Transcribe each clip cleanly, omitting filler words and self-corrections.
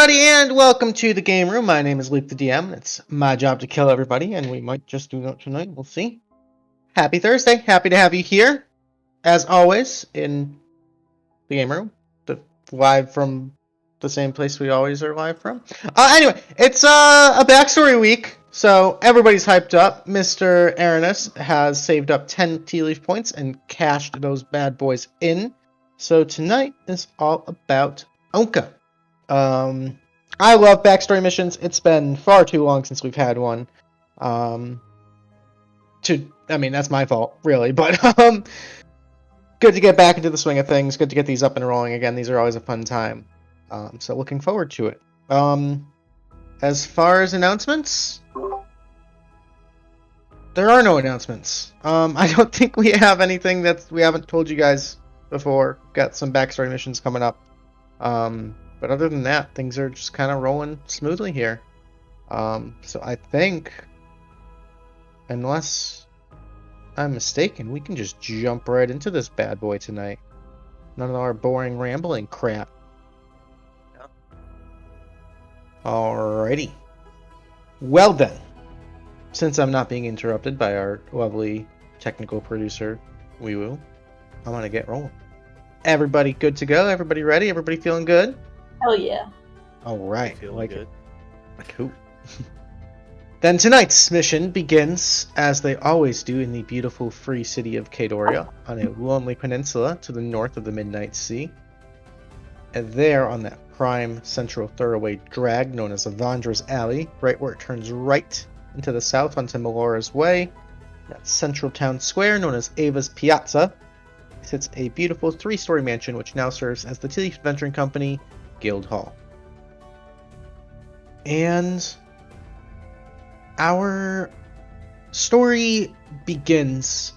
everybody, and welcome to the game room. My name is Lukethedm. It's my job to kill everybody, and we might just do that tonight. We'll see. Happy Thursday. Happy to have you here, as always, in the game room. Live from the same place we always are live from. Anyway, it's a backstory week, so everybody's hyped up. Mr. Erenas has saved up 10 Tealeaf points and cashed those bad boys in. So tonight is all about Ownka. I love backstory missions. It's been far too long since we've had one. That's my fault, really, but good to get back into the swing of things. Good to get these up and rolling again. These are always a fun time. So looking forward to it. As far as announcements, there are no announcements. I don't think we have anything that we haven't told you guys before. Got some backstory missions coming up. But other than that, things are just kind of rolling smoothly here. So I think, unless I'm mistaken, we can just jump right into this bad boy tonight. None of our boring rambling crap. Yeah. Alrighty. Well then, since I'm not being interrupted by our lovely technical producer, Wee-Woo, I'm gonna get rolling. Everybody good to go? Everybody ready? Everybody feeling good? Hell yeah. Alright, Feeling good. Cool. Then tonight's mission begins, as they always do, in the beautiful free city of Cadoria, on a lonely peninsula to the north of the Midnight Sea. And there, on that prime central thoroughway drag known as Avandra's Alley, right where it turns right into the south onto Melora's Way, that central town square known as Ava's Piazza, sits a beautiful 3-story mansion which now serves as the Tealeaf Adventuring Company Guild Hall. And our story begins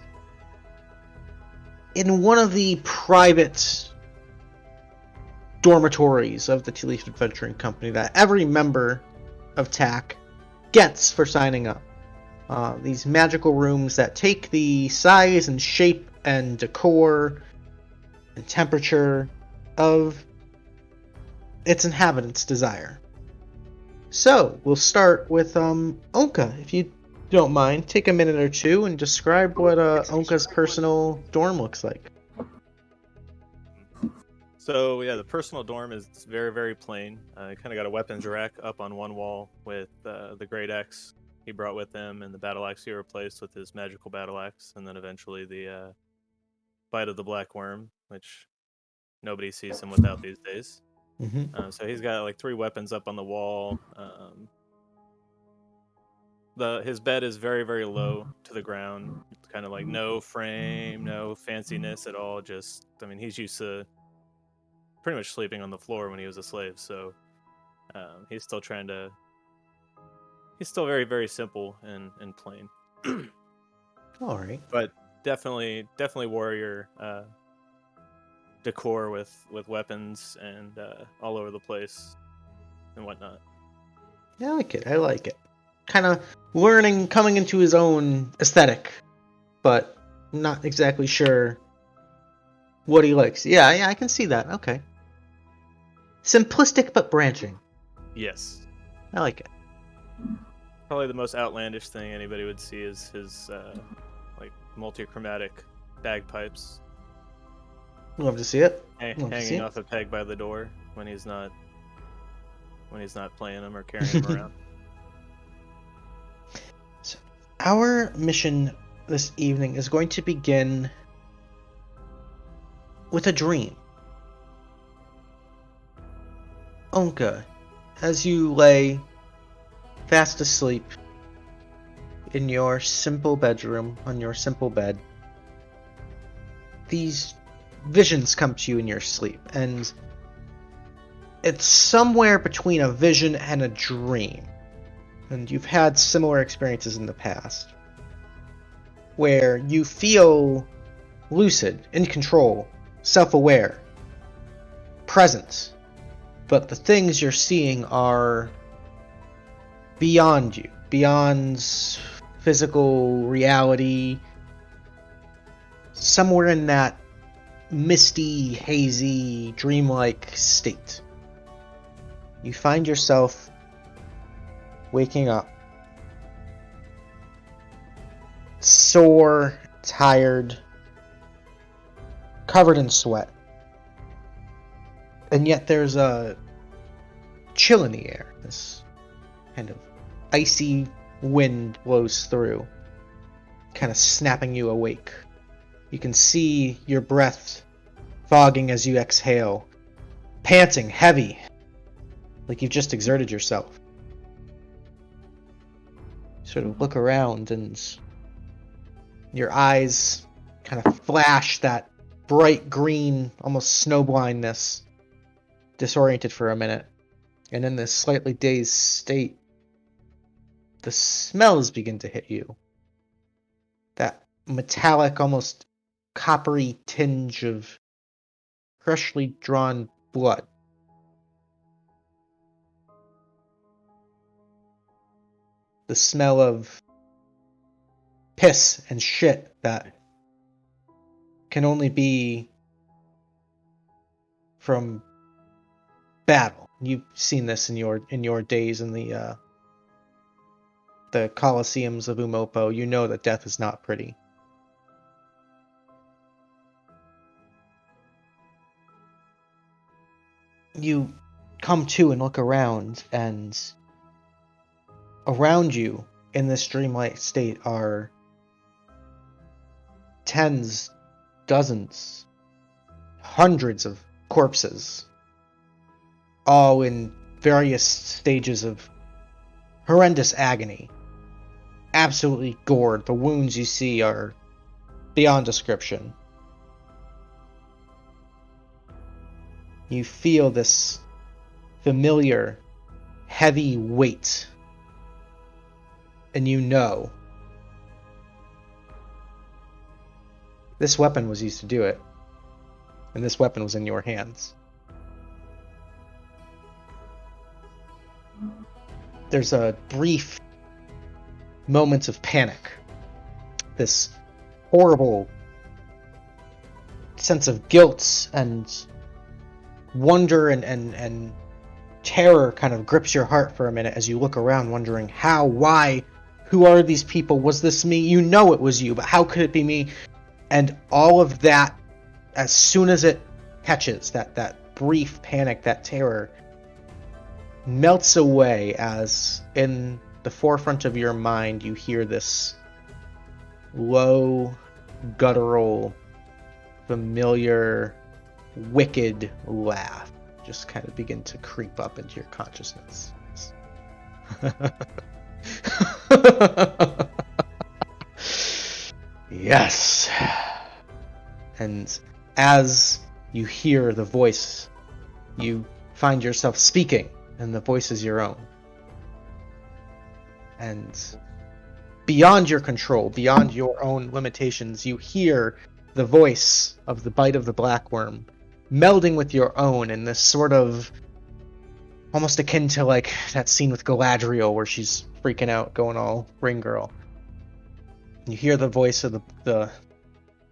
in one of the private dormitories of the Tealeaf Adventuring Company that every member of TAC gets for signing up. These magical rooms that take the size and shape and decor and temperature of its inhabitants' desire. So, we'll start with Ownka, if you don't mind. Take a minute or two and describe what Ownka's personal dorm looks like. So, yeah, the personal dorm is very, very plain. Kind of got a weapons rack up on one wall with the Great Axe he brought with him, and the battle axe he replaced with his magical battle axe, and then eventually the Bite of the Black Wyrm, which nobody sees him without these days. Mm-hmm. So he's got like 3 weapons up on the wall. His bed is very, very low to the ground. It's kind of like no frame, no fanciness at all. He's used to pretty much sleeping on the floor when he was a slave. So he's still very, very simple and plain. All right. But definitely warrior decor with weapons and all over the place and whatnot. Yeah, I like it. Kind of coming into his own aesthetic, but not exactly sure what he likes. Yeah, I can see that. Okay. Simplistic but branching. Yes. I like it. Probably the most outlandish thing anybody would see is his multi-chromatic bagpipes. Love to see it. Hanging off a peg by the door when he's not playing them or carrying them around. So, our mission this evening is going to begin with a dream. Ownka, as you lay fast asleep in your simple bedroom on your simple bed, these visions come to you in your sleep, and it's somewhere between a vision and a dream. And you've had similar experiences in the past where you feel lucid, in control, self-aware, present, but the things you're seeing are beyond you, beyond physical reality, somewhere in that misty, hazy, dreamlike state. you find yourself waking up sore, tired, covered in sweat. And yet there's a chill in the air. This kind of icy wind blows through, kind of snapping you awake. You can see your breath fogging as you exhale, panting, heavy, like you've just exerted yourself. Sort of look around and your eyes kind of flash that bright green, almost snowblindness, disoriented for a minute. And in this slightly dazed state, the smells begin to hit you. That metallic, almost coppery tinge of freshly drawn blood. The smell of piss and shit that can only be from battle. You've seen this in your days in the Colosseums of Umopo. You know that death is not pretty. You come to and look around, and around you in this dreamlike state are tens, dozens, hundreds of corpses, all in various stages of horrendous agony. Absolutely gored. The wounds you see are beyond description. You feel this familiar, heavy weight, and you know this weapon was used to do it, and this weapon was in your hands. There's a brief moment of panic, this horrible sense of guilt and wonder and terror kind of grips your heart for a minute as you look around, wondering how, why, who are these people? Was this me? You know it was you, but how could it be me? And all of that, as soon as it catches, that brief panic, that terror, melts away as in the forefront of your mind you hear this low, guttural, familiar, wicked laugh just kind of begin to creep up into your consciousness. Yes. And as you hear the voice, you find yourself speaking, and the voice is your own. And beyond your control, beyond your own limitations, you hear the voice of the bite of the black worm melding with your own in this sort of almost akin to like that scene with Galadriel where she's freaking out, going all ring girl. You hear the voice of the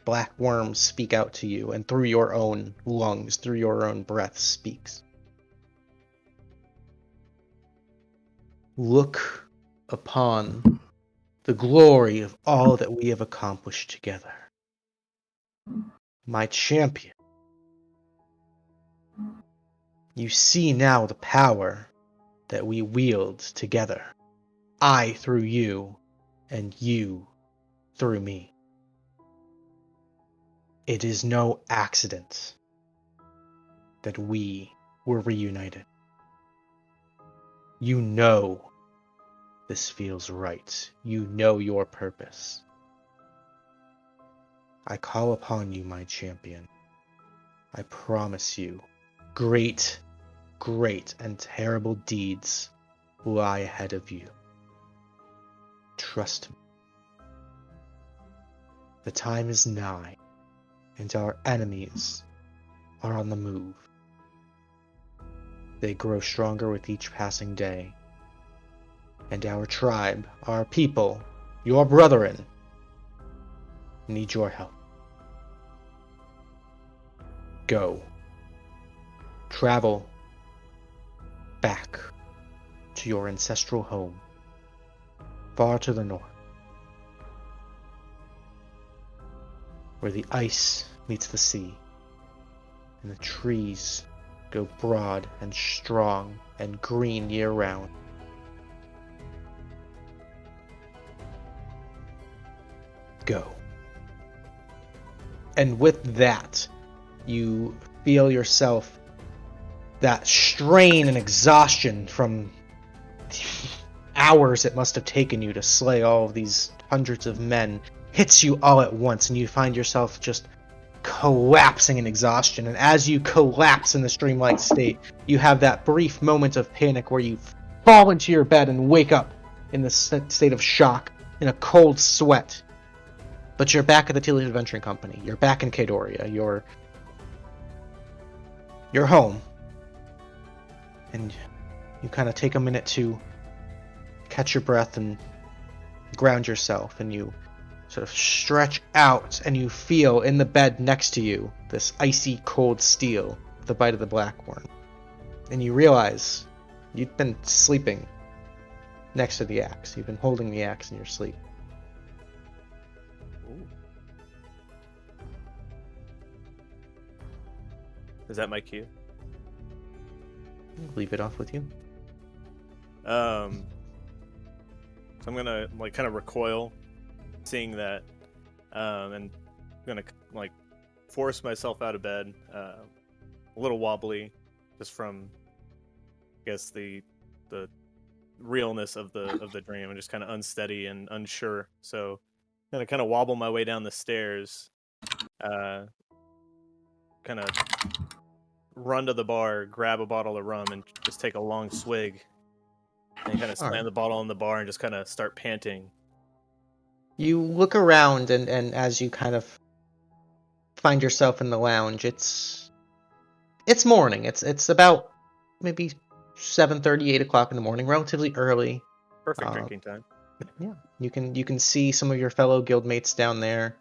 black worm speak out to you, and through your own lungs, through your own breath, speaks. Look upon the glory of all that we have accomplished together. My champion. You see now the power that we wield together. I through you, and you through me. It is no accident that we were reunited. You know this feels right. You know your purpose. I call upon you, my champion. I promise you, great, great and terrible deeds lie ahead of you. Trust me. The time is nigh, and our enemies are on the move. They grow stronger with each passing day. And our tribe, our people, your brethren, need your help. Go. Travel. back to your ancestral home, far to the north, where the ice meets the sea, and the trees go broad and strong and green year-round. Go. And with that, you feel yourself, that strain and exhaustion from hours it must have taken you to slay all of these hundreds of men, hits you all at once, and you find yourself just collapsing in exhaustion. And as you collapse in the streamlike state, you have that brief moment of panic where you fall into your bed and wake up in the state of shock, in a cold sweat. But you're back at the Tealeaf Adventuring Company. You're back in Kadoria. You're home. And you kind of take a minute to catch your breath and ground yourself, and you sort of stretch out, and you feel in the bed next to you this icy cold steel, the bite of the blackworm. And you realize you've been sleeping next to the axe. You've been holding the axe in your sleep. Ooh. Is that my cue? Leave it off with you. So I'm gonna kind of recoil, seeing that, and I'm gonna force myself out of bed, a little wobbly, just from, I guess, the realness of the dream, and just kind of unsteady and unsure. So I'm gonna kind of wobble my way down the stairs, kind of run to the bar, grab a bottle of rum, and just take a long swig. And kind of slam the bottle on the bar and just kind of start panting. You look around, and as you kind of find yourself in the lounge, it's morning. It's about maybe 7:30, 8 o'clock in the morning, relatively early. Perfect drinking time. Yeah, you can see some of your fellow guildmates down there,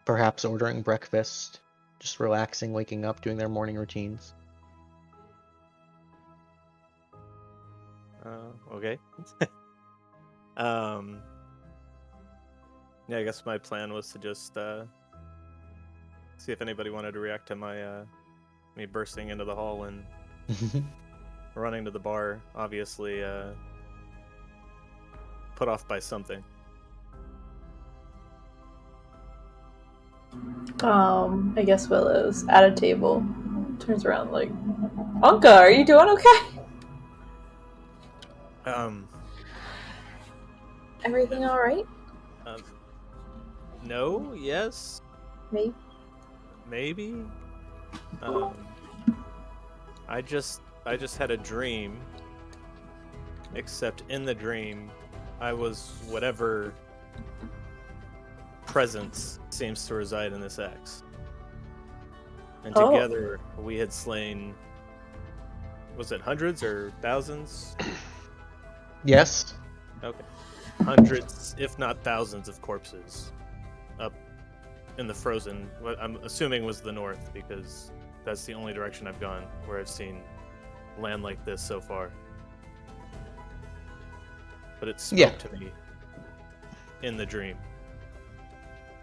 perhaps ordering breakfast, just relaxing, waking up, doing their morning routines. Okay. Yeah, I guess my plan was to just see if anybody wanted to react to my me bursting into the hall and running to the bar. Obviously, put off by something. I guess Willow's at a table, turns around like, Ownka, are you doing okay? Everything all right? No, yes, maybe. I just had a dream, except in the dream, I was whatever presence seems to reside in this axe. And together we had slain, was it hundreds or thousands? Yes. Okay. Hundreds, if not thousands, of corpses up in the frozen, what I'm assuming was the north, because that's the only direction I've gone where I've seen land like this so far. But it spoke to me in the dream.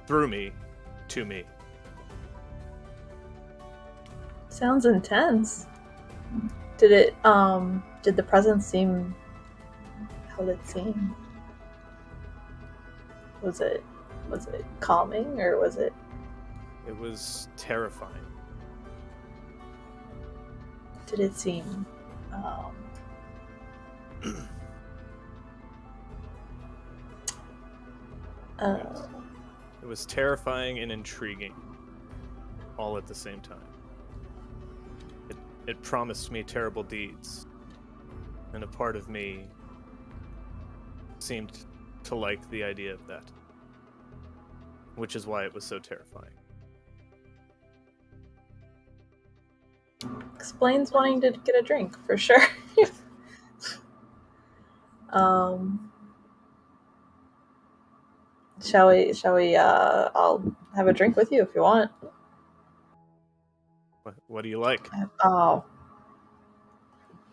Through me, to me. Sounds intense. Did the presence seem, how did it seem? Was it calming, or was it? It was terrifying. Did it seem It was terrifying and intriguing, all at the same time. It promised me terrible deeds, and a part of me seemed to like the idea of that, which is why it was so terrifying. Explains wanting to get a drink, for sure. Shall we, I'll have a drink with you if you want. What do you like? Oh.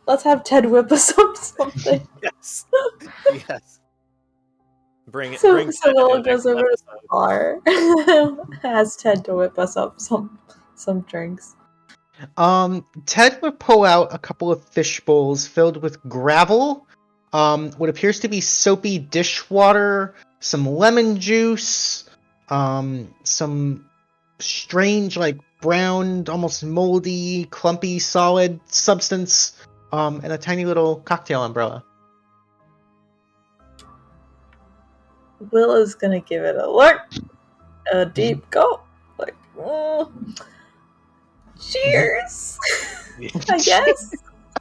Let's have Ted whip us up something. Yes. Yes. Bring it. So Bring Ted Willow in goes next over to episode. the bar, has Ted to whip us up some drinks. Ted would pull out a couple of fish bowls filled with gravel, what appears to be soapy dishwater, some lemon juice, some strange, like brown, almost moldy, clumpy, solid substance, and a tiny little cocktail umbrella. Willow's gonna give it a look, a deep gulp, like, cheers. I guess.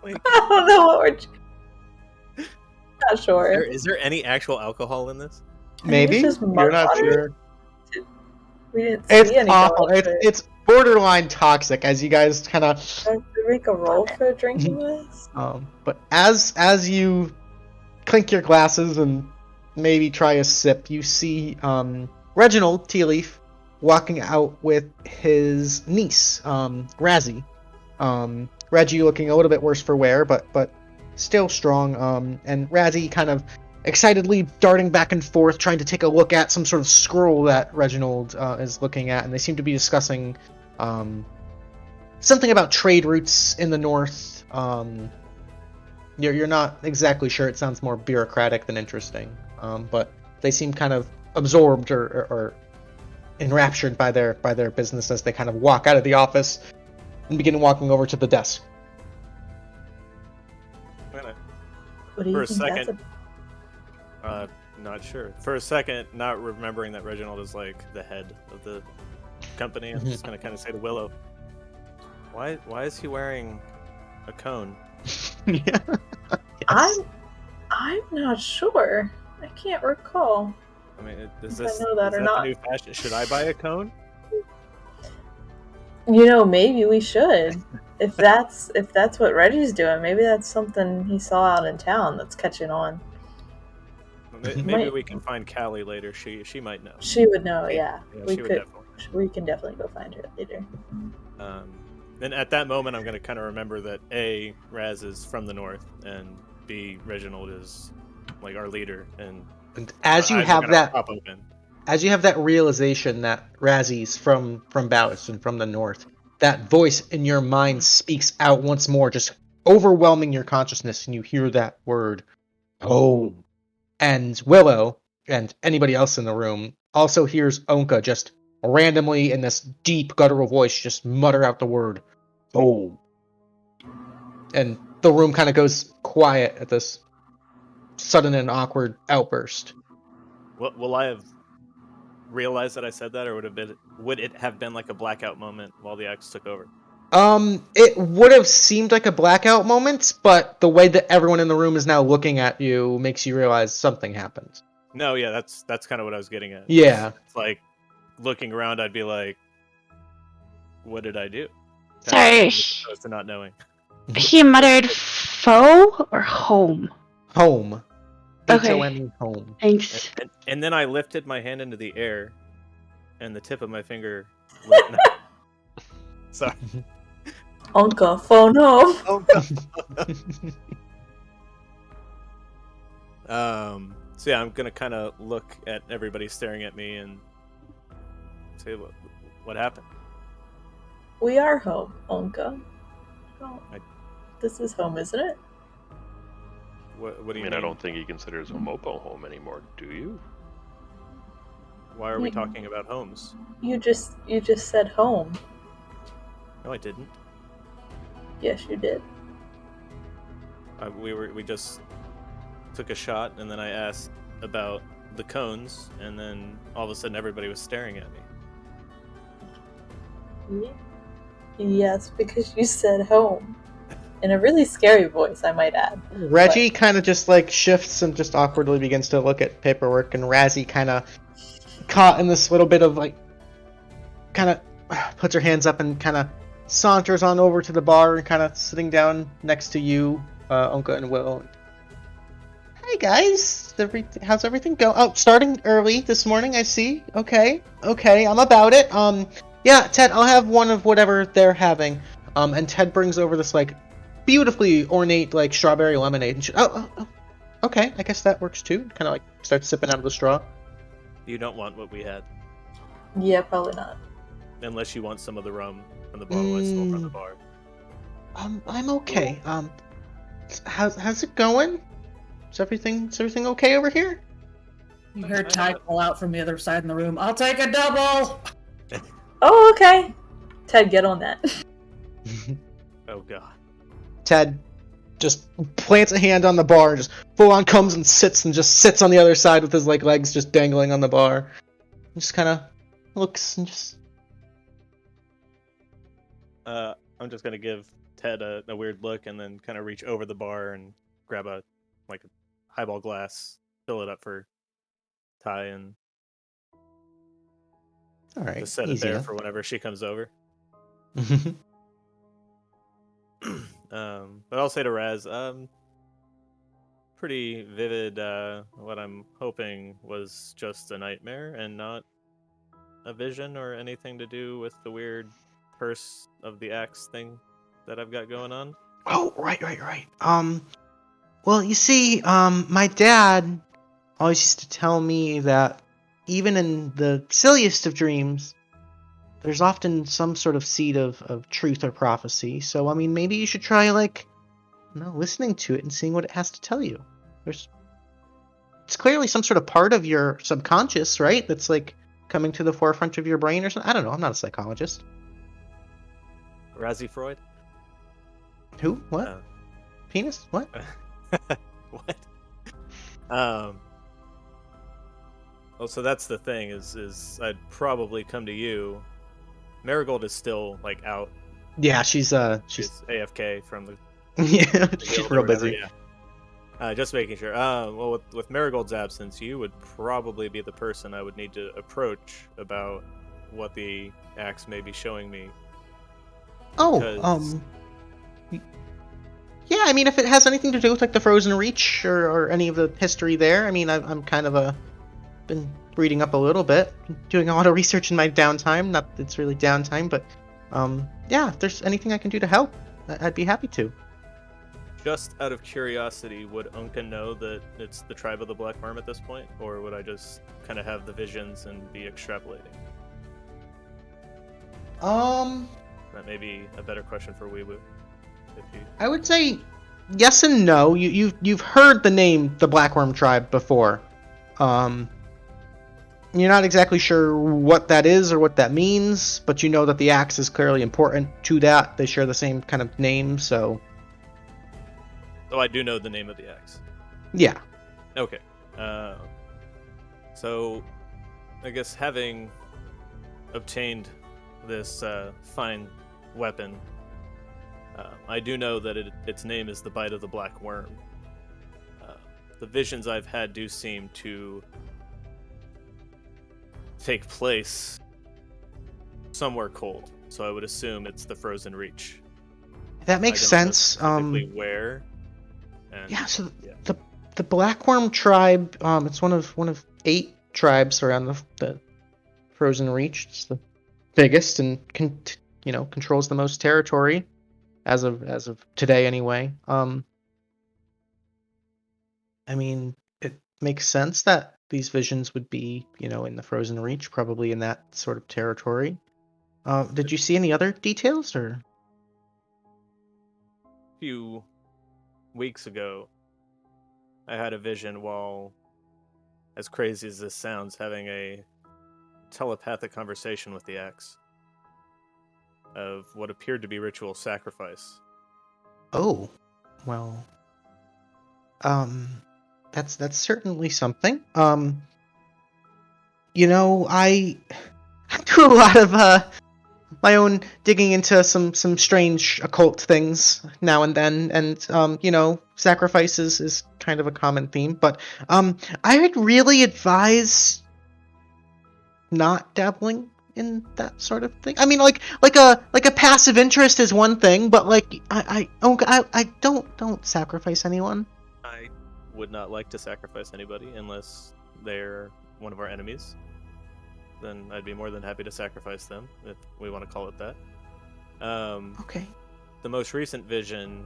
Wait, I don't know what we're. Not sure. is there any actual alcohol in this? Maybe? It's just You're not mud water? sure. We didn't It's see any awful. color. It's borderline toxic, as you guys kind of... Should we make a roll for drinking this? But as you clink your glasses and maybe try a sip, you see Reginald Tealeaf walking out with his niece, Razzie. Reggie looking a little bit worse for wear, but still strong. And Razzie kind of excitedly darting back and forth, trying to take a look at some sort of scroll that Reginald is looking at, and they seem to be discussing something about trade routes in the north. You're not exactly sure. It sounds more bureaucratic than interesting, but they seem kind of absorbed or enraptured by their business as they kind of walk out of the office and begin walking over to the desk. What do For you a think second, that's not sure. For a second, not remembering that Reginald is like the head of the company, I'm just gonna kind of say to Willow, why is he wearing a cone? Yeah. Yes. I'm not sure. I can't recall. I mean, is If I this know that is or that not. the new fashion? Should I buy a cone? You know, maybe we should. If that's what Reggie's doing, maybe that's something he saw out in town that's catching on. Maybe Might- we can find Callie later. She might know. She would know, yeah. She would definitely. We can definitely go find her later. And at that moment, I'm going to kind of remember that A, Raz is from the north, and B, Reginald is like our leader. And as you eyes are have gonna that, pop open. as you have that realization that Razzie's from Bowis and from the north, that voice in your mind speaks out once more, just overwhelming your consciousness, and you hear that word, home. And Willow and anybody else in the room also hears Ownka just randomly in this deep guttural voice just mutter out the word home. And the room kind of goes quiet at this sudden and awkward outburst. Will I have realized that I said that, or would it have been like a blackout moment while the X took over? It would have seemed like a blackout moment, but the way that everyone in the room is now looking at you makes you realize something happened. No, yeah, that's kind of what I was getting at. Yeah. It's like looking around, I'd be like, "What did I do?" Sorry. As opposed to not knowing. He muttered foe or home? Home. Okay. H-O-M-E, home. Thanks. And then I lifted my hand into the air, and the tip of my finger went. Sorry. Ownka, phone home. So yeah, I'm gonna kind of look at everybody staring at me and say, "What happened?" We are home, Ownka. Oh, I- this is home, isn't it? What do I you mean, mean? I don't think he considers Omopo home anymore, do you? Why are we talking about homes? You just said home. No, I didn't. Yes, you did. We just took a shot, and then I asked about the cones, and then all of a sudden everybody was staring at me. Yes, because you said home. In a really scary voice, I might add. Reggie kind of just like shifts and just awkwardly begins to look at paperwork, and Razzie kind of caught in this little bit of like, kind of puts her hands up and kind of saunters on over to the bar and kind of sitting down next to you, Ownka and Willow. Hey guys, how's everything going? Oh, starting early this morning, I see. Okay, I'm about it. Yeah, Ted, I'll have one of whatever they're having. And Ted brings over this like beautifully ornate like strawberry lemonade. And oh, okay. I guess that works too. Kind of like starts sipping out of the straw. You don't want what we had, Yeah, probably not. unless you want some of the rum from the bottle I stole from the bar. I'm okay. How's it going? Is everything okay over here? You heard Ty call out from the other side in the room. I'll take a double! Oh, okay. Ted, get on that. Oh god. Ted just plants a hand on the bar, just full on comes and sits on the other side with his like legs just dangling on the bar. Just kind of looks and just. I'm just gonna give Ted a weird look and then kind of reach over the bar and grab a highball glass, fill it up for Ty, and All right, just set it there for whenever she comes over. But I'll say to Raz, pretty vivid. What I'm hoping was just a nightmare and not a vision or anything to do with the weird curse of the axe thing that I've got going on. Oh, right. Well, you see, my dad always used to tell me that even in the silliest of dreams, there's often some sort of seed of truth or prophecy. So, I mean, maybe you should try, listening to it and seeing what it has to tell you. It's clearly some sort of part of your subconscious, right? That's, coming to the forefront of your brain or something. I don't know. I'm not a psychologist. Razzie Freud? Who? What? Penis? What? What? Well, so that's the thing, is I'd probably come to you. Marigold is still, out. Yeah, she's AFK from the... yeah, she's real busy. Yeah. Just making sure. Well, with Marigold's absence, you would probably be the person I would need to approach about what the axe may be showing me. Oh, yeah, I mean, if it has anything to do with, the Frozen Reach or any of the history there, I mean, I'm kind of been reading up a little bit, doing a lot of research in my downtime. Not that it's really downtime, but, yeah, if there's anything I can do to help, I'd be happy to. Just out of curiosity, would Ownka know that it's the tribe of the Black Wyrm at this point? Or would I just kind of have the visions and be extrapolating? That may be a better question for Weewoo. I would say yes and no. You've heard the name the Black Wyrm tribe before. You're not exactly sure what that is or what that means, but you know that the axe is clearly important to that. They share the same kind of name, so... So I do know the name of the axe. Yeah. Okay. So I guess having obtained this fine weapon, I do know that its name is the Bite of the Black Wyrm. The visions I've had do seem to take place somewhere cold, so I would assume it's the Frozen Reach. That makes sense. Where? And, yeah. So the Black Wyrm tribe, it's one of 8 tribes around the Frozen Reach. It's the biggest and controls the most territory as of today, anyway. I mean, it makes sense that these visions would be, in the Frozen Reach, probably in that sort of territory. Did you see any other details, or? A few weeks ago, I had a vision while, as crazy as this sounds, having a telepathic conversation with the axe of what appeared to be ritual sacrifice. Oh, well, that's certainly something. I do a lot of my own digging into some strange occult things now and then, and sacrifices is kind of a common theme, but I would really advise not dabbling in that sort of thing. I mean, like a passive interest is one thing, but I don't sacrifice anyone. I would not like to sacrifice anybody unless they're one of our enemies. Then I'd be more than happy to sacrifice them, if we want to call it that. Okay. The most recent vision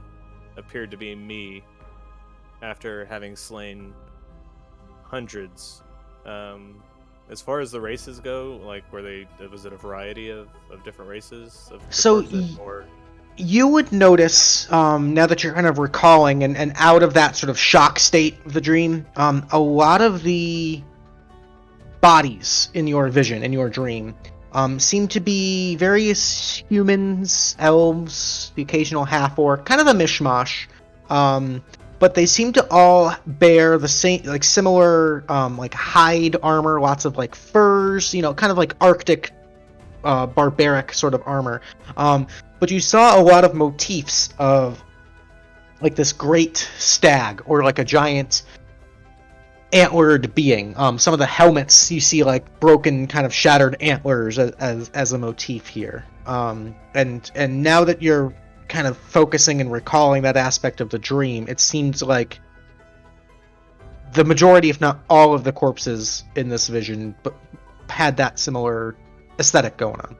appeared to be me after having slain hundreds. As far as the races go, like, was it a variety of different races of So corpses, or you would notice, now that you're kind of recalling and out of that sort of shock state of the dream, a lot of the bodies in your vision, in your dream, seem to be various humans, elves, the occasional half-orc, kind of a mishmash. But they seem to all bear the same, like, similar, like, hide armor, lots of, like, furs, kind of like Arctic, barbaric sort of armor. But you saw a lot of motifs of, like, this great stag, or like a giant antlered being. Some of the helmets you see like broken, kind of shattered antlers as a motif here. And now that you're kind of focusing and recalling that aspect of the dream, it seems like the majority, if not all, of the corpses in this vision had that similar aesthetic going on.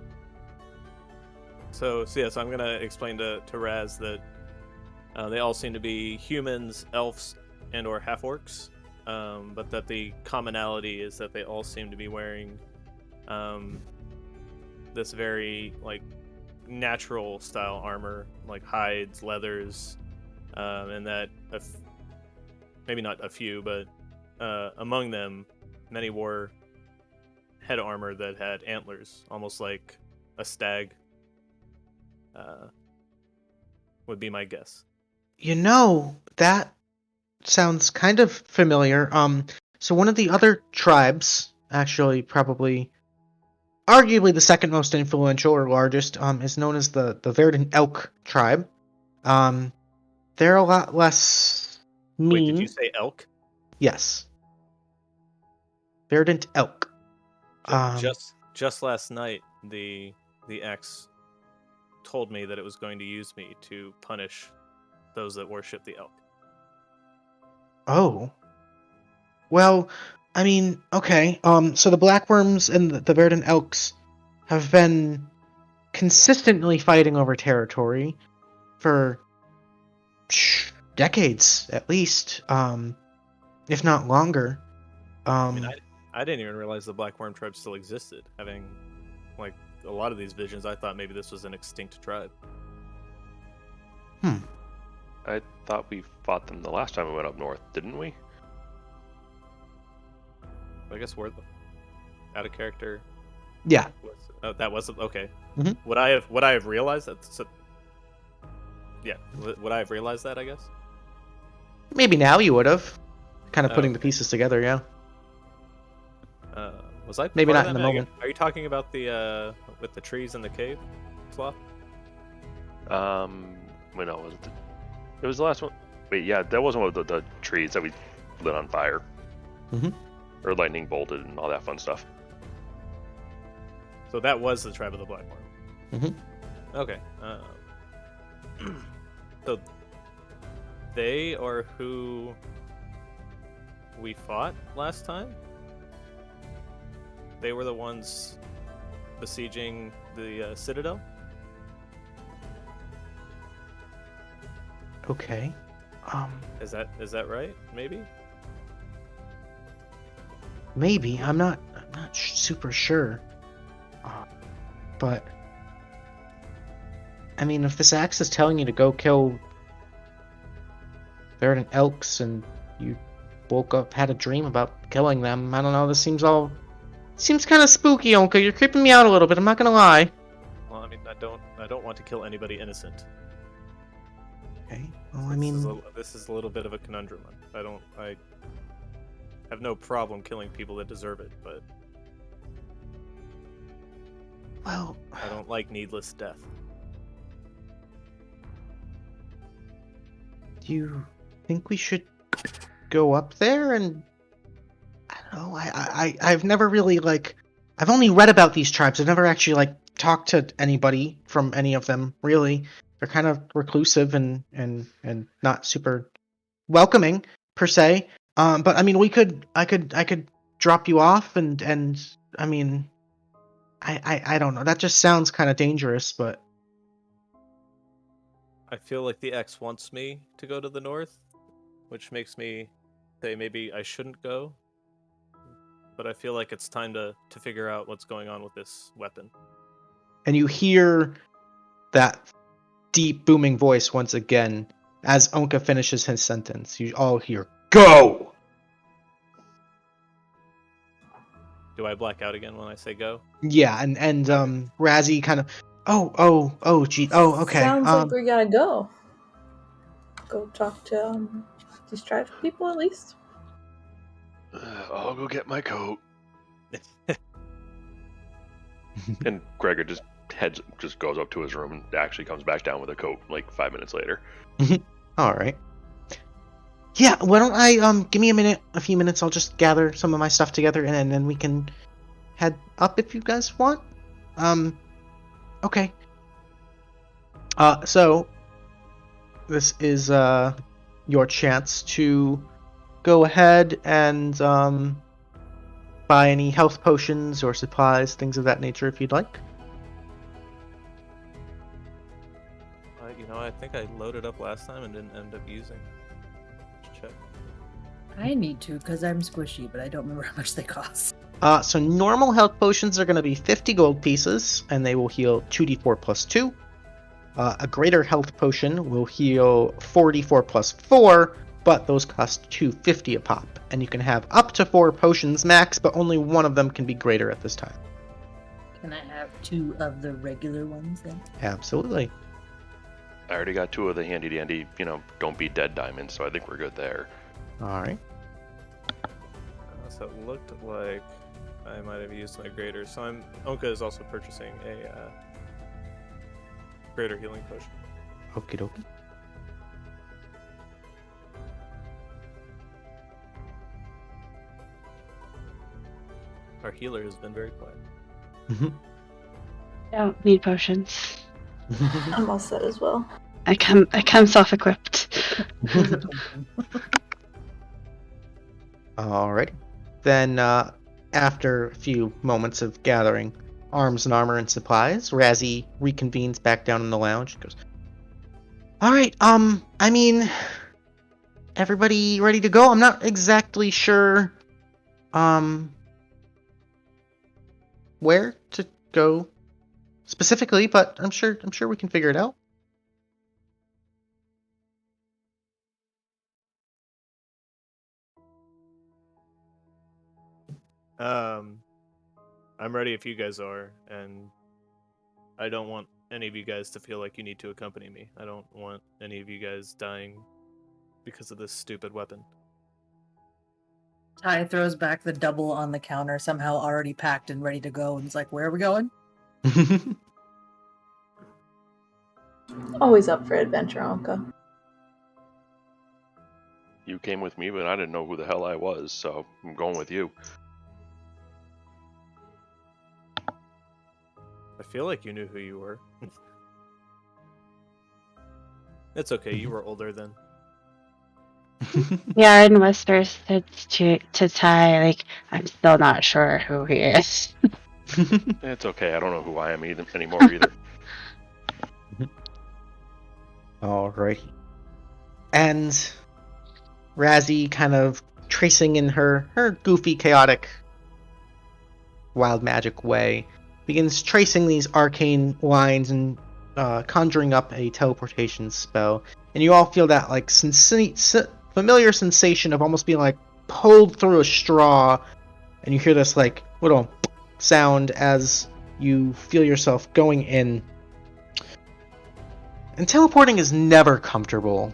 so I'm gonna explain to Raz that they all seem to be humans, elves, and or half orcs. But that the commonality is that they all seem to be wearing this very like natural style armor, like hides, leathers, and that maybe not a few, but among them, many wore head armor that had antlers, almost like a stag. Would be my guess. That sounds kind of familiar. So one of the other tribes, actually probably arguably the second most influential or largest, is known as the Verdant Elk tribe. They're a lot less mean. Wait, did you say elk? Yes. Verdant Elk. Just last night, the X told me that it was going to use me to punish those that worship the elk. Oh. Well, I mean, okay. So the Blackworms and the Verdant Elks have been consistently fighting over territory for decades, at least, if not longer. I mean, I didn't even realize the Black Worm tribe still existed. Having, like, a lot of these visions, I thought maybe this was an extinct tribe. I thought we fought them the last time we went up north, didn't we? I guess we're out of character. Yeah. That wasn't okay. Mhm. Would I have realized that? Yeah, would I have realized that? I guess. Maybe now you would have. Kind of putting the Okay. pieces together, yeah. Was I? Maybe part not of in that? the moment. Are you talking about the with the trees in the cave, Sloth? Wait, no, was it? It was the last one. Wait, yeah, that wasn't one of the trees that we lit on fire. Mhm. Or lightning bolted and all that fun stuff. So that was the tribe of the Black Worm. Mhm. Okay. So they are who we fought last time? They were the ones besieging the citadel? Okay. Is that right? Maybe? Maybe. I'm not super sure. But I mean, if this axe is telling you to go kill Verdant Elks and you woke up, had a dream about killing them, I don't know, this seems kind of spooky, Ownka. You're creeping me out a little bit, I'm not gonna lie. Well, I mean, I don't want to kill anybody innocent. Okay. Well, I mean, This is a little bit of a conundrum. I have no problem killing people that deserve it, but well, I don't like needless death. do you think we should go up there? And I don't know, I've never really, like, I've only read about these tribes. I've never actually, like, talked to anybody from any of them, really. They're kind of reclusive and not super welcoming, per se. But I mean, I could drop you off and I mean, I don't know. That just sounds kind of dangerous, but I feel like the X wants me to go to the north, which makes me say maybe I shouldn't go. But I feel like it's time to figure out what's going on with this weapon. And you hear that deep booming voice once again as Ownka finishes his sentence. You all hear, "Go!" Do I black out again when I say go? Yeah, and Razzie kind of, gee, okay. Sounds like we gotta go. Go talk to these tribe people at least. I'll go get my coat. And Gregor just goes up to his room and actually comes back down with a coat like 5 minutes later. All right. Yeah, why don't I give me a few minutes. I'll just gather some of my stuff together, and then we can head up if you guys want. Okay. So this is your chance to go ahead and buy any health potions or supplies, things of that nature, if you'd like. I think I loaded up last time and didn't end up using. Let's check. I need to because I'm squishy, but I don't remember how much they cost. So normal health potions are going to be 50 gold pieces, and they will heal 2d4 plus 2. A greater health potion will heal 4d4 plus 4, but those cost 250 a pop. And you can have up to 4 potions max, but only one of them can be greater at this time. Can I have 2 of the regular ones then? Absolutely. I already got 2 of the handy dandy, don't be dead diamonds, so I think we're good there. All right. So it looked like I might have used my greater. So Ownka is also purchasing a greater healing potion. Okie dokie. Our healer has been very quiet. Don't need potions. I'm all set as well. I come self-equipped. Alrighty. Then, after a few moments of gathering arms and armor and supplies, Razzie reconvenes back down in the lounge and goes, "Alright, everybody ready to go? I'm not exactly sure, where to go specifically, but I'm sure we can figure it out." I'm ready if you guys are, and I don't want any of you guys to feel like you need to accompany me. I don't want any of you guys dying because of this stupid weapon. Ty throws back the double on the counter, somehow already packed and ready to go, and is like, "Where are we going?" Always up for adventure, Ownka. You came with me, but I didn't know who the hell I was, so I'm going with you. I feel like you knew who you were. It's okay, you were older then. Ciarenne whispers to Ty, like, I'm still not sure who he is. It's okay, I don't know who I am anymore either. Alrighty. And Razzie, kind of tracing in her goofy, chaotic, wild magic way, begins tracing these arcane lines and conjuring up a teleportation spell. And you all feel that like familiar sensation of almost being like pulled through a straw, and you hear this like little sound as you feel yourself going in. And teleporting is never comfortable.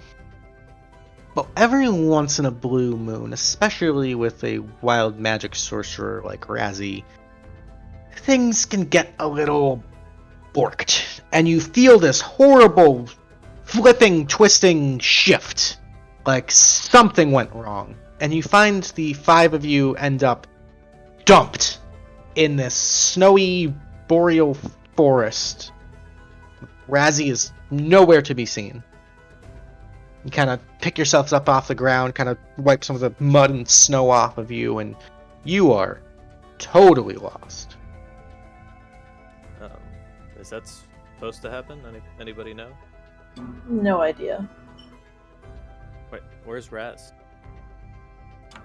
But every once in a blue moon, especially with a wild magic sorcerer like Razzie, things can get a little borked. And you feel this horrible flipping, twisting shift. Like something went wrong. And you find the 5 of you end up dumped in this snowy boreal forest. Razzie is nowhere to be seen. You kind of pick yourselves up off the ground, kind of wipe some of the mud and snow off of you, and you are totally lost. Is that supposed to happen? Anybody know? No idea. Wait, where's Raz?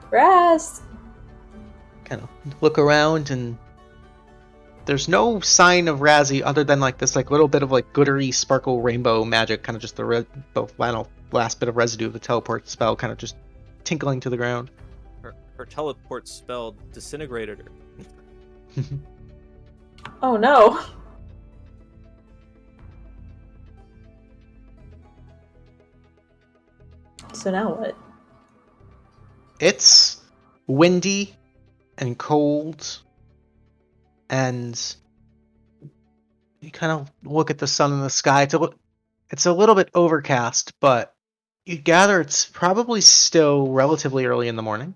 Raz! Kind of look around, and there's no sign of Razzie other than like this like little bit of like glittery sparkle rainbow magic, kind of just the final last bit of residue of the teleport spell, kind of just tinkling to the ground. Her teleport spell disintegrated her. Oh no! So now what? It's windy and cold, and you kind of look at the sun in the sky. It's a little bit overcast, but you gather it's probably still relatively early in the morning.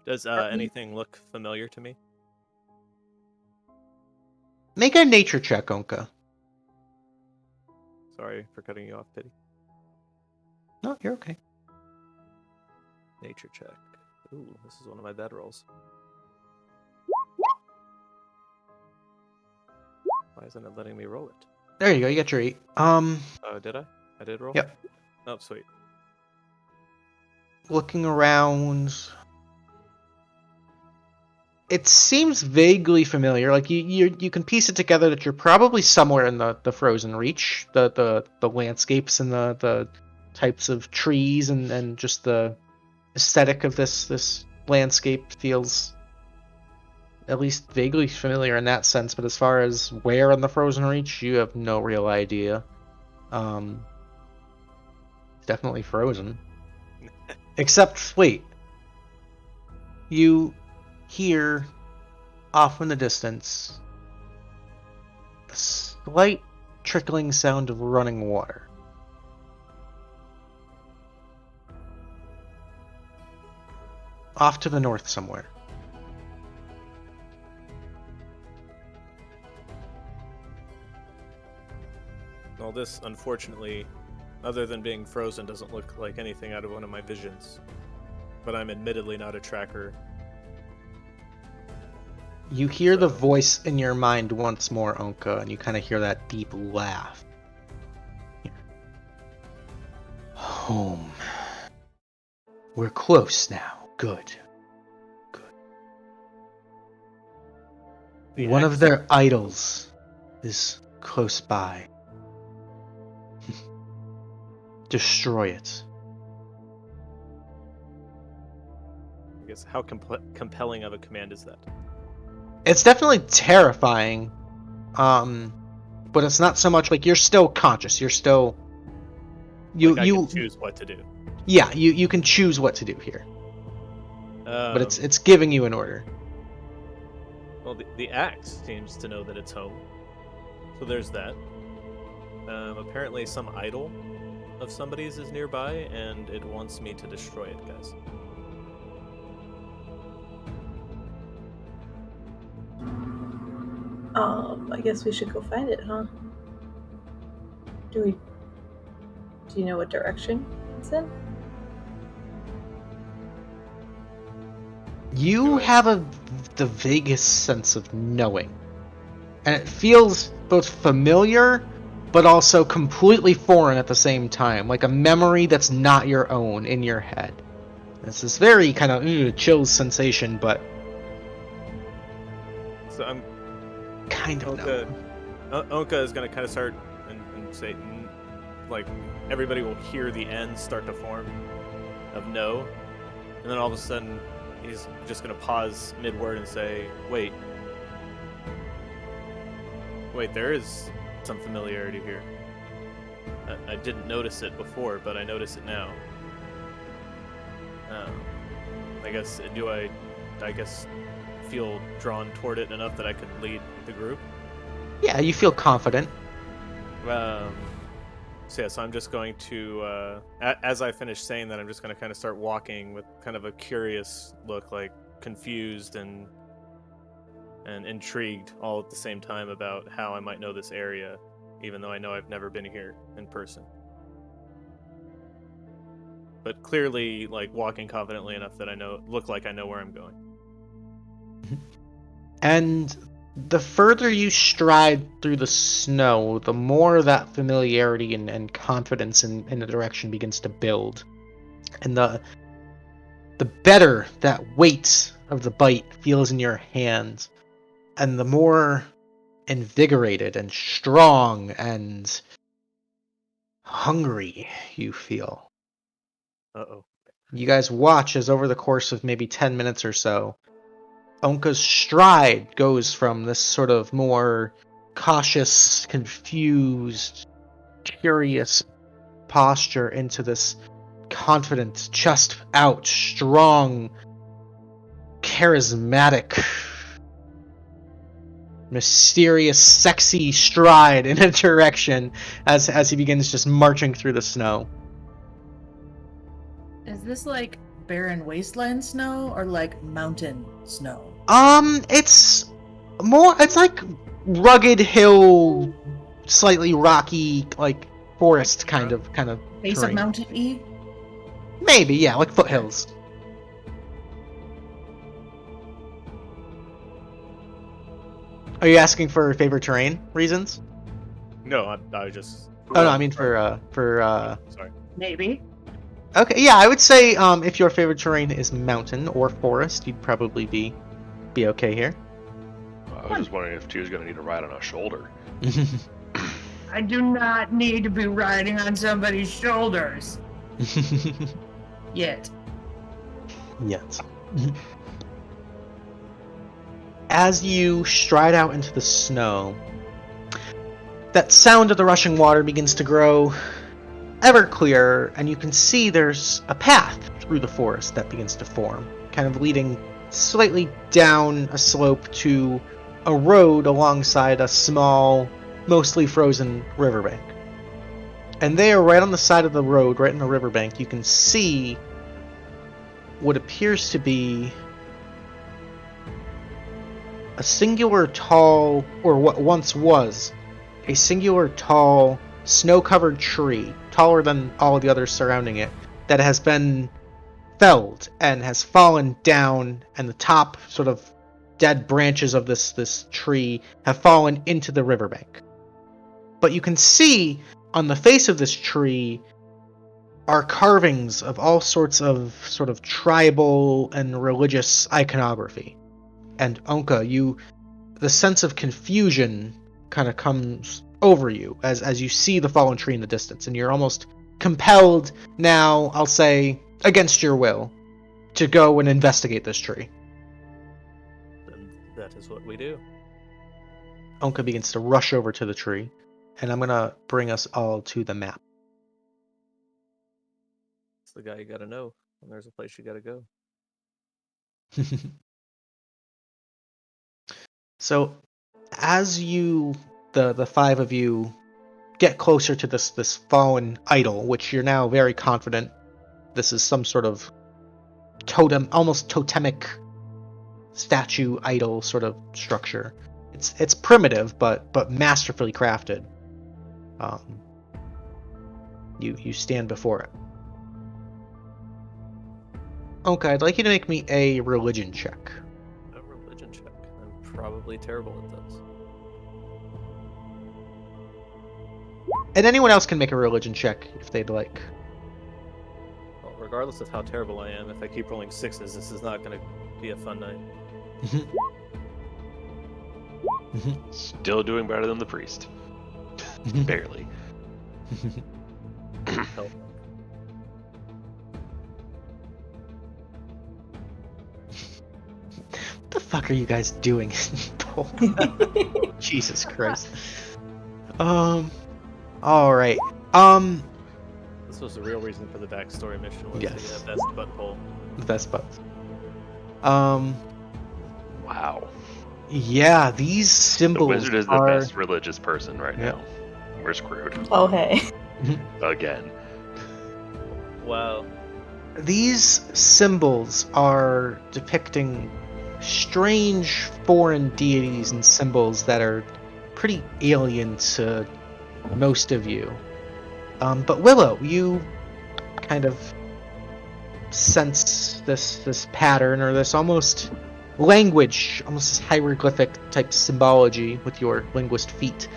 Does anything look familiar to me? Make a nature check, Ownka. Sorry for cutting you off, Pity. No, you're okay. Nature check. Ooh, this is one of my bad rolls. Why isn't it letting me roll it? There you go. You got your 8. Oh, did I? I did roll? Yep. Oh, sweet. Looking around, it seems vaguely familiar. Like you can piece it together that you're probably somewhere in the frozen reach. The landscapes and the types of trees and just the aesthetic of this landscape feels at least vaguely familiar in that sense. But as far as where in the frozen reach, you have no real idea. Definitely frozen. Except, wait. You hear off in the distance a slight trickling sound of running water. Off to the north somewhere. Well, this, unfortunately, other than being frozen, doesn't look like anything out of one of my visions. But I'm admittedly not a tracker. You hear the voice in your mind once more, Ownka, and you kind of hear that deep laugh. Home. We're close now. Good. One of their idols is close by. Destroy it. I guess how compelling of a command is that? It's definitely terrifying, but it's not so much like you're still conscious. You're still I can choose what to do. Yeah, you can choose what to do here, but it's giving you an order. Well, the axe seems to know that it's home, so there's that. Apparently, some idol of somebody's is nearby, and it wants me to destroy it, guys. I guess we should go find it, huh? Do you know what direction it's in? You have the vaguest sense of knowing, and it feels both familiar but also completely foreign at the same time, like a memory that's not your own in your head. It's this very kind of chills sensation, but So I'm kind of Ownka is going to kind of start and say, like, everybody will hear the N start to form of no, and then all of a sudden he's just going to pause mid-word and say, wait, there is some familiarity here. I didn't notice it before, but I notice it now. I guess feel drawn toward it enough that I could lead the group. Yeah, you feel confident. So I'm just going to, as I finish saying that, I'm just going to kind of start walking with kind of a curious look, like confused and intrigued all at the same time about how I might know this area, even though I know I've never been here in person. But clearly, like, walking confidently enough that look like I know where I'm going. And the further you stride through the snow, the more that familiarity and confidence in the direction begins to build. And the better that weight of the bite feels in your hand, and the more invigorated and strong and hungry you feel. Uh-oh. You guys watch as over the course of maybe 10 minutes or so, Ownka's stride goes from this sort of more cautious, confused, curious posture into this confident, chest out, strong, charismatic, mysterious, sexy stride in a direction as he begins just marching through the snow. Is this like barren wasteland snow or like mountain snow? It's like rugged hill, slightly rocky, like forest kind of Base terrain. of Mountain E? Maybe, yeah, like foothills. Are you asking for favorite terrain reasons? No, I was just. Oh no, I mean for Sorry. Maybe. Okay, yeah, I would say if your favorite terrain is mountain or forest, you'd probably be okay here. I was just wondering if Tio's gonna need a ride on a shoulder. I do not need to be riding on somebody's shoulders. Yet. Yes. As you stride out into the snow, that sound of the rushing water begins to grow ever clearer, and you can see there's a path through the forest that begins to form, kind of leading slightly down a slope to a road alongside a small, mostly frozen riverbank. And there, right on the side of the road, right in the riverbank, you can see what appears to be a singular tall, or what once was, a singular tall, snow-covered tree, taller than all of the others surrounding it, that has been felled and has fallen down, and the top sort of dead branches of this tree have fallen into the riverbank. But you can see on the face of this tree are carvings of all sorts of sort of tribal and religious iconography. And Ownka, the sense of confusion kind of comes over you as you see the fallen tree in the distance, and you're almost compelled now, I'll say, against your will, to go and investigate this tree. Then that is what we do. Ownka begins to rush over to the tree, and I'm gonna bring us all to the map. It's the guy you gotta know when there's a place you gotta go. So, as you, the five of you, get closer to this fallen idol, which you're now very confident this is some sort of totem, almost totemic statue idol sort of structure. It's primitive, but masterfully crafted. You stand before it. Okay, I'd like you to make me a religion check. A religion check. I'm probably terrible at this. And anyone else can make a religion check if they'd like. Well, regardless of how terrible I am, if I keep rolling sixes, this is not gonna be a fun night. Still doing better than the priest. Barely. Help. What the fuck are you guys doing? Jesus Christ. Alright. This was the real reason for the backstory mission, was Yes. the best butt pull. The best buttons. Wow. Yeah, these The symbols wizard is the are... best religious person right Yep. now. We're screwed. Oh, hey. Again. Wow. These symbols are depicting strange foreign deities and symbols that are pretty alien to most of you. But Willow, you kind of sense this pattern, or this almost language, almost this hieroglyphic type symbology with your linguist feet,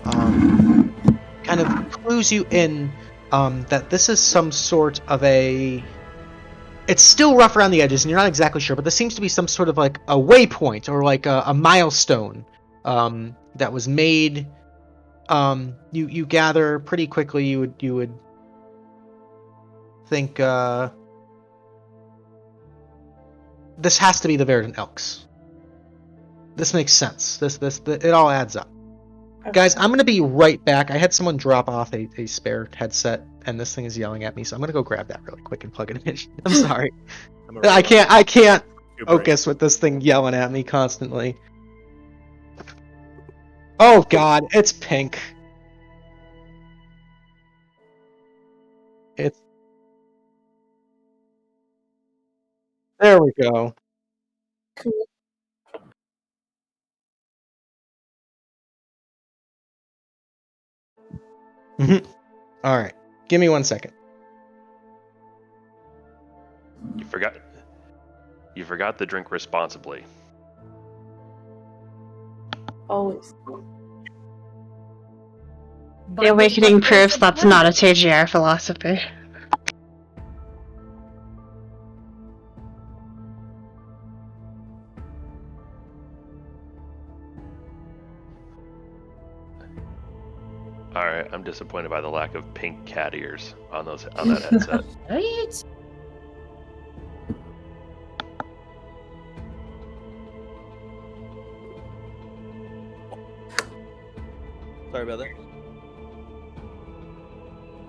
kind of clues you in that this is some sort of a... It's still rough around the edges, and you're not exactly sure, but this seems to be some sort of like a waypoint or like a milestone that was made. You gather pretty quickly. You would think this has to be the Verdant Elks. This makes sense. This it all adds up. Okay. Guys, I'm gonna be right back. I had someone drop off a spare headset, and this thing is yelling at me, so I'm gonna go grab that really quick and plug it in. I'm sorry. I can't focus with this thing yelling at me constantly. Oh God, it's pink. It's... There we go. Cool. All right, give me 1 second. You forgot to drink responsibly. Always. The Awakening proves that's not a TGR philosophy. Alright, I'm disappointed by the lack of pink cat ears on that headset. Right? Sorry about that.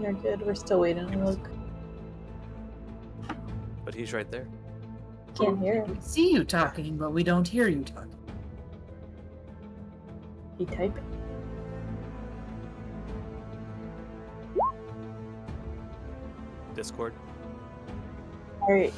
You're good. We're still waiting on Luke. But he's right there. Can't hear him. We see you talking, but we don't hear you talking. He typing. Discord. Alright.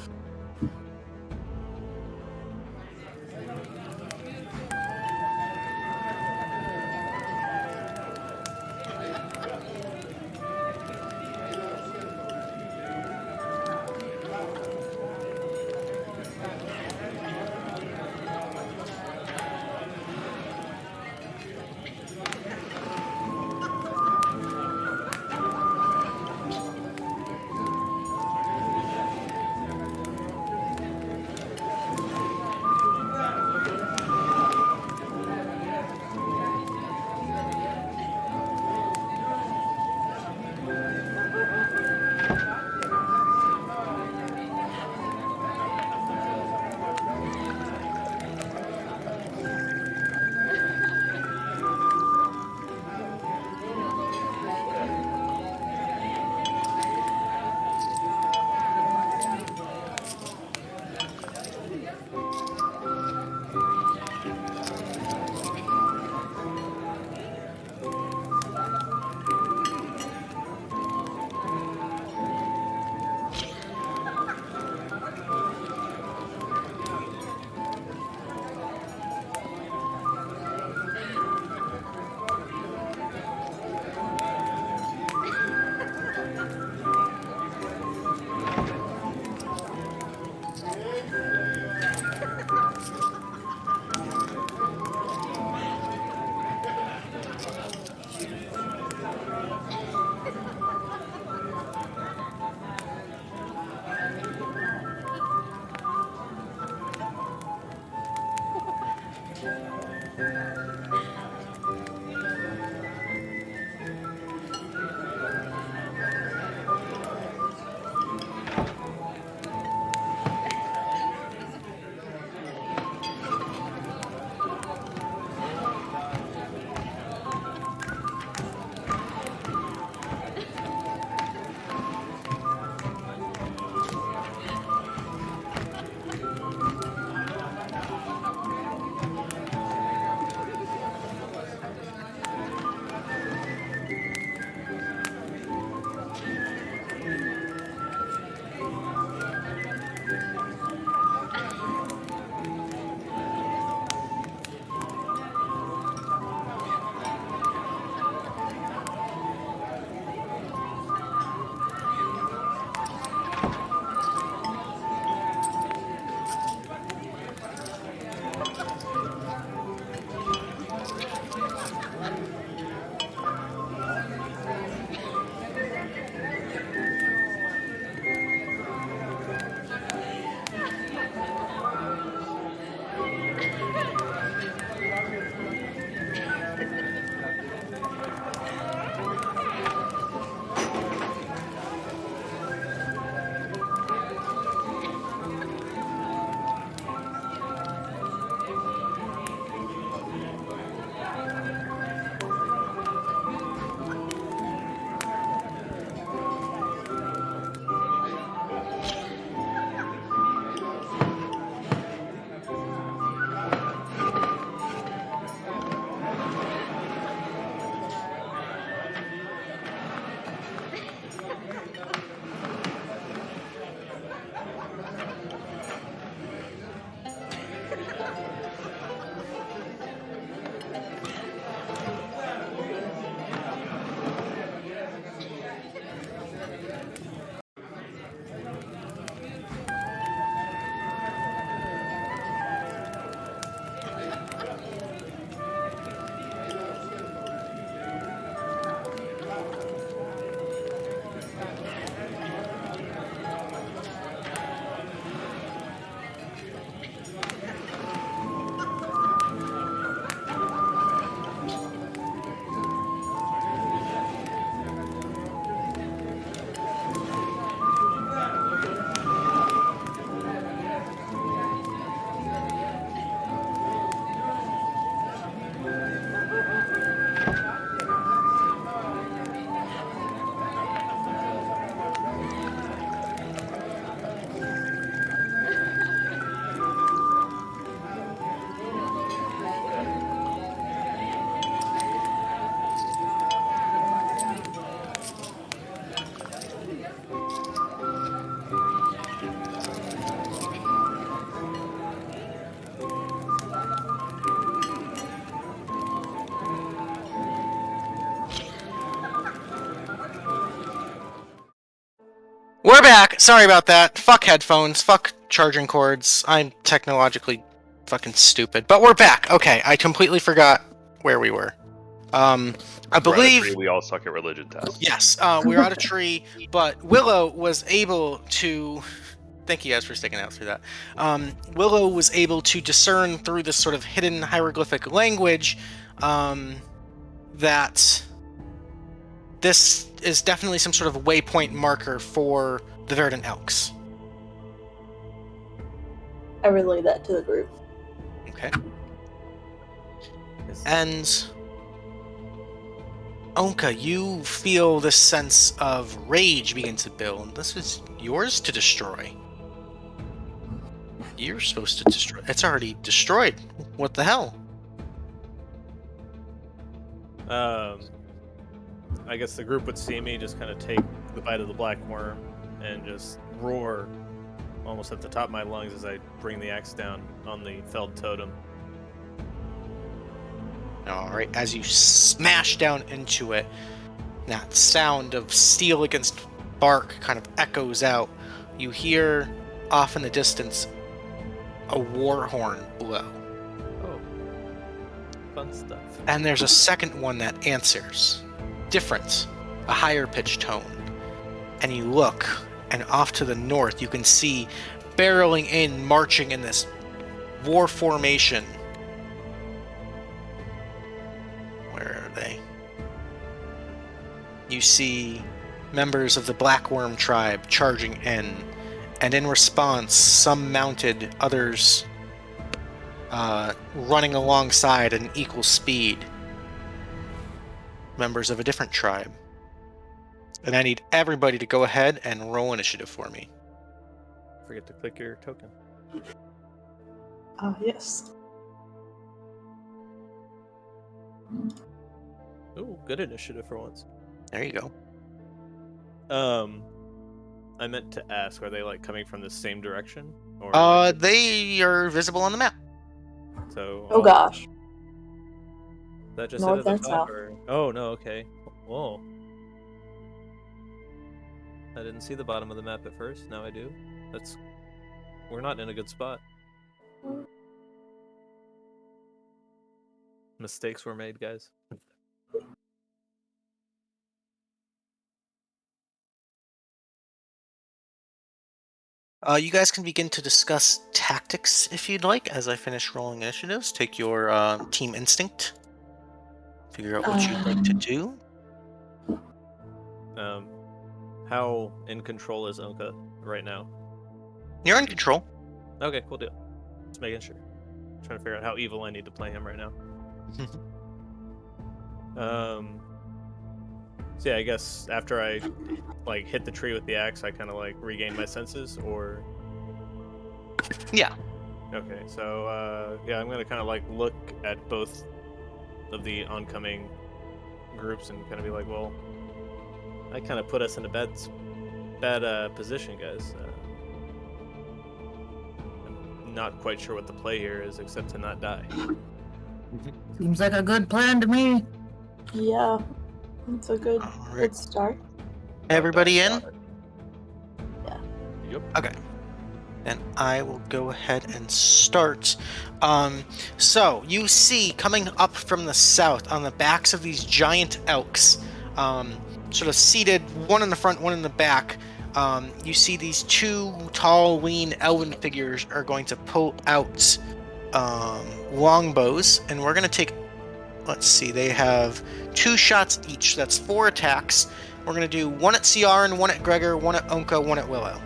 we're back. Sorry about that. Fuck headphones. Fuck charging cords. I'm technologically fucking stupid. But we're back. Okay, I completely forgot where we were. I believe... we all suck at religion tests. Yes, we were at a tree, but Willow was able to... Thank you guys for sticking out through that. Willow was able to discern through this sort of hidden hieroglyphic language that this is definitely some sort of waypoint marker for the Verdant Elks. I relay that to the group. Okay. And Ownka, you feel this sense of rage begin to build. This is yours to destroy. You're supposed to destroy. It's already destroyed. What the hell? I guess the group would see me just kind of take the bite of the black worm and just roar almost at the top of my lungs as I bring the axe down on the felled totem. Alright, as you smash down into it, that sound of steel against bark kind of echoes out. You hear off in the distance a war horn blow. Oh, fun stuff. And there's a second one that answers. Different, a higher pitched tone. And you look, and off to the north you can see, barreling in, marching in this war formation. Where are they? You see members of the Black Worm tribe charging in, and in response, some mounted, others running alongside at an equal speed. Members of a different tribe. And I need everybody to go ahead and roll initiative for me. Forget to click your token. Yes. Ooh, good initiative for once. There you go. I meant to ask, are they like coming from the same direction? Or They are visible on the map. So. Oh gosh. That just North hit at and the top, south. or... Oh no, okay. Whoa. I didn't see the bottom of the map at first. Now I do. We're not in a good spot. Mistakes were made, guys. You guys can begin to discuss tactics if you'd like. As I finish rolling initiatives, take your team instinct. Figure out what you'd like to do. How in control is Ownka right now? You're in control. Okay, cool deal. Just making sure. Trying to figure out how evil I need to play him right now. So yeah, I guess after I like hit the tree with the axe, I kind of like regain my senses, or Yeah. okay. So yeah, I'm gonna kind of like look at both of the oncoming groups and kind of be like, well, I kind of put us in a bad position, guys. I'm not quite sure what the play here is, except to not die. Seems like a good plan to me. Yeah. It's a good Alright. start. Everybody in? Yeah. Yep. Okay. Then I will go ahead and start. So you see coming up from the south on the backs of these giant elks, sort of seated, one in the front, one in the back. You see these two tall, lean elven figures are going to pull out longbows, and we're going to take, let's see, they have 2 shots each. That's 4 attacks. We're going to do 1 at Ciarenne, 1 at Gregor, 1 at Ownka, 1 at Willow.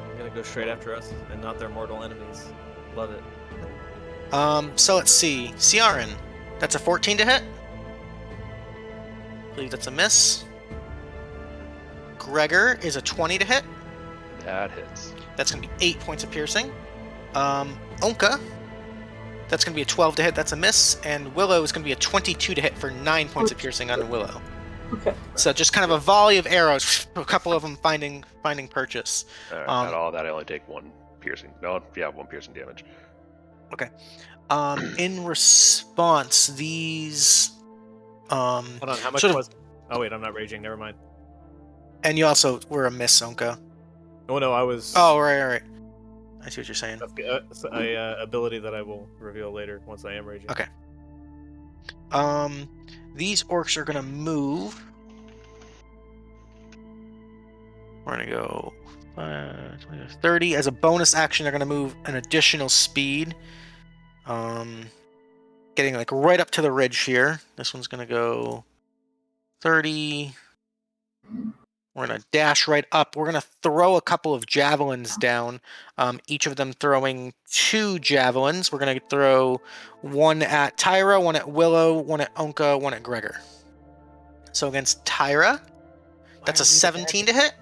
They're gonna go straight after us and not their mortal enemies. Love it. So let's see. Ciarenne, that's a 14 to hit. I believe that's a miss. Gregor is a 20 to hit. That hits. That's going to be 8 points of piercing. Ownka, that's going to be a 12 to hit. That's a miss. And Willow is going to be a 22 to hit for 9 points of piercing on Willow. Okay. So just kind of a volley of arrows, a couple of them finding purchase. Out of all that, I only take 1 piercing. No, yeah, 1 piercing damage. Okay. In response, these Hold on, how much sort of- was? Oh wait, I'm not raging. Never mind. And you also were a miss, Ownka. Oh no, I was. Oh, right. I see what you're saying. That's a ability that I will reveal later once I am raging. Okay. These orcs are gonna move. We're gonna go 20, 30. As a bonus action, they're gonna move an additional speed. Getting like right up to the ridge here. This one's gonna go 30. We're gonna dash right up. We're gonna throw a couple of javelins down. Each of them throwing 2 javelins. We're gonna throw one at TyRah, one at Willow, one at Ownka, one at Gregor. So against TyRah, that's a 17 to hit.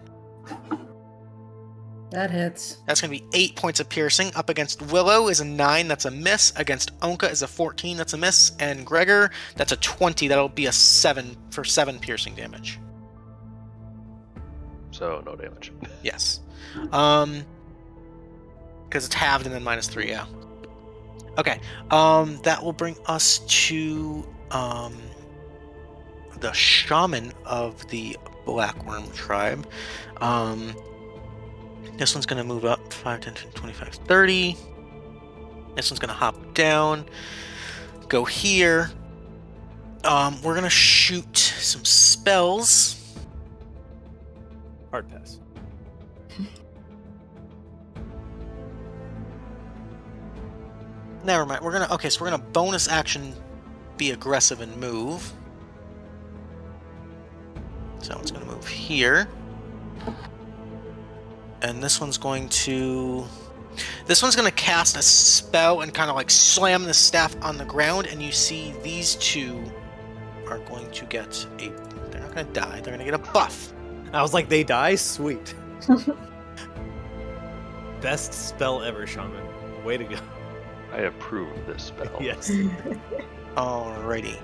That hits. That's going to be 8 points of piercing. Up against Willow is a 9. That's a miss. Against Ownka is a 14. That's a miss. And Gregor, that's a 20. That'll be a 7 for 7 piercing damage. So no damage. Yes. Because it's halved and then -3, yeah. Okay. That will bring us to the Shaman of the Black Wyrm tribe. This one's going to move up 5, 10, 25, 30. This one's going to hop down, go here. We're going to shoot some spells. Hard pass. Never mind. We're gonna bonus action be aggressive and move. So it's gonna move here. And this one's going to cast a spell and kind of like slam the staff on the ground, and you see these two are going to get they're not gonna die, they're gonna get a buff. I was like, they die? Sweet. Best spell ever, Shaman. Way to go. I approve this spell. Yes. Alrighty.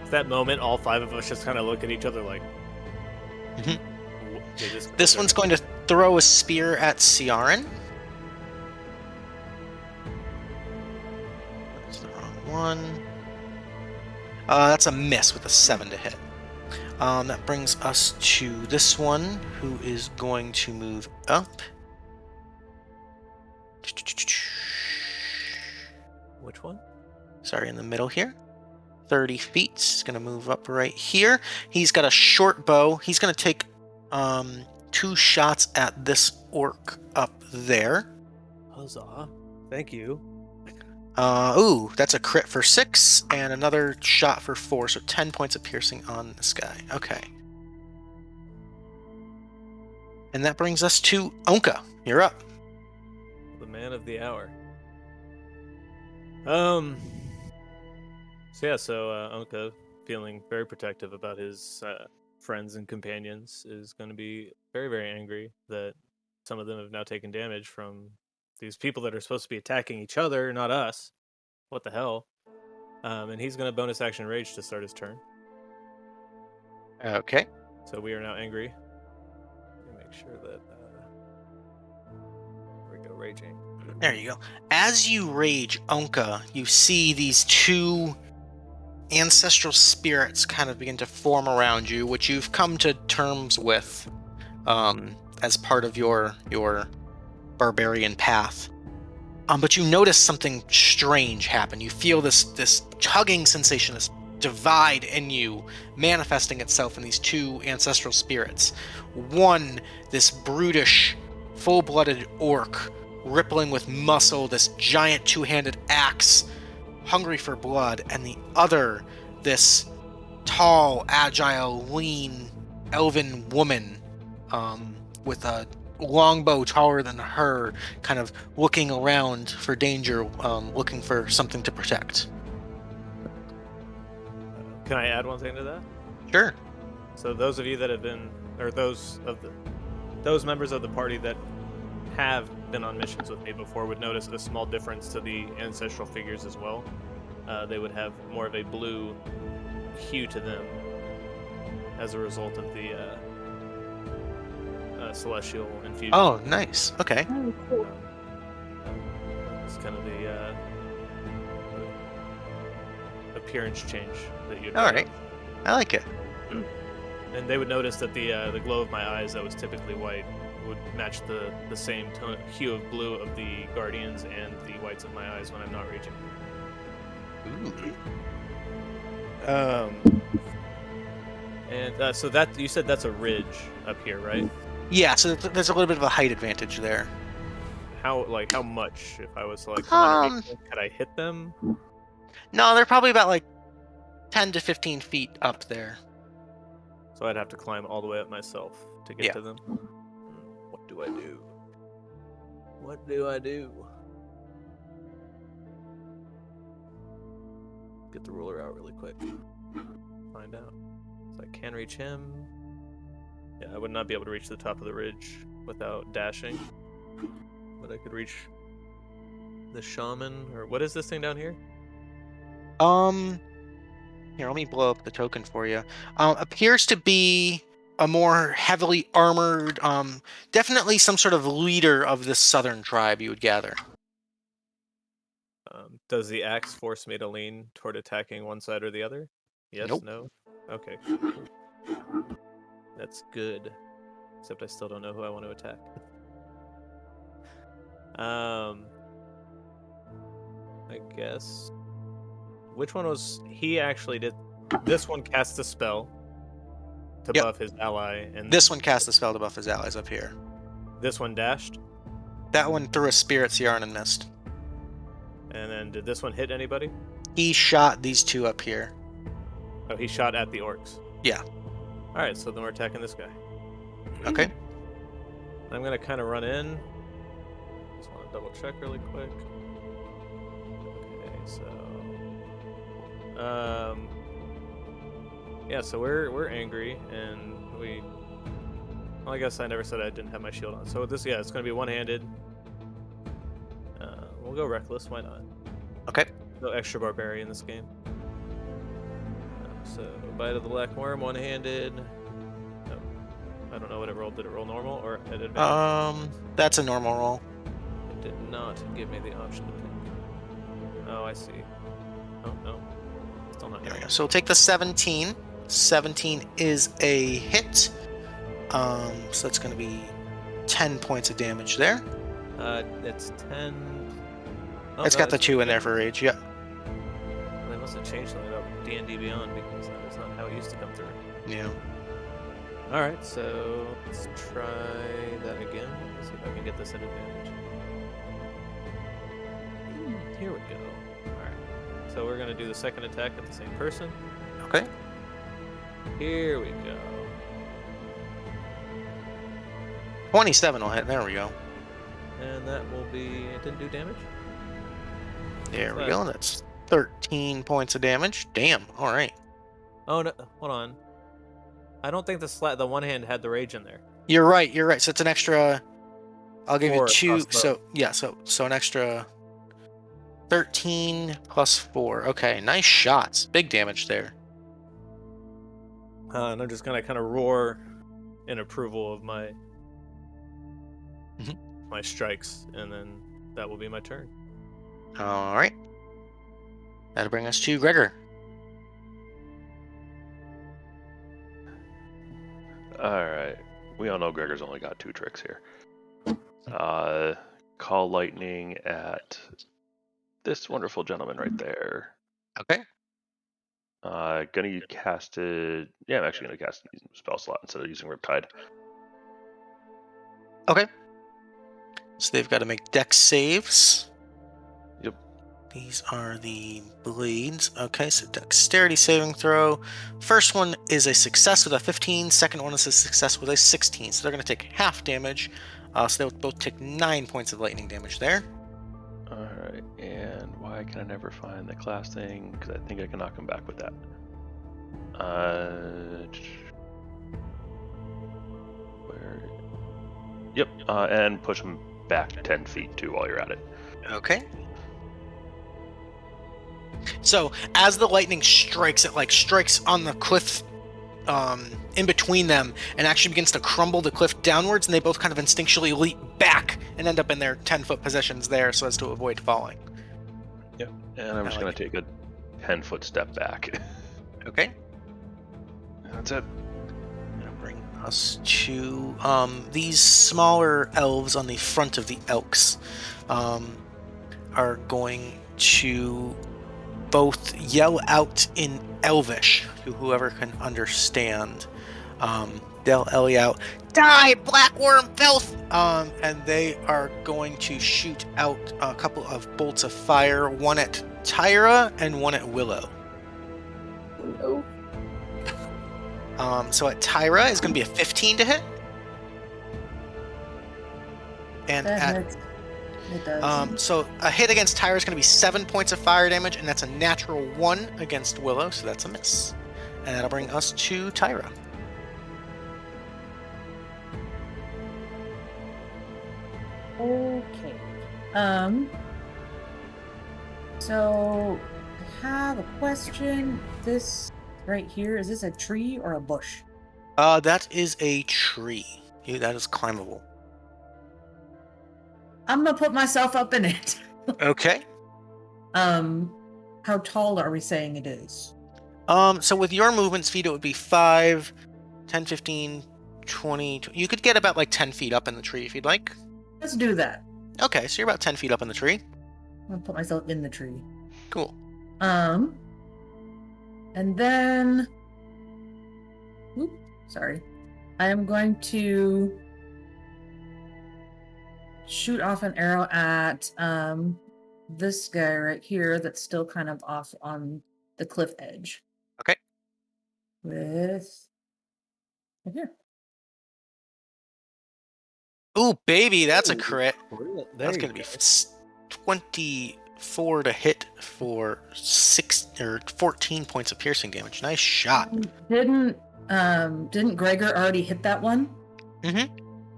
It's that moment all 5 of us just kind of look at each other like... Mhm. This one's going to throw a spear at Ciarenne. That's the wrong one. That's a miss with a 7 to hit. That brings us to this one, who is going to move up. Which one? Sorry, in the middle here. 30 feet. He's going to move up right here. He's got a short bow. He's going to take 2 shots at this orc up there. Huzzah. Thank you. Ooh, that's a crit for 6 and another shot for 4, so 10 points of piercing on this guy. Okay. And that brings us to Ownka. You're up. The man of the hour. So Ownka, feeling very protective about his friends and companions, is going to be very, very angry that some of them have now taken damage from these people that are supposed to be attacking each other, not us. What the hell? And he's going to bonus action rage to start his turn. Okay. So we are now angry. Let me make sure that... There we go, raging. There you go. As you rage, Ownka, you see these 2 ancestral spirits kind of begin to form around you, which you've come to terms with as part of your barbarian path. But you notice something strange happen. You feel this tugging sensation, this divide in you manifesting itself in these 2 ancestral spirits. One, this brutish, full-blooded orc, rippling with muscle, this giant 2-handed axe, hungry for blood, and the other, this tall, agile, lean, elven woman with a longbow taller than her, kind of looking around for danger, looking for something to protect. Can I add one thing to that? Sure. So those of you that have been, or those members of the party that have been on missions with me before would notice a small difference to the ancestral figures as well. They would have more of a blue hue to them as a result of the celestial infusion. Oh, nice. Okay. Oh, cool. It's kind of the appearance change that you'd All right. I like it. And they would notice that the glow of my eyes that was typically white would match the same hue of blue of the guardians and the whites of my eyes when I'm not raging. And so that you said that's a ridge up here, right? Yeah, so there's a little bit of a height advantage there. How much? If I was to come underneath them, could I hit them? No, they're probably about like 10 to 15 feet up there. So I'd have to climb all the way up myself to get to them. What do I do? What do I do? Get the ruler out really quick. Find out. So I can reach him. Yeah, I would not be able to reach the top of the ridge without dashing. But I could reach the shaman, or what is this thing down here? Here, let me blow up the token for you. Appears to be a more heavily armored, definitely some sort of leader of this southern tribe, you would gather. Does the axe force me to lean toward attacking one side or the other? Yes, Nope. no? Okay. That's good. Except I still don't know who I want to attack. I guess. Which one was... He actually did... This one cast a spell to buff his ally. And this one cast a spell to buff his allies up here. This one dashed? That one threw a spear at Ciarenne and missed. And then did this one hit anybody? He shot these two up here. Oh, he shot at the orcs. Yeah. Alright, so then we're attacking this guy. Okay. I'm going to kind of run in. Just want to double check really quick. Okay, so... yeah, so we're angry, and we... Well, I guess I never said I didn't have my shield on. So this, yeah, it's going to be one-handed. We'll go reckless, why not? Okay. No extra barbarian in this game. So, bite of the black worm, one-handed. Oh, I don't know what it rolled. Did it roll normal or at advantage? That's a normal roll. It did not give me the option to pick. Oh, I see. Oh, no. Still not There we here. go. So we'll take the 17. 17 is a hit. So that's going to be 10 points of damage there. It's 10... Oh, It's no, got the 2 in there for rage, yeah. They must have changed something about D&D Beyond because that is not how it used to come through. Yeah. Alright, so let's try that again. Let's see if I can get this at advantage. Here we go. Alright. So we're going to do the second attack at the same person. Okay. Here we go. 27 will hit. There we go. And that will be... It didn't do damage? There we go. That's 13 points of damage. Damn. All right. Oh, no. Hold on. I don't think the one hand had the rage in there. You're right. You're right. So it's an extra... I'll give you 4 2. plus So, yeah. So an extra 13 plus 4. Okay. Nice shots. Big damage there. And I'm just going to kind of roar in approval of my... my strikes, and then that will be my turn. All right. That'll bring us to Gregor. Alright. We all know Gregor's only got 2 tricks here. Call lightning at this wonderful gentleman right there. Okay. Gonna cast it... Yeah, I'm actually gonna cast a spell slot instead of using Riptide. Okay. So they've got to make dex saves. Yep. These are the blades. Okay, so dexterity saving throw. First one is a success with a 15. Second one is a success with a 16. So they're going to take half damage. So they'll both take 9 points of lightning damage there. Alright, and why can I never find the class thing? Because I think I can knock him back with that. Where? Yep, and push him back 10 feet too while you're at it. Okay. So as the lightning strikes, it strikes on the cliff in between them and actually begins to crumble the cliff downwards, and they both kind of instinctually leap back and end up in their 10-foot positions there so as to avoid falling. Yep, and I'm just going to take a 10-foot step back. Okay. That's it. us to these smaller elves on the front of the elks are going to both yell out in Elvish to whoever can understand. They'll yell out, "Die, Blackworm filth!" And they are going to shoot out a couple of bolts of fire, one at TyRah and one at Willow. No. So at TyRah is going to be a 15 to hit. And That at hurts. It does. so a hit against TyRah is going to be 7 points of fire damage, and that's a natural 1 against Willow, so that's a miss. And that'll bring us to TyRah. Okay. So I have a question. This right here, is this a tree or a bush? That is a tree. That is climbable. I'm gonna put myself up in it. Okay. How tall are we saying it is? So with your movement speed, it would be 5, 10, 15, 20. You could get about like 10 feet up in the tree if you'd like. Let's do that. Okay, so you're about 10 feet up in the tree. I'm gonna put myself in the tree. Cool. And then, sorry, I am going to shoot off an arrow at this guy right here that's still kind of off on the cliff edge. Okay. With right here. Ooh, baby, that's a crit. There That's you going to be go. 24 to hit for 14 points of piercing damage. Nice shot. Didn't Gregor already hit that one? Mm-hmm.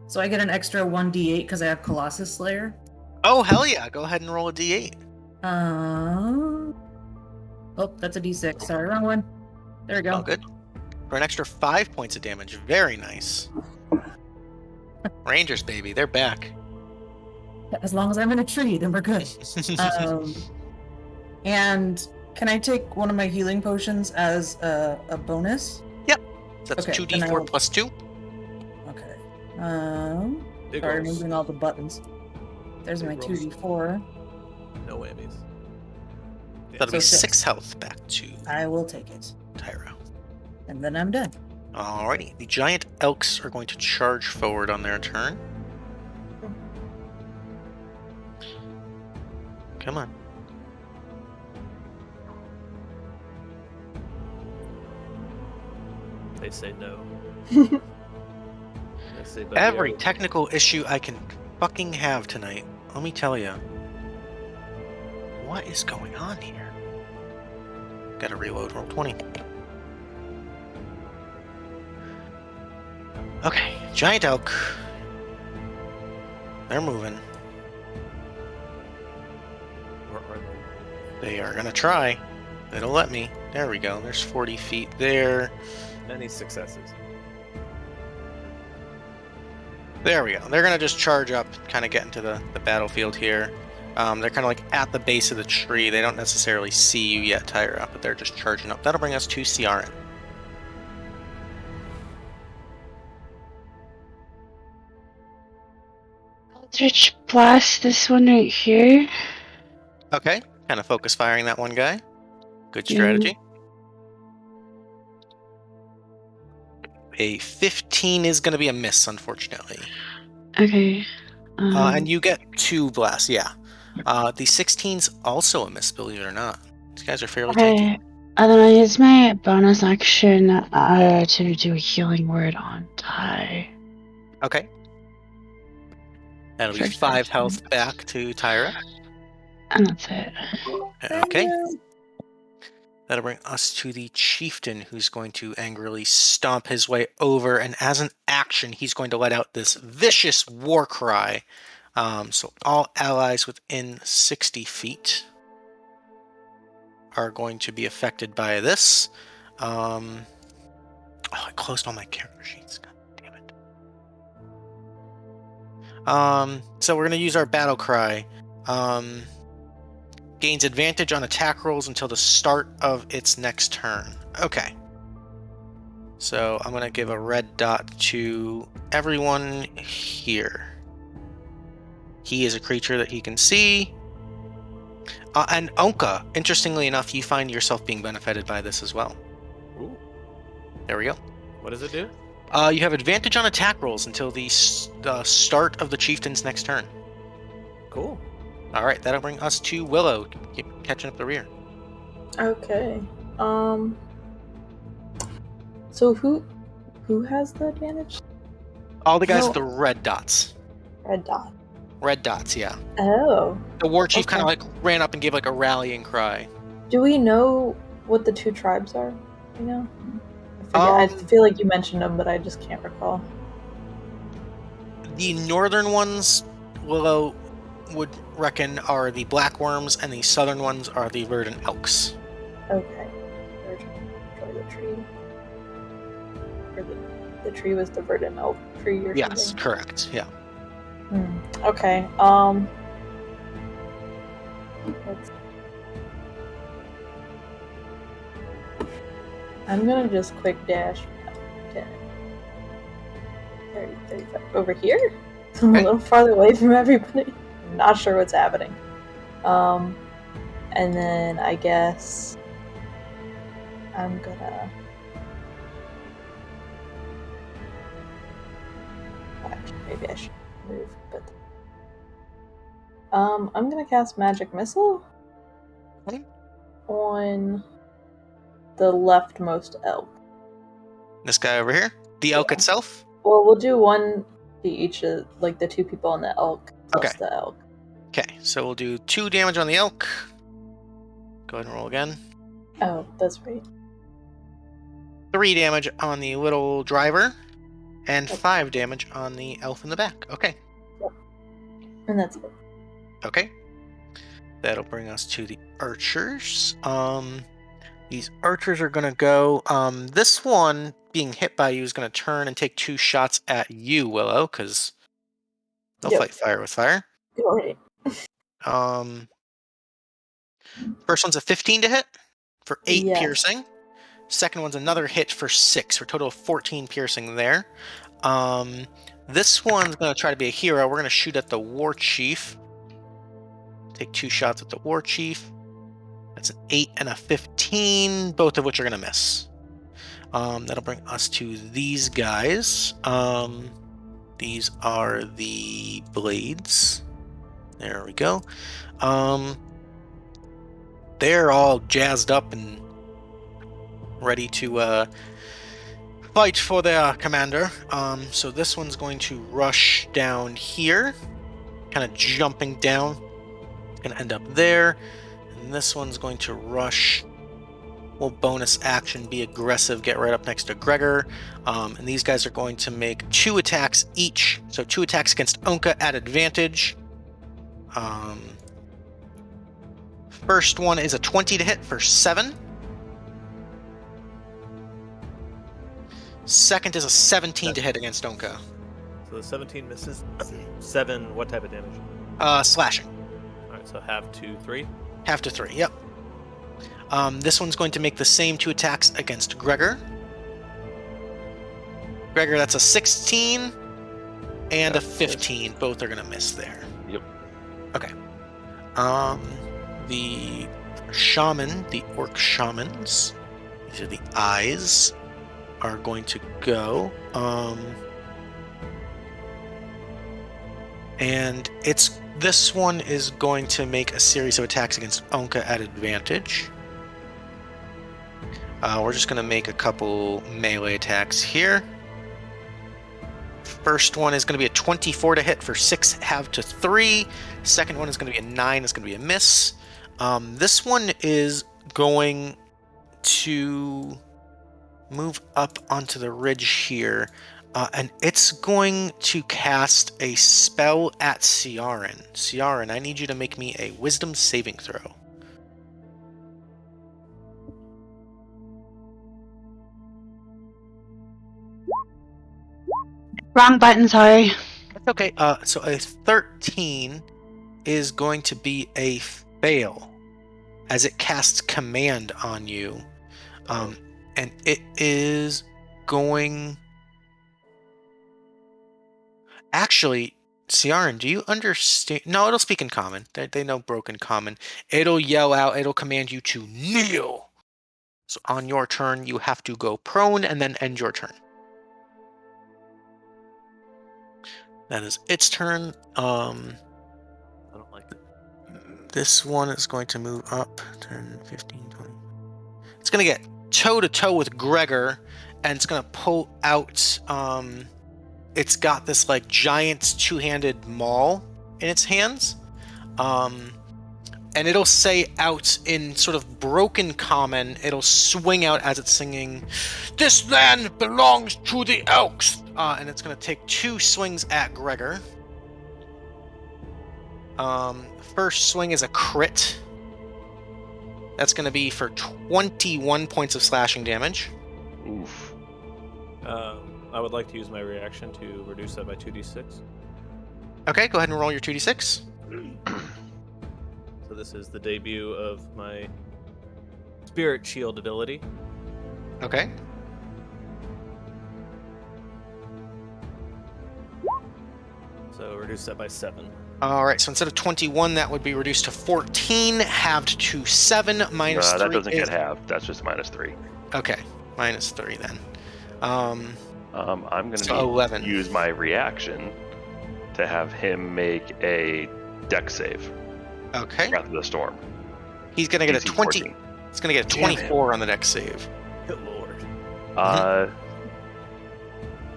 So I get an extra 1d8 because I have Colossus Slayer. Oh, hell yeah. Go ahead and roll a d8. Oh, that's a d6. Sorry, wrong one. There we go. Oh, good. For an extra 5 points of damage. Very nice. Rangers, baby. They're back. As long as I'm in a tree, then we're good. And can I take one of my healing potions as a bonus? So that's Okay, then I 2d4 will- plus 2. Okay. Big Sorry, rolls. moving all the buttons. There's my Big rolls. 2d4. No whammies. That'll be So 6 health back to I will take it. TyRah. And then I'm done. Alrighty. The giant elks are going to charge forward on their turn. Come on. They say no. They say, "But Every we are-" technical issue I can fucking have tonight. Let me tell you. What is going on here? Gotta reload roll 20. Okay, giant elk. They're moving. Or are They are gonna try. It'll let me. There we go. There's 40 feet there. they many successes? There we go. They're gonna just charge up, kind of get into the battlefield here. They're kind of like at the base of the tree. They don't necessarily see you yet, TyRah, but they're just charging up. That'll bring us to Ciarenne. Eldritch Blast this one right here. Okay, kind of focus firing that one guy. Good Yeah. strategy. A 15 is going to be a miss, unfortunately. Okay. And you get 2 blasts, yeah. The 16's also a miss, believe it or not. These guys are fairly tanky. okay. And then I use my bonus action to do a healing word on Ty. Okay. That'll be Sure. 5 health back to TyRah. And that's it. Okay. That'll bring us to the Chieftain, who's going to angrily stomp his way over, and as an action, he's going to let out this vicious war cry. So all allies within 60 feet are going to be affected by this. Oh, I closed all my character sheets. God damn it. So we're going to use our battle cry. Gains advantage on attack rolls until the start of its next turn. Okay. So I'm going to give a red dot to everyone here. He is a creature that he can see. And Ownka, interestingly enough, you find yourself being benefited by this as well. Ooh. There we go. What does it do? You have advantage on attack rolls until the start of the Chieftain's next turn. Cool. All right, that'll bring us to Willow, keep catching up the rear. Okay. So who has the advantage? All the guys No. with the red dots. Red dot. Red dots, yeah. Oh. The war chief Okay. kind of like ran up and gave like a rallying cry. Do we know what the two tribes are? You know? I feel like you mentioned them, but I just can't recall. The northern ones, Willow would reckon, are the Black Wyrms, and the southern ones are the Verdant Elks. Okay. They're trying to destroy the tree. Or the tree was the Verdant Elk tree or Yes, something? correct. Yeah. Okay. I'm gonna just quick dash 10, 30, 35 over here. I'm a little farther away from everybody. I'm not sure what's happening. And then I guess I'm gonna. Actually, maybe I should move, but. I'm gonna cast Magic Missile Okay. on the leftmost elk. This guy over here? The elk Yeah. itself? Well, we'll do one to each of, like, the two people on the elk plus Okay. the elk. Okay, so we'll do 2 damage on the elk. Go ahead and roll again. Oh, that's right. 3 damage on the little driver, and Yep. 5 damage on the elf in the back. Okay. And that's it. Okay. That'll bring us to the archers. These archers are gonna go. This one being hit by you is gonna turn and take 2 shots at you, Willow, because they'll Yep. fight fire with fire. All right. First one's a 15 to hit for 8 Yes. piercing. Second one's another hit for 6, for a total of 14 piercing there. This one's gonna try to be a hero. We're gonna shoot at the war chief. Take 2 shots at the war chief. That's an 8 and a 15, both of which are gonna miss. That'll bring us to these guys. These are the blades. There we go. They're all jazzed up and ready to fight for their commander. So this one's going to rush down here, kind of jumping down. It's going to end up there. And this one's going to rush. Will bonus action, be aggressive, get right up next to Gregor. And these guys are going to make 2 attacks each. So 2 attacks against Ownka at advantage. First one is a 20 to hit for 7. Second is a 17 to hit against Ownka. So the 17 misses. 7, what type of damage? Slashing. Alright, so half to 3. Half to 3, yep. This one's going to make the same 2 attacks against Gregor. Gregor, that's a 16 and a 15. Both are going to miss there. Yep. Okay. The shaman, the orc shamans, these are the eyes, are going to go. And this one is going to make a series of attacks against Ownka at advantage. We're just going to make a couple melee attacks here. First one is going to be a 24 to hit for 6 half to 3. Second one is going to be a 9. It's going to be a miss. This one is going to move up onto the ridge here. And it's going to cast a spell at Ciarenne. Ciarenne, I need you to make me a wisdom saving throw. Wrong button, sorry. That's okay. So a 13 is going to be a fail as it casts command on you. And it is going... Actually, Ciarenne, do you understand? No, it'll speak in common. They know broken common. It'll yell out, it'll command you to kneel. So on your turn, you have to go prone and then end your turn. That is its turn. I don't like it. This one is going to move up 10, 15, 20. It's going to get toe-to-toe with Gregor, and it's going to pull out... it's got this like giant two-handed maul in its hands. And it'll say out in sort of broken common, it'll swing out as it's singing, "This land belongs to the Elks!" And it's going to take 2 swings at Gregor. First swing is a crit. That's going to be for 21 points of slashing damage. Oof. I would like to use my reaction to reduce that by 2d6. Okay, go ahead and roll your 2d6. So this is the debut of my Spirit Shield ability. Okay. So reduce that by 7. All right, so instead of 21, that would be reduced to 14, halved to 7, minus 3. That doesn't get halved. That's just -3. Okay, minus 3 then. I'm going to 11. use my reaction to have him make a dex save. Okay. Wrath of the Storm. He's going to get a DC 20. 14. He's going to get a 24 on the dex save. Good lord.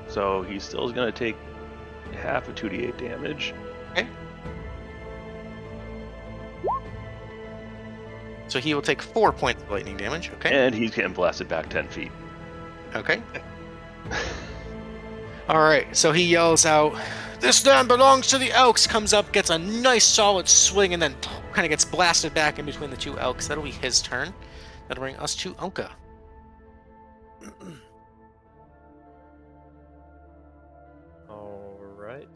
So he still is going to take half of 2d8 damage. Okay. So he will take 4 points of lightning damage. Okay. And he's getting blasted back 10 feet. Okay. All right, so he yells out, "This land belongs to the Elks!" Comes up, gets a nice solid swing, and then kind of gets blasted back in between the 2 Elks. That'll be his turn. That'll bring us to Ownka. All right.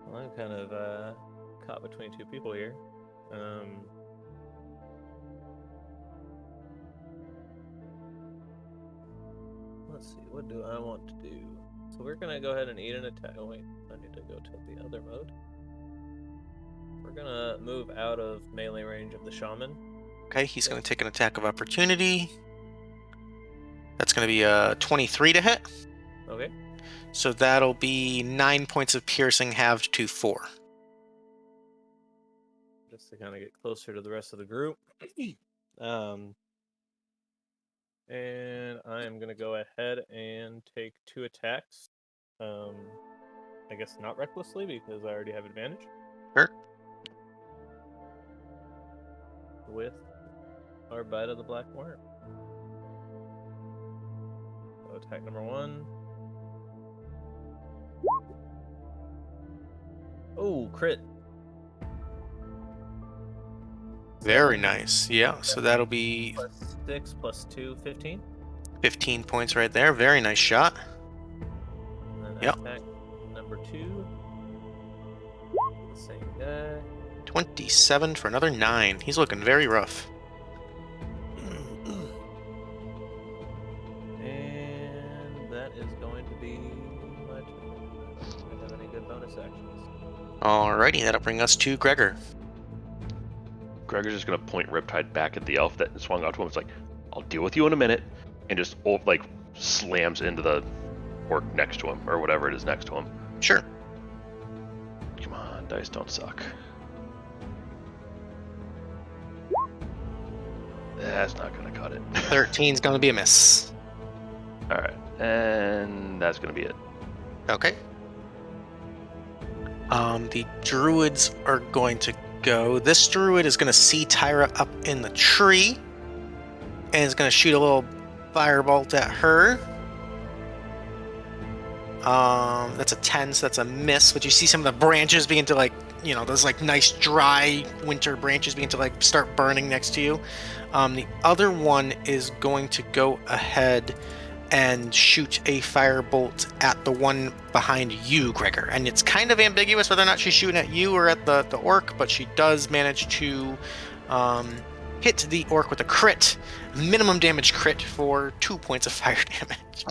Well, I'm kind of caught between 2 people here. Let's see, what do I want to do? So we're gonna go ahead and eat an attack. Oh wait, I need to go to the other mode. We're gonna move out of melee range of the Shaman. Okay, he's going to take an attack of opportunity. That's going to be a 23 to hit. Okay. So that'll be 9 points of piercing halved to 4. Just to kind of get closer to the rest of the group. And I am going to go ahead and take 2 attacks. I guess not recklessly because I already have advantage. Sure. With our Bite of the Black Wyrm. So attack number 1. Oh, crit. Very nice. Yeah, so that'll be Plus 6 plus 2, 15. 15 points right there. Very nice shot. And then Yep. attack number 2. The same guy. 27 for another 9. He's looking very rough. And that is going to be my turn. I don't have any good bonus actions. Alrighty, that'll bring us to Gregor. Gregor's just going to point Riptide back at the elf that swung out to him. It's like, "I'll deal with you in a minute," and just slams into the orc next to him, or whatever it is next to him. Sure. Come on, dice don't suck. That's not going to cut it. 13's going to be a miss. Alright, and that's going to be it. Okay. The druids are going to go. This druid is going to see TyRah up in the tree and is going to shoot a little firebolt at her. That's a 10, so that's a miss. But you see some of the branches begin to those nice dry winter branches begin to start burning next to you. The other one is going to go ahead and shoot a firebolt at the one behind you, Gregor. And it's kind of ambiguous whether or not she's shooting at you or at the orc, but she does manage to hit the orc with a crit. Minimum damage crit for 2 points of fire damage.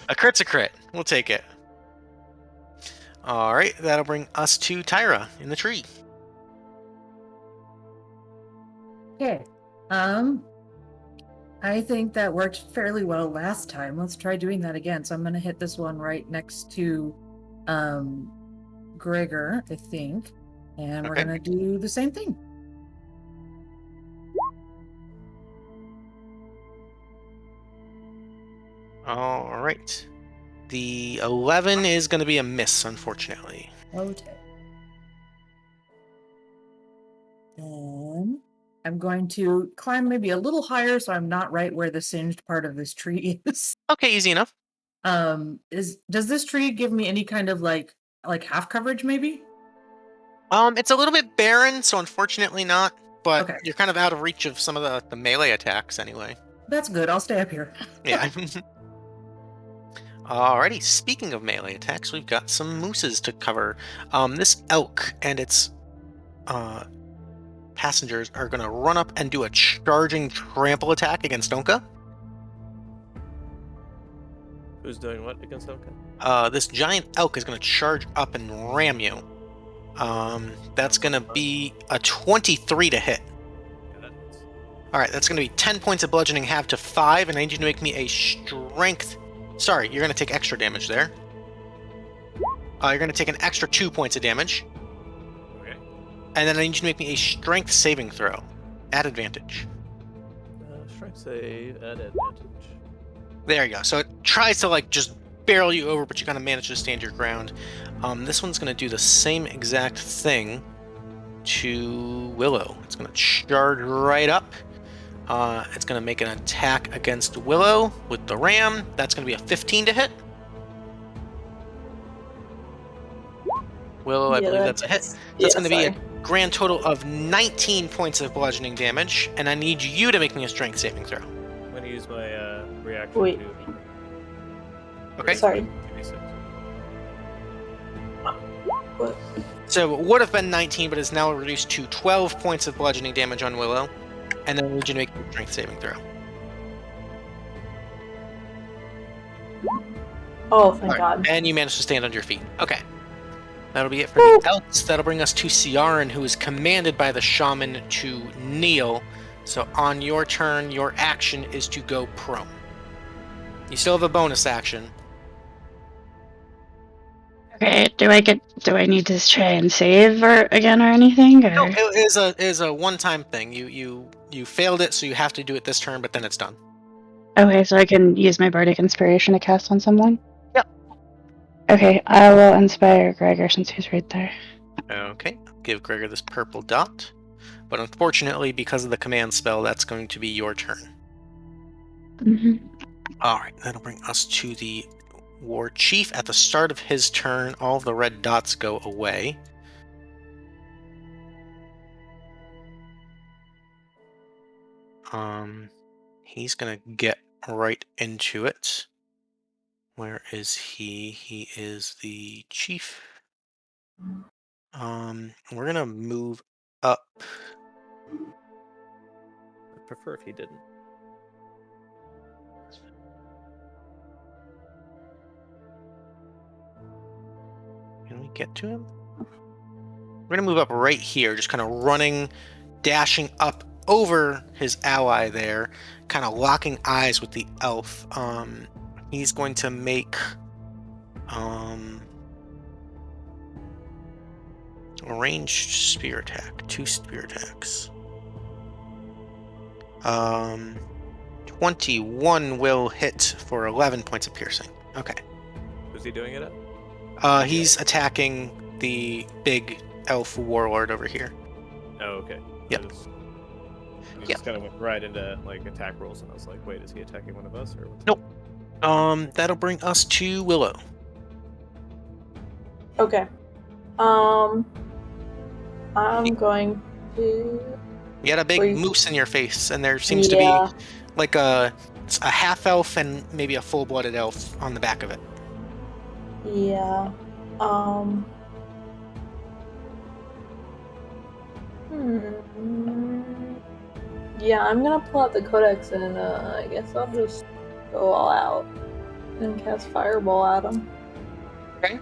A crit's a crit. We'll take it. Alright, that'll bring us to TyRah in the tree. Okay. I think that worked fairly well last time. Let's try doing that again. So I'm going to hit this one right next to Gregor, I think. And we're Okay. going to do the same thing. Alright. The 11 is going to be a miss, unfortunately. Okay. And I'm going to climb maybe a little higher so I'm not right where the singed part of this tree is. Okay, easy enough. Does this tree give me any kind of like half coverage maybe? It's a little bit barren, so unfortunately not. But Okay. you're kind of out of reach of some of the melee attacks anyway. That's good. I'll stay up here. Yeah. Alrighty, speaking of melee attacks, we've got some mooses to cover. This elk and its passengers are going to run up and do a charging trample attack against Ownka. Who's doing what against Ownka? This giant elk is going to charge up and ram you. That's going to be a 23 to hit. Alright, that's going to be 10 points of bludgeoning, halved to 5, and I need you to make me a strength... Sorry, you're going to take extra damage there. You're going to take an extra 2 points of damage. Okay. And then I need you to make me a strength saving throw. At advantage. Strength save at advantage. There you go. So it tries to, like, just barrel you over, but you kind of manage to stand your ground. This one's going to do the same exact thing to Willow. It's going to charge right up. It's going to make an attack against Willow with the ram. That's going to be a 15 to hit. Willow, I believe that's a hit. So that's going to be a grand total of 19 points of bludgeoning damage, and I need you to make me a strength saving throw. I'm going to use my reaction Wait. to... Okay. Sorry. 2d6. What? So it would have been 19, but is now reduced to 12 points of bludgeoning damage on Willow. And then I need you to make a strength saving throw. Oh, thank God. And you managed to stand on your feet. Okay. That'll be it for the elks. That'll bring us to Ciarenne, who is commanded by the shaman to kneel. So on your turn, your action is to go prone. You still have a bonus action. Okay, do I need to try and save again or anything? Or? No, it is a one-time thing. You failed it, so you have to do it this turn, but then it's done. Okay, so I can use my bardic inspiration to cast on someone? Yep. Okay, I will inspire Gregor since he's right there. Okay, give Gregor this purple dot. But unfortunately, because of the command spell, that's going to be your turn. Mm-hmm. Alright, that'll bring us to the War Chief. At the start of his turn, all the red dots go away. He's gonna get right into it. Where is he? He is the chief. We're gonna move up. I'd prefer if he didn't. Can we get to him? We're gonna move up right here, just kind of running, dashing up over his ally there, kind of locking eyes with the elf. He's going to make a ranged spear attack. 2 spear attacks. 21 will hit for 11 points of piercing. Okay. Who's he doing it at? He's attacking the big elf warlord over here. Oh, okay. Yep. I just kind of went right into like attack rolls, and I was like, "Wait, is he attacking one of us or?" What's Nope. That'll bring us to Willow. Okay. I'm going to... You had a big Please. moose in your face, and there seems to Yeah. be like a half elf and maybe a full-blooded elf on the back of it. Yeah. Yeah, I'm gonna pull out the codex and I guess I'll just go all out and cast Fireball at him. Okay.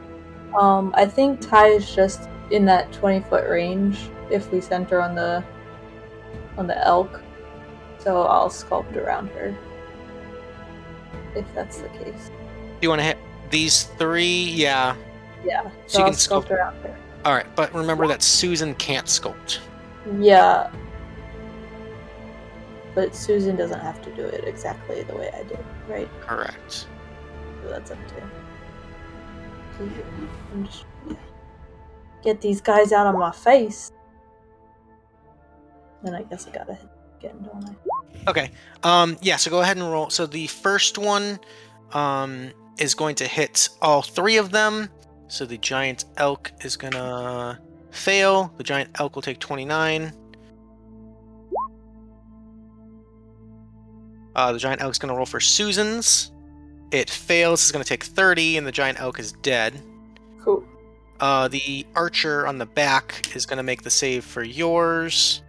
I think Ty is just in that 20-foot range if we center on the elk. So I'll sculpt around her. If that's the case. Do you want to hit these 3? Yeah. Yeah. So So you I'll can sculpt sculpt. around her. All right, but remember that Susan can't sculpt. Yeah. But Susan doesn't have to do it exactly the way I did, right? Correct. So that's up to I'm just get these guys out of my face. Then I guess I gotta hit again, don't I? Okay. Yeah, so go ahead and roll. So the first one is going to hit all 3 of them. So the giant elk is gonna fail. The giant elk will take 29. The giant elk's gonna roll for Susan's. It fails. It's gonna take 30, and the giant elk is dead. Cool. The archer on the back is gonna make the save for yours.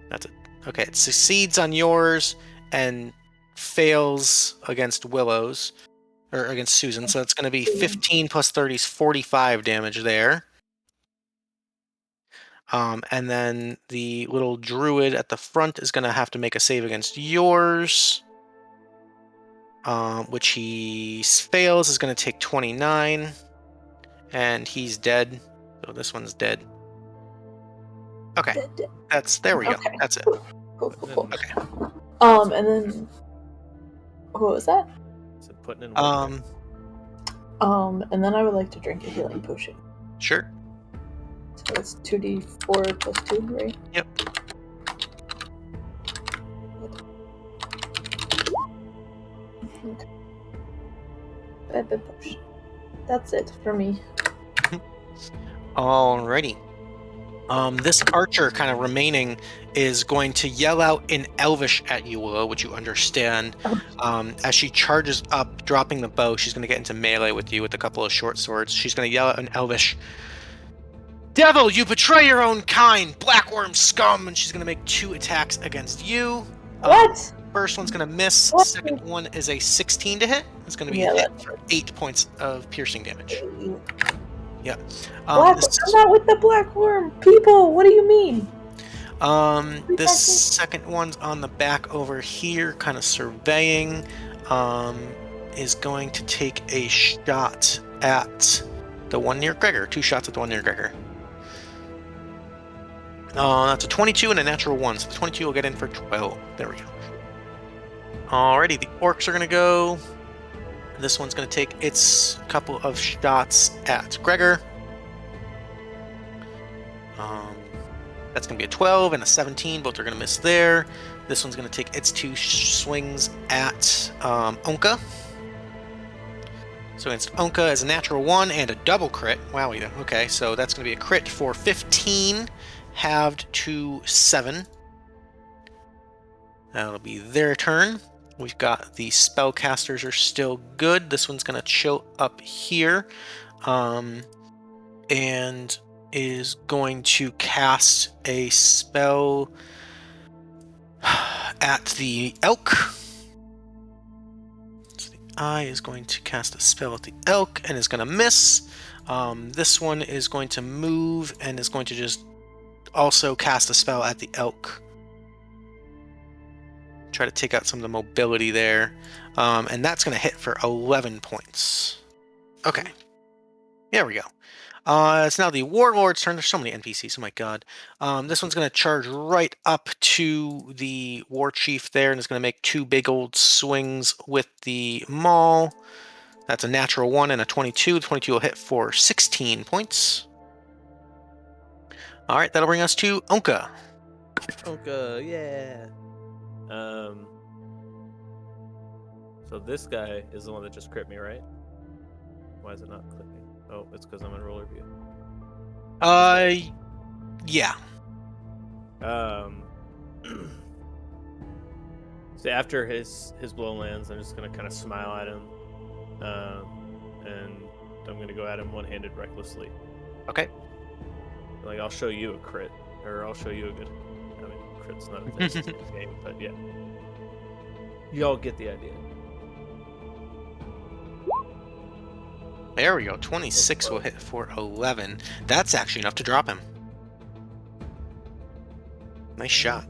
That's it. Okay, it succeeds on yours and fails against Willow's, or against Susan, so it's going to be 15 plus 30 is 45 damage there. And then the little druid at the front is going to have to make a save against yours, which he fails, is going to take 29, and he's dead. So this one's dead. Okay, there we go. Okay. That's it. Cool. Okay. And then what was that? So putting in work. And then I would like to drink a healing potion. Sure. So it's 2d4 plus 2, right? Yep. Okay. Bad potion. That's it for me. Alrighty. This archer kind of remaining is going to yell out in Elvish at you, Willow, which you understand. As she charges up, dropping the bow, she's going to get into melee with you with a couple of short swords. She's going to yell out in Elvish, "Devil, you betray your own kind, blackworm scum!" And she's going to make 2 attacks against you. What? First one's going to miss. What? Second one is a 16 to hit. It's going to be a hit for 8 points of piercing damage. Yeah. I'm not with the black worm. People, what do you mean? This second one's on the back over here, kind of surveying, is going to take a shot at the one near Gregor. 2 shots at the one near Gregor. That's a 22 and a natural 1, so the 22 will get in for 12. There we go. Alrighty, the orcs are going to go. This one's going to take its couple of shots at Gregor. That's going to be a 12 and a 17. Both are going to miss there. This one's going to take its 2 swings at Ownka. So against Ownka is a natural 1 and a double crit. Wow, okay, so that's going to be a crit for 15, halved to 7. That'll be their turn. We've got the spellcasters are still good. This one's going to chill up here, and is going to cast a spell at the elk. So the eye is going to cast a spell at the elk and is going to miss. This one is going to move and is going to just also cast a spell at the elk. Try to take out some of the mobility there. And that's going to hit for 11 points. Okay. There we go. It's now the Warlord's turn. There's so many NPCs. Oh my god. This one's going to charge right up to the War Chief there and is going to make 2 big old swings with the maul. That's a natural 1 and a 22. The 22 will hit for 16 points. Alright, that'll bring us to Ownka. Ownka, yeah. So this guy is the one that just crit me, right? Why is it not clicking? Oh, it's because I'm in roller view. Yeah. So after his blow lands, I'm just gonna kind of smile at him, and I'm gonna go at him one-handed recklessly. Okay. Like, I'll show you a crit, or I'll show you a good crit's not a thing in this game, but yeah. Y'all get the idea. There we go. 26 will hit for 11. That's actually enough to drop him. Nice shot.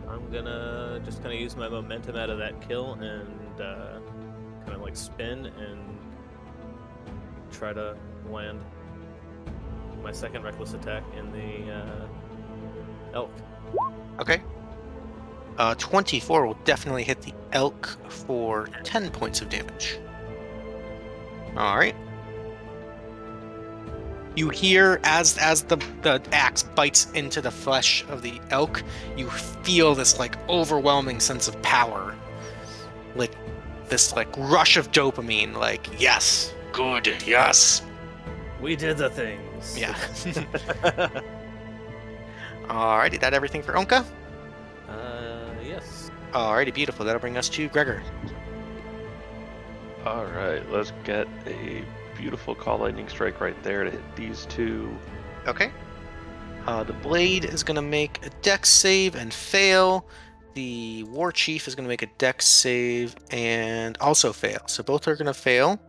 I'm gonna just kind of use my momentum out of that kill and kind of like spin and try to land my second reckless attack in the elk. Okay. 24 will definitely hit the elk for 10 points of damage. Alright. You hear, as the axe bites into the flesh of the elk, you feel this, like, overwhelming sense of power. Like, this, like, rush of dopamine, like, yes, good, yes. We did the things. Yeah. Alrighty, that everything for Ownka? Yes. Alrighty, beautiful. That'll bring us to Gregor. Alright, let's get a beautiful Call Lightning Strike right there to hit these two. Okay. The Blade is going to make a dex save and fail. The War Chief is going to make a dex save and also fail. So both are going to fail.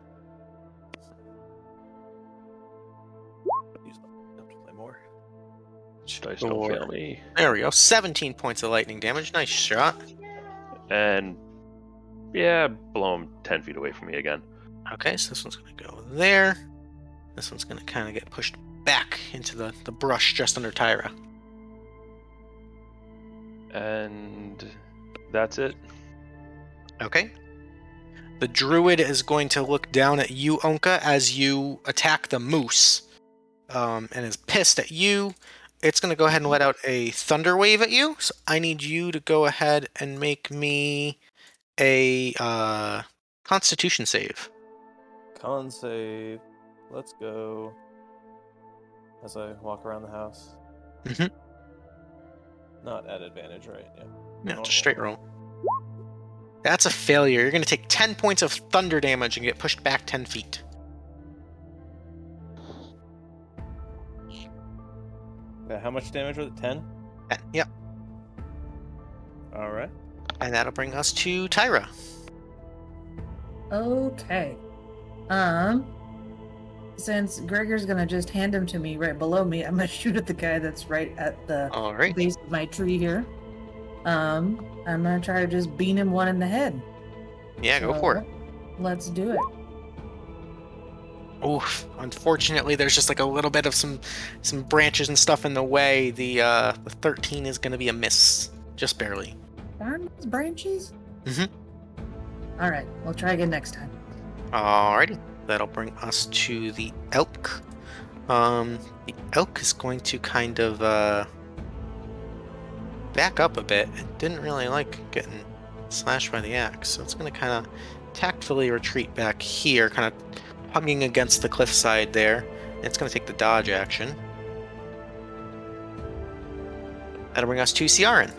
Have to play more. Dice don't fail me. There we go. 17 points of lightning damage. Nice shot. And yeah, blow him 10 feet away from me again. Okay, so this one's going to go there. This one's going to kind of get pushed back into the brush just under TyRah. And that's it. Okay. The druid is going to look down at you, Ownka, as you attack the moose, and is pissed at you. It's going to go ahead and let out a thunder wave at you. So I need you to go ahead and make me a Constitution save. Con save. Let's go. As I walk around the house. Mm-hmm. Not at advantage, right? Yeah. No, just straight roll. That's a failure. You're going to take 10 points of thunder damage and get pushed back 10 feet. How much damage was it? 10? 10, yep. All right. And that'll bring us to TyRah. Okay. Since Gregor's gonna just hand him to me right below me, I'm gonna shoot at the guy that's right at the All right. base of my tree here. I'm gonna try to just bean him one in the head. Yeah, go for it. Let's do it. Oof. Unfortunately, there's just like a little bit of some branches and stuff in the way. The 13 is going to be a miss. Just barely. Darn those branches? Mm-hmm. Alright, we'll try again next time. Alrighty. That'll bring us to the elk. The elk is going to kind of back up a bit. It didn't really like getting slashed by the axe, so it's going to kind of tactfully retreat back here, kind of hugging against the cliffside there. It's going to take the dodge action. That'll bring us to Ciarenne.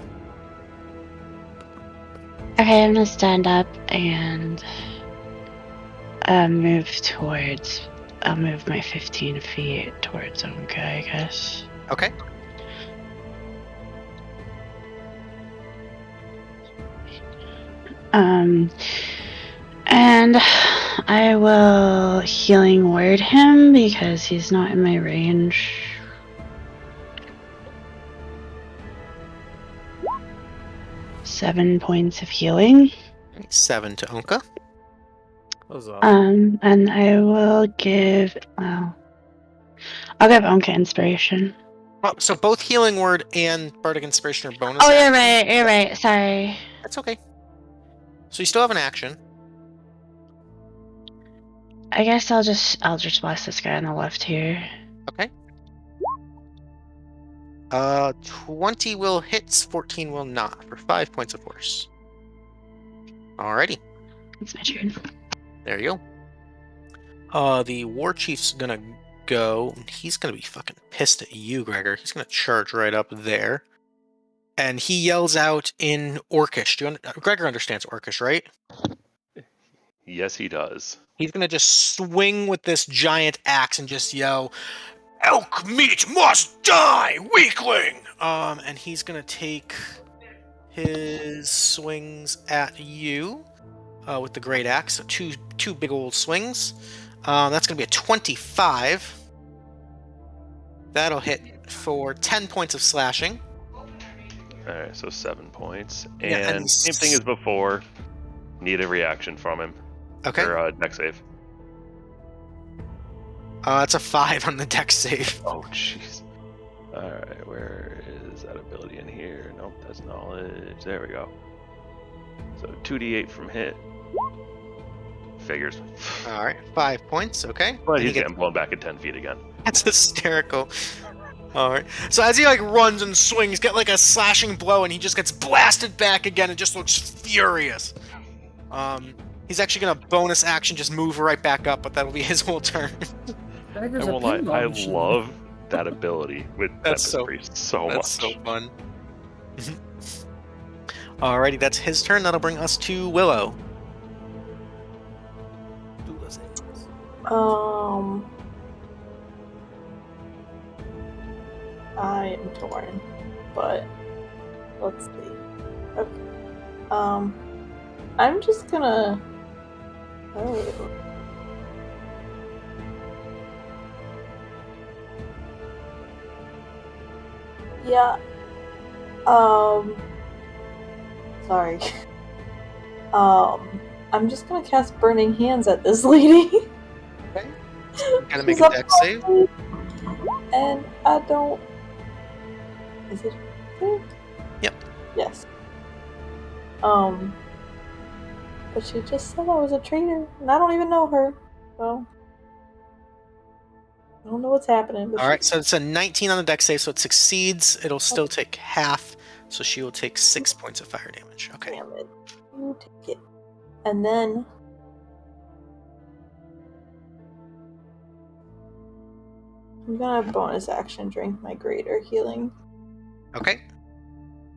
Okay, I'm gonna stand up and move towards. I'll move my 15 feet towards Ownka, I guess. Okay. And I will healing word him because he's not in my range. Seven points of healing. 7 to Ownka. And I will give. Well, I'll give Ownka inspiration. Oh, so both healing word and bardic inspiration are bonus. Oh, you're actions. right. You're right. Sorry. That's okay. So you still have an action. I guess I'll just bless this guy on the left here. Okay. 20 will hit, 14 will not, for 5 points of force. Alrighty. It's my turn. There you go. The war chief's gonna go. He's gonna be fucking pissed at you, Gregor. He's gonna charge right up there. And he yells out in Orcish. Gregor understands Orcish, right? Yes, he does. He's gonna just swing with this giant axe and just yell, Elk meat must die, weakling! And he's gonna take his swings at you with the great axe. So two big old swings. That's gonna be a 25. That'll hit for 10 points of slashing. Alright, so 7 points. Yeah, and And same thing as before. Need a reaction from him. Okay. Or deck save. That's a 5 on the dex save. Oh, jeez. Alright, where is that ability in here? Nope, that's knowledge. There we go. So 2d8 from hit. Figures. Alright, 5 points, okay. But And he's he gets- getting blown back at 10 feet again. That's hysterical. Alright. So as he runs and swings, get a slashing blow, and he just gets blasted back again and just looks furious. He's actually gonna bonus action just move right back up, but that'll be his whole turn. I won't lie, I love that ability with That's Tempest Priest so much. That's so fun. Alrighty, that's his turn. That'll bring us to Willow. I am torn, but let's see. Okay. I'm just gonna. Oh. Yeah. Sorry. I'm just gonna cast Burning Hands at this lady. Okay. Gotta make a dex save. And I don't. Is it? Yep. Yes. But she just said I was a traitor, and I don't even know her. So I don't know what's happening. All right, so it's a 19 on the dex save, so it succeeds. It'll still take half, so she will take 6 points of fire damage. Okay. Damn it. You take it. And then I'm gonna bonus action drink my greater healing. Okay.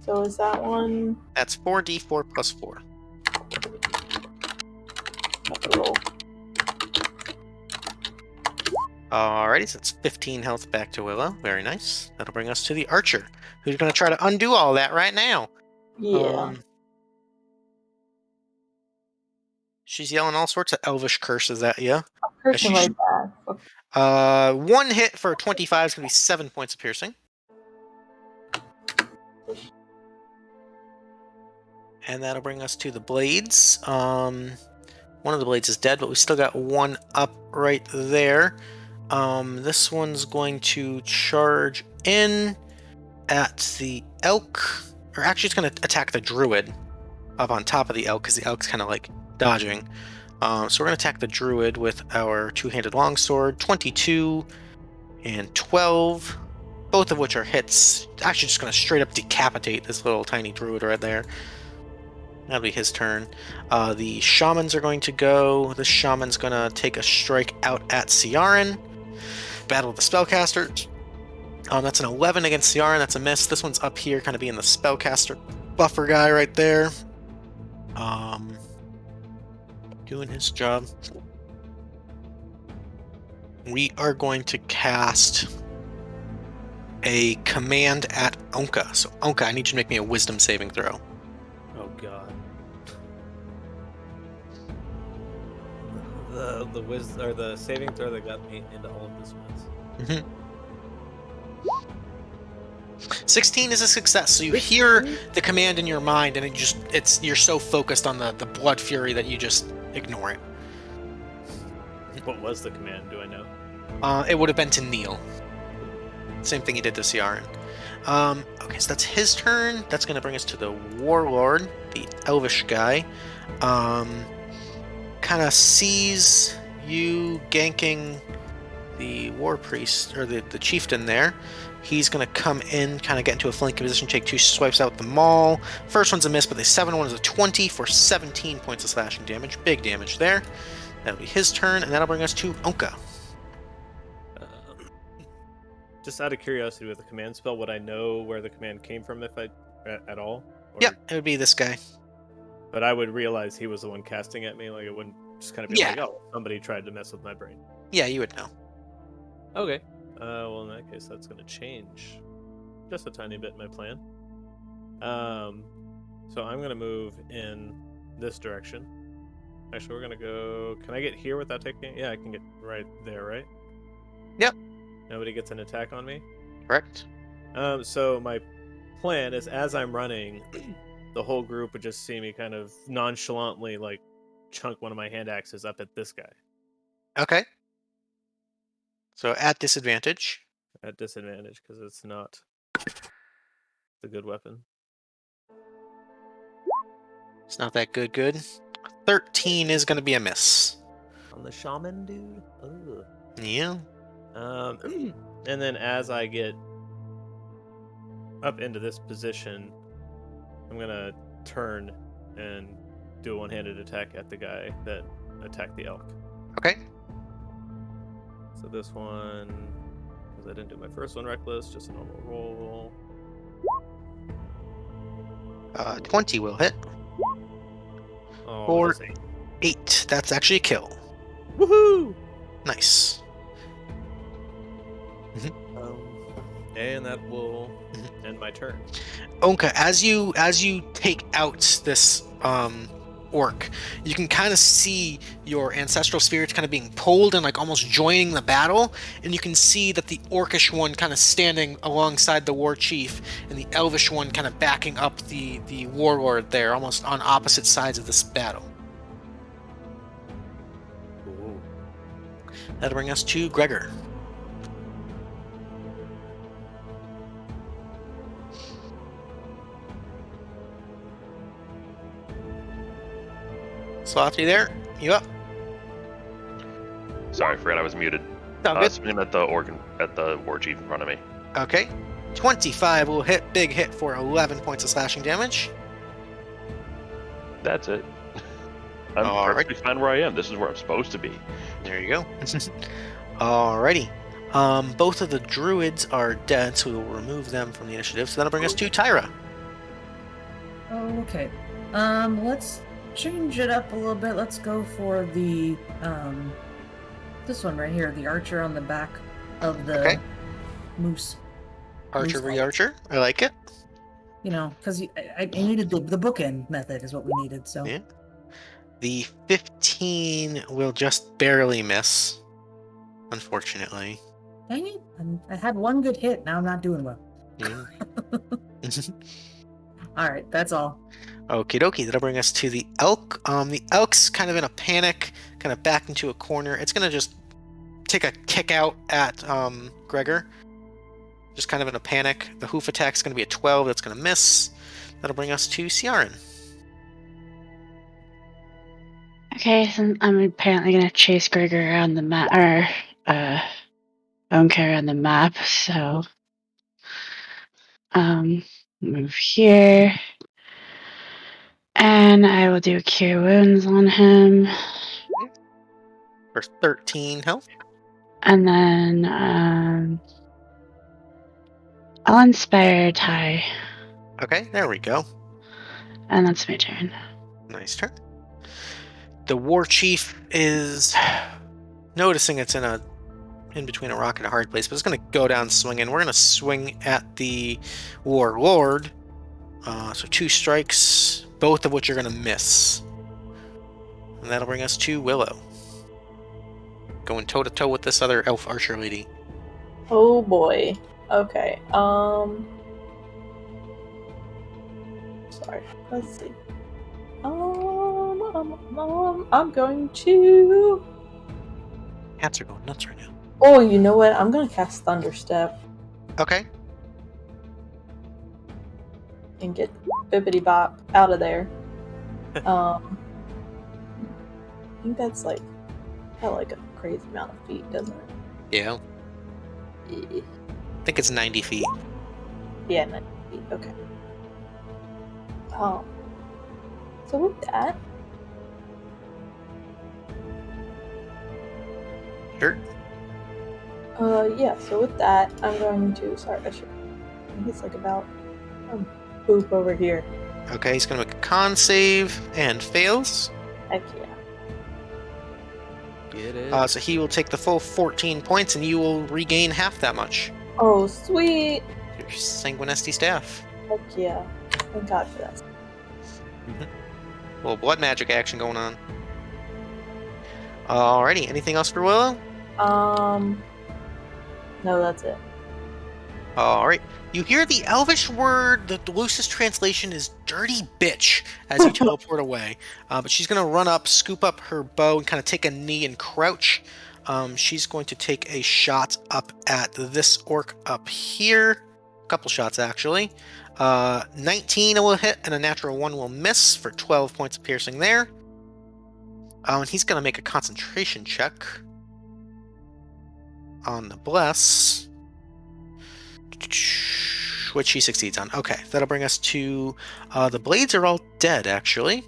So is that one? That's 4d4 plus 4. Roll. Alrighty, so it's 15 health back to Willow. Very nice. That'll bring us to the archer, who's going to try to undo all that right now. Yeah. She's yelling all sorts of elvish curses at you. Cursing like that. One hit for 25 is going to be 7 points of piercing. And that'll bring us to the blades. One of the blades is dead, but we still got one up right there. This one's going to charge in at the elk. Or actually, it's going to attack the druid up on top of the elk, because the elk's kind of dodging. So we're going to attack the druid with our two-handed longsword. 22 and 12. Both of which are hits. Actually, just going to straight up decapitate this little tiny druid right there. That'll be his turn. The shamans are going to go. This shaman's going to take a strike out at Ciarenne. Battle of the spellcasters. That's an 11 against Ciarenne. That's a miss. This one's up here, kind of being the spellcaster buffer guy right there. Doing his job. We are going to cast a command at Ownka. So Ownka, I need you to make me a wisdom saving throw. Oh god. The saving throw that got me into all of this mess. 16 is a success. So you hear the command in your mind, and you're so focused on the blood fury that you just ignore it. What was the command? Do I know? It would have been to kneel. Same thing he did to Ciarenne. Okay, so that's his turn. That's going to bring us to the Warlord, the elvish guy. Kind of sees you ganking the war priest, or the chieftain there. He's going to come in, kind of get into a flanking position, take 2 swipes out the maul. First one's a miss, but the second one is a 20 for 17 points of slashing damage. Big damage there. That'll be his turn, and that'll bring us to Ownka. Just out of curiosity, with the command spell, would I know where the command came from if I at all? Or, Yep, it would be this guy. But I would realize he was the one casting at me. Like, it wouldn't just kind of be like, oh, somebody tried to mess with my brain. Yeah, you would know. Okay. Well, in that case, that's going to change just a tiny bit my plan. So I'm going to move in this direction. Actually, we're going to go... Can I get here without taking... Yeah, I can get right there, right? Yep. Nobody gets an attack on me? Correct. So my plan is, as I'm running, the whole group would just see me kind of nonchalantly, like, chunk one of my hand axes up at this guy. Okay. So at disadvantage. At disadvantage, because it's not the good weapon. It's not that good. 13 is going to be a miss. On the shaman, dude? Ugh. Yeah. And then as I get up into this position, I'm going to turn and do a one-handed attack at the guy that attacked the elk. Okay. So this one, because I didn't do my first one reckless, just a normal roll. 20 will hit. Oh, Or- that's 8. That's actually a kill. Woohoo! Nice. And that will end my turn. Ownka, as you take out this orc, you can kind of see your ancestral spirits kind of being pulled and like almost joining the battle, and you can see that the orcish one kind of standing alongside the war chief and the elvish one kind of backing up the warlord there, almost on opposite sides of this battle. Ooh. That'll bring us to Gregor. Sloth, you there? You up? Sorry, I forgot I was muted. Oh, good. Swinging at the organ at the war chief in front of me. Okay. 25 will hit. Big hit for 11 points of slashing damage. That's it. I'm All right. perfectly fine where I am. This is where I'm supposed to be. There you go. Alrighty. Both of the druids are dead, so we'll remove them from the initiative. So that'll bring us to TyRah. Okay. Let's change it up a little bit. Let's go for the this one right here, the archer on the back of the Okay. moose. Archery archer. I like it. You know, because I needed the bookend method is what we needed. So Yeah. The 15 will just barely miss, unfortunately. dang it! I had one good hit. Now I'm not doing well. Yeah. All right, that's all. Okie dokie, that'll bring us to the elk. The elk's kind of in a panic, kind of backed into a corner. It's gonna just take a kick out at Gregor. Just kind of in a panic. The hoof attack's gonna be a 12, that's gonna miss. That'll bring us to Ciarenne. Okay, so I'm apparently gonna chase Gregor around the map, or Ownka around the map. So, move here, and I will do Cure Wounds on him, For 13 health. and then I'll inspire Ty, Okay, there we go. and that's my turn. Nice turn. The war chief is noticing it's in between a rock and a hard place, but it's going to go down swinging. We're going to swing at the warlord. So 2 strikes, both of which are going to miss. And that'll bring us to Willow. Going toe to toe with this other elf archer lady. Oh boy. Okay. Sorry. Let's see. I'm going to. Cats are going nuts right now. Oh, you know what? I'm gonna cast Thunderstep Okay. and get Bippity Bop out of there. I think that's like a crazy amount of feet, doesn't it? Yeah. Yeah. I think it's 90 feet. Yeah, 90 feet. Okay. So with that, Sure. yeah. So with that, I'm going to. Sorry, I think it's like about boop over here. Okay, he's going to make a con save and fails. Heck yeah. Get it. So he will take the full 14 points, and you will regain half that much. Oh, sweet. Your Sanguinesti staff. Heck yeah. Thank God for that. Little blood magic action going on. Alrighty, anything else for Willow? No, that's it. Alright. You hear the Elvish word, the loosest translation is dirty bitch, as you teleport away. But she's going to run up, scoop up her bow, and kind of take a knee and crouch. She's going to take a shot up at this orc up here. A couple shots, actually. 19 will hit, and a natural 1 will miss for 12 points of piercing there. And he's going to make a concentration check on the bless, which he succeeds on. Okay, that'll bring us to... the blades are all dead, actually.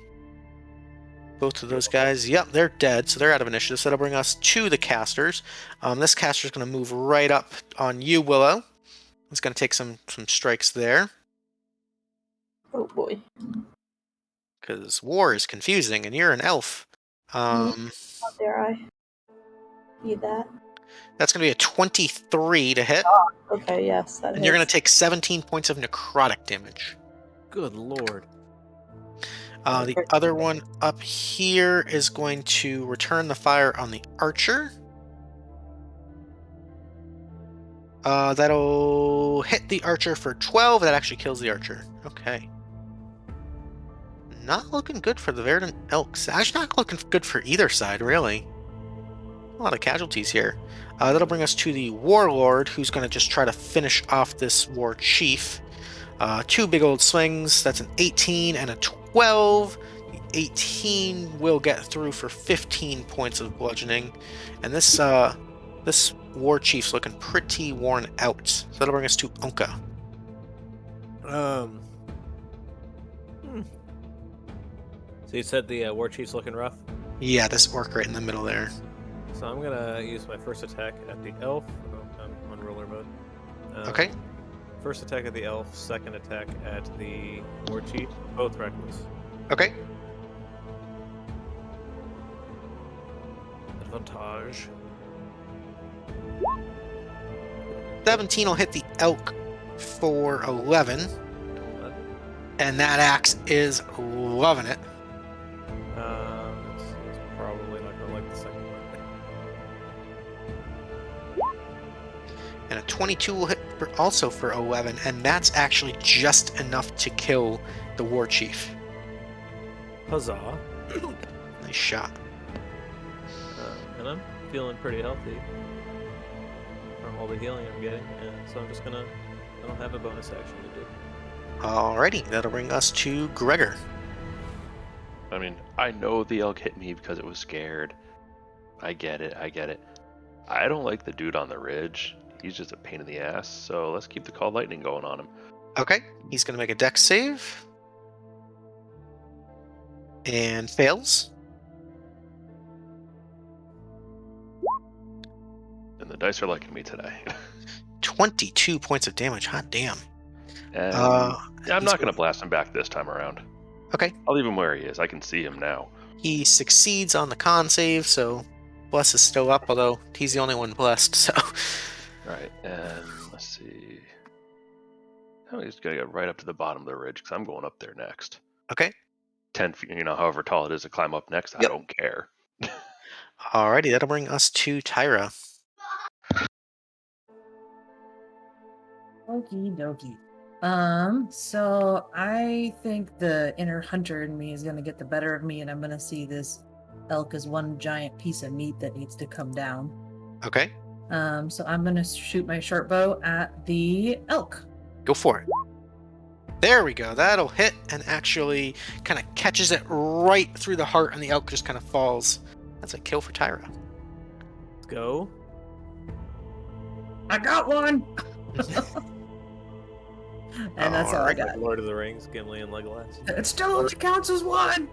Both of those guys, yep, they're dead, so they're out of initiative. So that'll bring us to the casters. This caster's going to move right up on you, Willow. He's going to take some strikes there. Oh boy. Because war is confusing, and you're an elf. How dare I be that? That's going to be a 23 to hit. Okay, yes, that And you're going hits. to take 17 points of necrotic damage. Good lord. The other one up here is going to return the fire on the archer. That'll hit the archer for 12. That actually kills the archer. Okay. Not looking good for the Verdant Elks. Actually, not looking good for either side, really. A lot of casualties here. That'll bring us to the Warlord, who's going to just try to finish off this War Chief. 2 big old swings. That's an 18 and a 12. The 18 will get through for 15 points of bludgeoning. And this War Chief's looking pretty worn out. So that'll bring us to Ownka. So you said the War Chief's looking rough? Yeah, this orc right in the middle there. So I'm gonna use my first attack at the elf. Oh, I'm on ruler mode. Okay. First attack at the elf, second attack at the War Chief, both reckless. Okay. Advantage. 17 will hit the elk for 11. And that axe is loving it. It's probably not gonna like the second one. And a 22 will hit also for 11, and that's actually just enough to kill the War Chief. Huzzah! Nice shot. And I'm feeling pretty healthy from all the healing I'm getting, and so I'm just gonna. I don't have a bonus action to do. Alrighty, that'll bring us to Gregor. I mean, I know the elk hit me because it was scared. I get it. I don't like the dude on the ridge. He's just a pain in the ass, so let's keep the Call Lightning going on him. Okay, he's going to make a dex save. And fails. And the dice are liking me today. 22 points of damage, hot damn. And I'm not going to blast him back this time around. Okay. I'll leave him where he is. I can see him now. He succeeds on the con save, so bless is still up, although he's the only one blessed, so... Right, and let's see. I'm just going to get right up to the bottom of the ridge, because I'm going up there next. Okay. 10 feet, however tall it is to climb up next, I Yep. don't care. Alrighty, that'll bring us to TyRah. Okie dokie. So I think the inner hunter in me is gonna get the better of me, and I'm gonna see this elk as one giant piece of meat that needs to come down. Okay, So I'm gonna shoot my short bow at the elk. go for it. There we go, that'll hit and actually kind of catches it right through the heart, and the elk just kind of falls. That's a kill for TyRah. Let's go. I got one. And that's all I Alright. got. Lord of the Rings, Gimli and Legolas. It still only counts as one.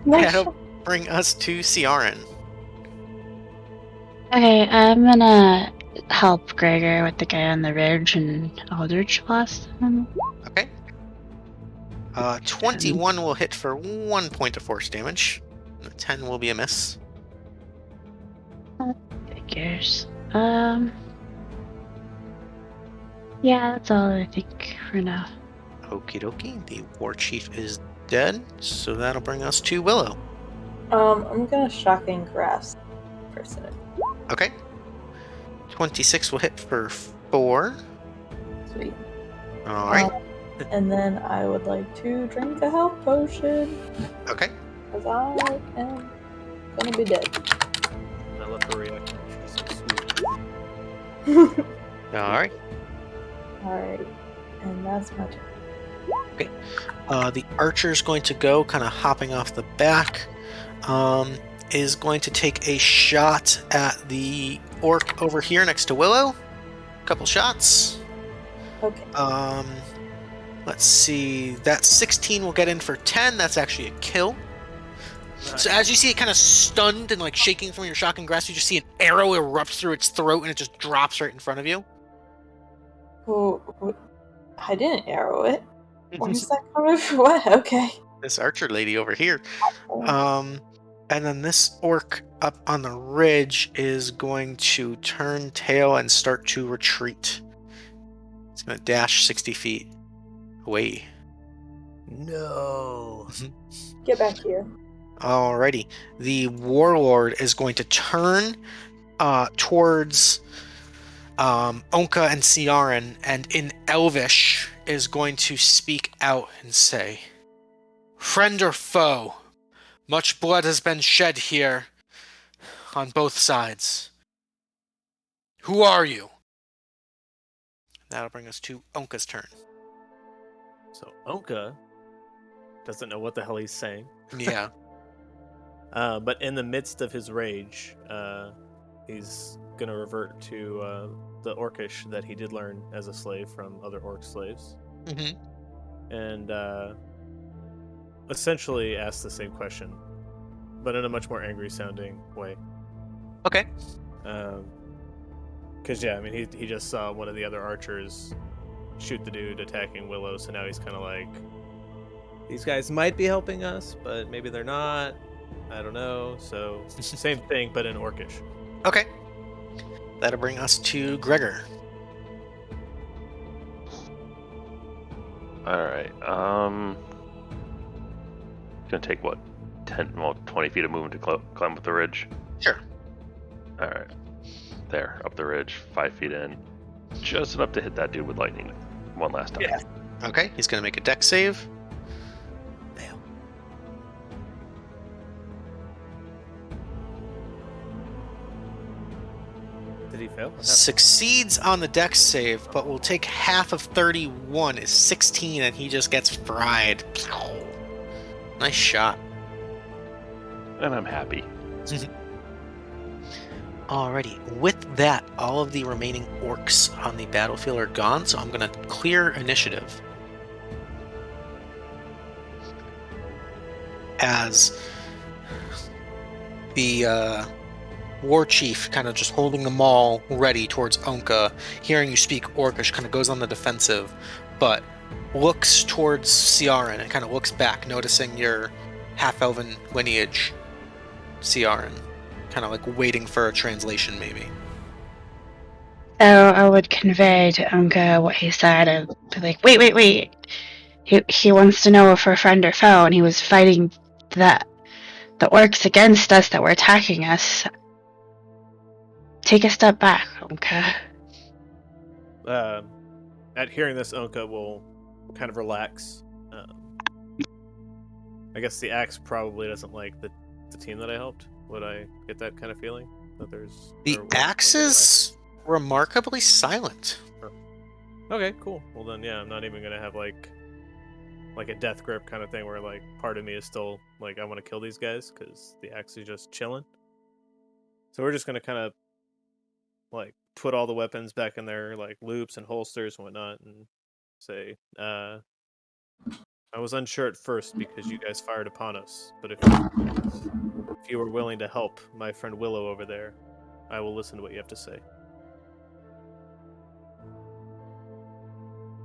That'll bring us to Ciarenne. Okay, I'm gonna help Gregor with the guy on the ridge and Aldrich Blast him. Okay. 21 will hit for 1 point of force damage. And a 10 will be a miss. figures. Yeah, that's all I think for now. Okie dokie. The war chief is dead, so that'll bring us to Willow. I'm gonna shocking grasp person. Okay. 26 will hit for 4. Sweet. Alright. And then I would like to drink a health potion. Okay. Because I am gonna be dead. I love her reaction. She's so sweet. Alright. Alright. And that's my turn. Okay. The archer's going to go, kind of hopping off the back. Is going to take a shot at the orc over here next to Willow. Couple shots. Okay. Let's see. That 16 will get in for 10. That's actually a kill. Nice. So as you see it kind of stunned and like shaking from your shocking grasp, you just see an arrow erupt through its throat and it just drops right in front of you. Oh, I didn't arrow it. Where's that coming from? What? Okay. This archer lady over here. And then this orc up on the ridge is going to turn tail and start to retreat. It's going to dash 60 feet away. No. Get back here. Alrighty. The Warlord is going to turn towards Ownka and Ciarenne, and in Elvish is going to speak out and say, "Friend or foe, much blood has been shed here on both sides. Who are you?" That'll bring us to Ownka's turn. So Ownka doesn't know what the hell he's saying. Yeah. But in the midst of his rage, he's gonna revert to the Orcish that he did learn as a slave from other Orc slaves, and essentially ask the same question, but in a much more angry-sounding way. Okay. Because yeah, I mean, he just saw one of the other archers shoot the dude attacking Willow, so now he's kind of like, these guys might be helping us, but maybe they're not. I don't know. So same thing, but in Orcish. Okay. That'll bring us to Gregor. Alright, gonna take what, 20 feet of movement to climb up the ridge? Sure. Alright. There, up the ridge, 5 feet in. Just enough to hit that dude with lightning one last time. Yeah. Okay, he's gonna make a dex save. Fail. Did he fail? What happened? Succeeds on the dex save, but will take half of 31 is 16, and he just gets fried. Nice shot. And I'm happy. Alrighty, with that, all of the remaining orcs on the battlefield are gone, so I'm gonna clear initiative. As the war chief, kind of just holding the maul ready towards Ownka, hearing you speak Orcish, kind of goes on the defensive, but looks towards Ciarenne and kind of looks back, noticing your half-elven lineage, Ciarenne. Kind of like waiting for a translation, maybe. So I would convey to Ownka what he said and be like, wait. He wants to know if we're friend or foe, and he was fighting the orcs against us that were attacking us. Take a step back, Ownka. At hearing this, Ownka will kind of relax. I guess the axe probably doesn't like the team that I helped. Would I get that kind of feeling? That there's The axe is remarkably silent. Okay, cool. Well then, yeah, I'm not even gonna have like a death grip kind of thing where like part of me is still like I want to kill these guys because the axe is just chilling. So we're just gonna kind of like put all the weapons back in their like loops and holsters and whatnot, and say, I was unsure at first because you guys fired upon us, but if you were willing to help my friend Willow over there, I will listen to what you have to say.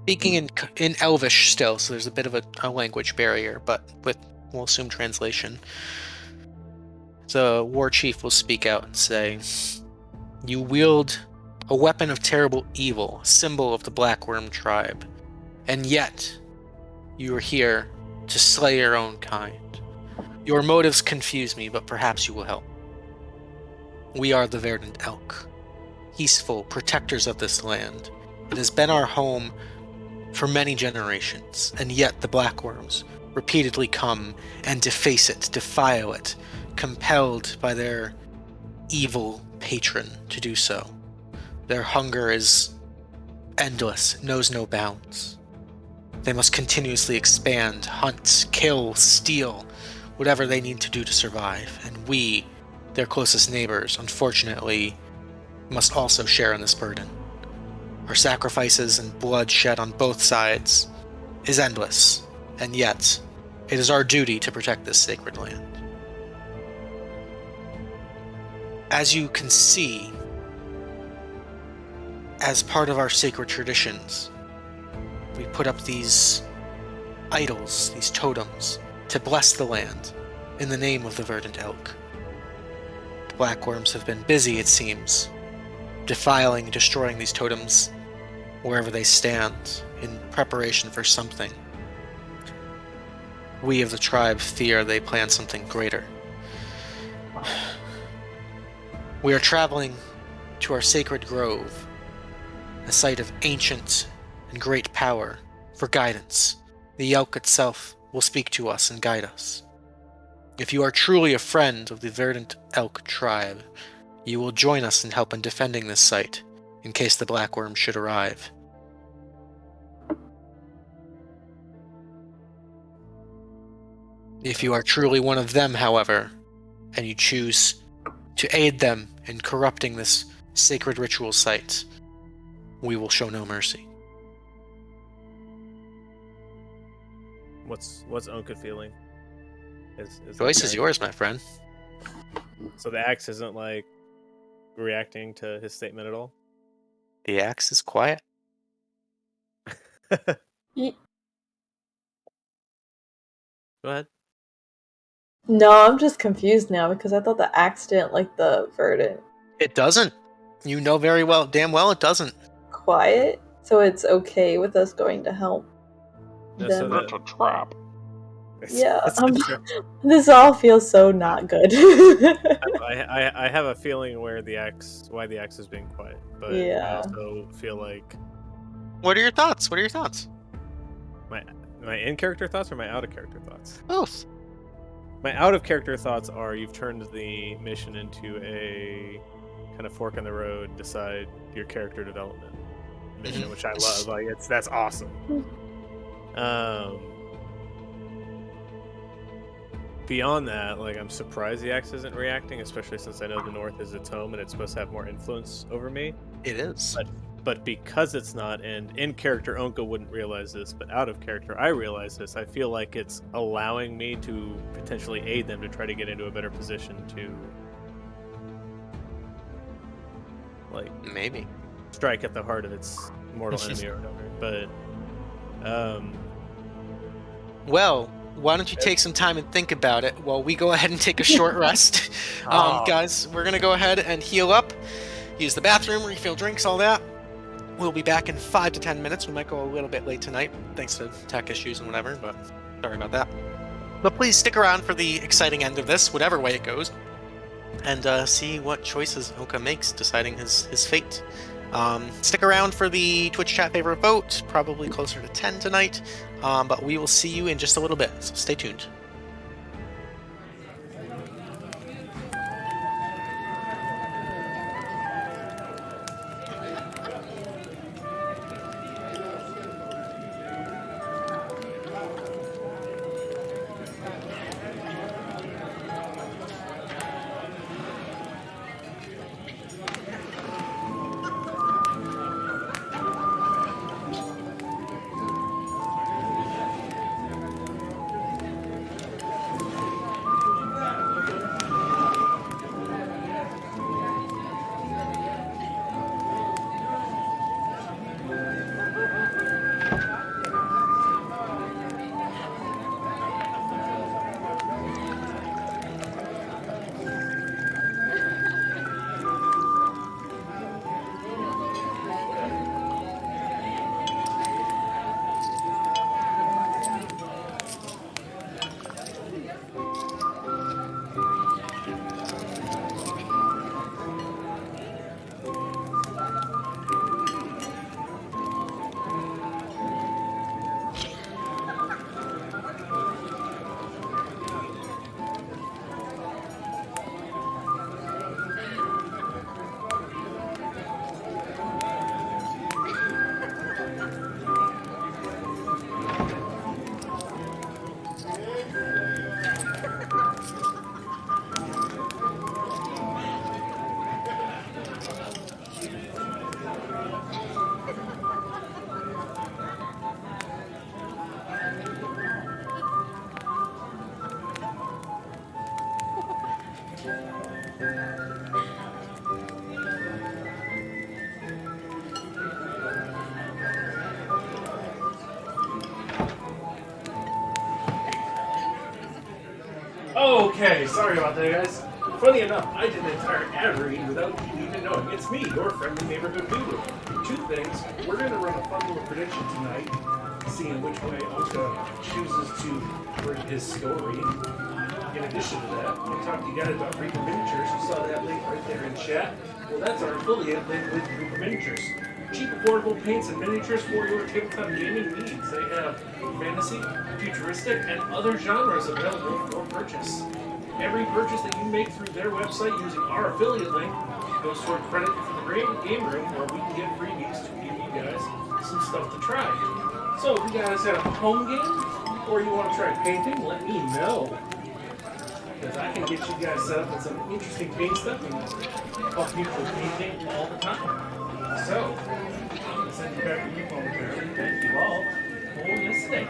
Speaking in Elvish still, so there's a bit of a language barrier, but we'll assume translation. The war chief will speak out and say, You wield a weapon of terrible evil, a symbol of the Black Wyrm tribe. And yet, you are here to slay your own kind. Your motives confuse me, but perhaps you will help. We are the Verdant Elk, peaceful protectors of this land. It has been our home for many generations, and yet the Black Wyrms repeatedly come and deface it, defile it, compelled by their evil patron to do so. Their hunger is endless, knows no bounds. They must continuously expand, hunt, kill, steal, whatever they need to do to survive. And we, their closest neighbors, unfortunately, must also share in this burden. Our sacrifices and blood shed on both sides is endless, and yet it is our duty to protect this sacred land. As you can see, as part of our sacred traditions, we put up these idols, these totems, to bless the land in the name of the Verdant Elk. The Black Wyrms have been busy, it seems, defiling, destroying these totems wherever they stand in preparation for something. We of the tribe fear they plan something greater. We are traveling to our sacred grove, a site of ancient and great power, for guidance. The Elk itself will speak to us and guide us. If you are truly a friend of the Verdant Elk tribe, you will join us in help in defending this site, in case the Black Wyrm should arrive. If you are truly one of them, however, and you choose to aid them in corrupting this sacred ritual site, we will show no mercy. What's Ownka feeling? Is Choice that is right? yours, my friend. So the axe isn't like reacting to his statement at all. The axe is quiet. Ye- Go ahead. No, I'm just confused now because I thought the axe didn't like the Verdant. It doesn't. You know very well, damn well it doesn't. Quiet, so it's okay with us going to help No, them. so That's a trap. Yeah, It's- this all feels so not good. I have a feeling why the axe is being quiet, but I Yeah. also feel like What are your thoughts? What are your thoughts? my in-character thoughts or my out-of-character thoughts. Both. My out-of-character thoughts are you've turned the mission into a kind of fork in the road, decide your character development mission, which I love. Like that's awesome. Beyond that, like I'm surprised the axe isn't reacting, especially since I know the North is its home and it's supposed to have more influence over me. It is. But because it's not, and in character Ownka wouldn't realize this, but out of character I realize this, I feel like it's allowing me to potentially aid them to try to get into a better position to like Maybe. strike at the heart of its mortal enemy or whatever. But Well, why don't you take some time and think about it while we go ahead and take a short rest. Guys, we're going to go ahead and heal up, use the bathroom, refill drinks, all that. We'll be back in 5 to 10 minutes. We might go a little bit late tonight, thanks to tech issues and whatever, but sorry about that. But please stick around for the exciting end of this, whatever way it goes, and see what choices Ownka makes, deciding his fate. Stick around for the Twitch chat favorite vote, probably closer to 10 tonight, but we will see you in just a little bit, so stay tuned. Okay, sorry about that, guys. Funny enough, I did an entire ad read without you even knowing. It's me, your friendly neighborhood guru. Two things. We're going to run a fun little prediction tonight, seeing which way Ownka chooses to bring his story. In addition to that, we'll talk to you guys about Reaper Miniatures. You saw that link right there in chat. Well, that's our affiliate link with Reaper Miniatures. Cheap, affordable paints and miniatures for your tabletop gaming needs. They have fantasy, futuristic, and other genres available for purchase. Every purchase that you make through their website using our affiliate link goes toward credit for the game room, where we can get freebies to give you guys some stuff to try. So if you guys have a home game, or you want to try painting, let me know. Because I can get you guys set up with some interesting paint stuff and help people with painting all the time. So, I'm going to send you back to your phone, Karen. Thank you all for listening.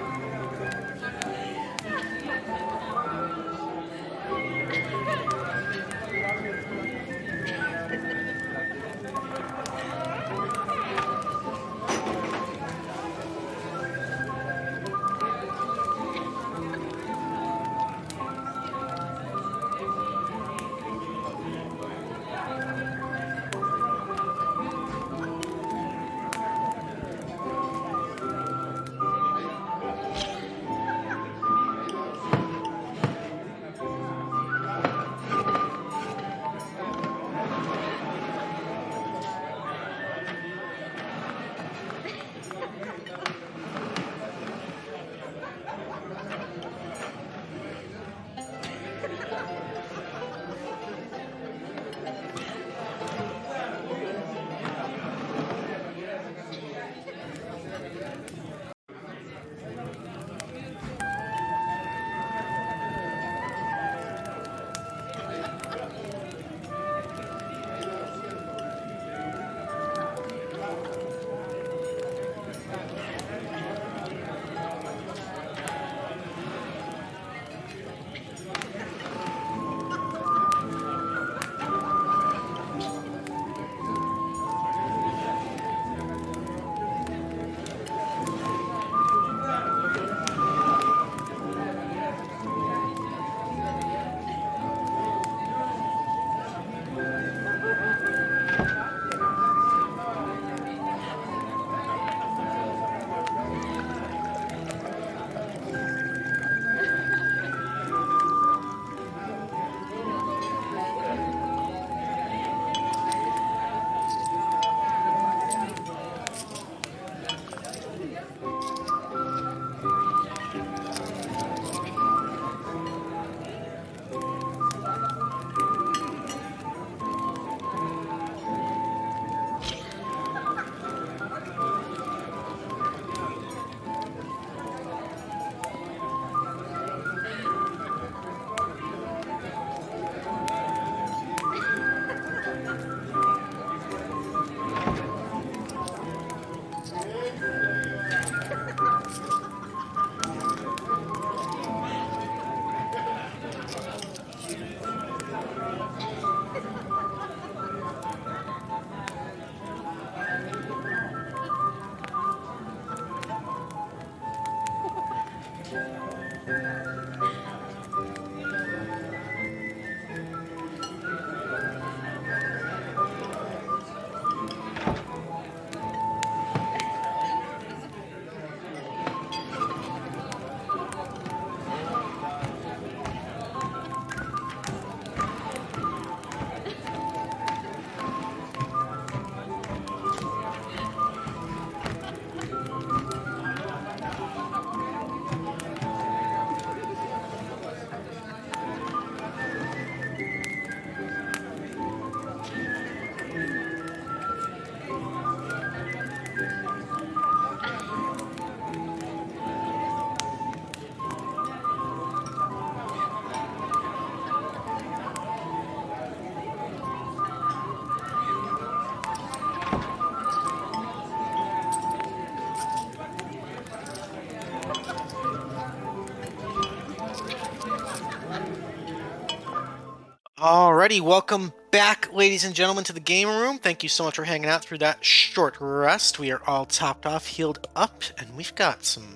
Alrighty, welcome back, ladies and gentlemen, to the game room. Thank you so much for hanging out through that short rest. We are all topped off, healed up, and we've got some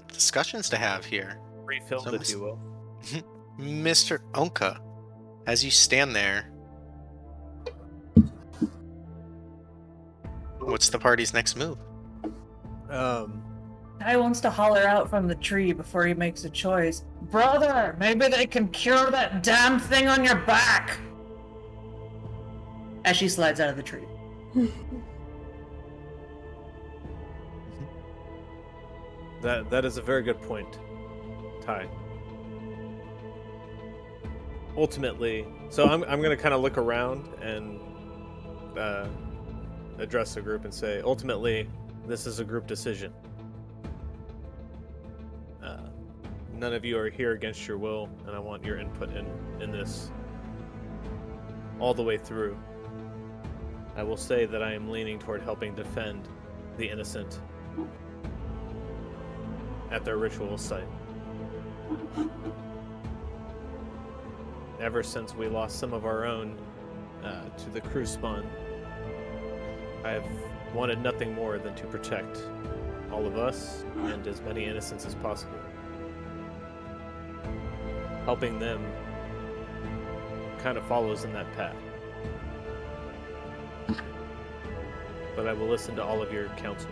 discussions to have here. Refilled, So if you will. Mr. Ownka, as you stand there, what's the party's next move? Ty wants to holler out from the tree before he makes a choice. Brother, maybe they can cure that damn thing on your back! As she slides out of the tree. That is a very good point, Ty. Ultimately, so I'm going to kind of look around and address the group and say, ultimately, this is a group decision. None of you are here against your will, and I want your input in this all the way through. I will say that I am leaning toward helping defend the innocent at their ritual site. Ever since we lost some of our own to the crew spawn, I have wanted nothing more than to protect all of us and as many innocents as possible. Helping them kind of follows in that path. But I will listen to all of your counsel.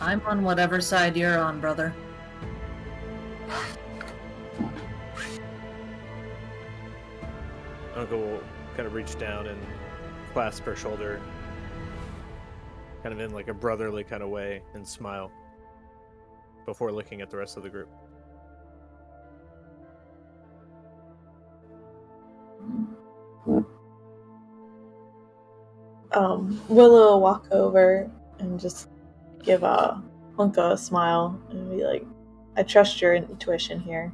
I'm on whatever side you're on, brother. Uncle will kind of reach down and clasp her shoulder, kind of in like a brotherly kind of way, and smile before looking at the rest of the group. Willow will walk over and just give Ownka a smile and be like, I trust your intuition here.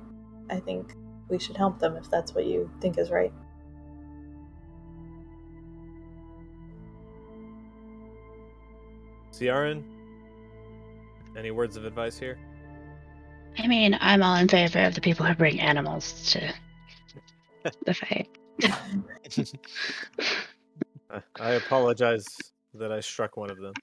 I think we should help them if that's what you think is right. Ciarenne, any words of advice here? I mean, I'm all in favor of the people who bring animals to the fight. I apologize that I struck one of them.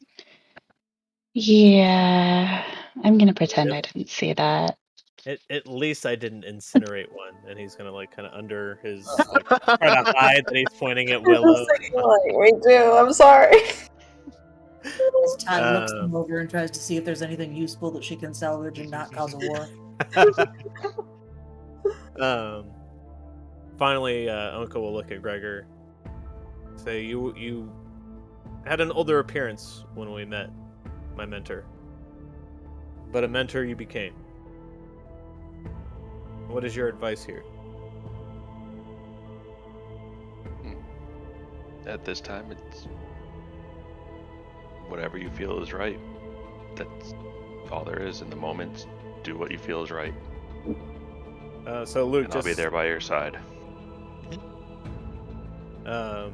Yeah, I'm gonna pretend I didn't see that. At least I didn't incinerate one, and he's gonna like kind of under his like try to hide that he's pointing at Willow. We do. I'm sorry. As Ty looks them over and tries to see if there's anything useful that she can salvage and not cause a war. Finally, Uncle will look at Gregor. Say, you had an older appearance when we met, my mentor. But a mentor you became. What is your advice here? At this time, it's whatever you feel is right. That's all there is in the moment. Do what you feel is right. So Luke, and I'll be there by your side. So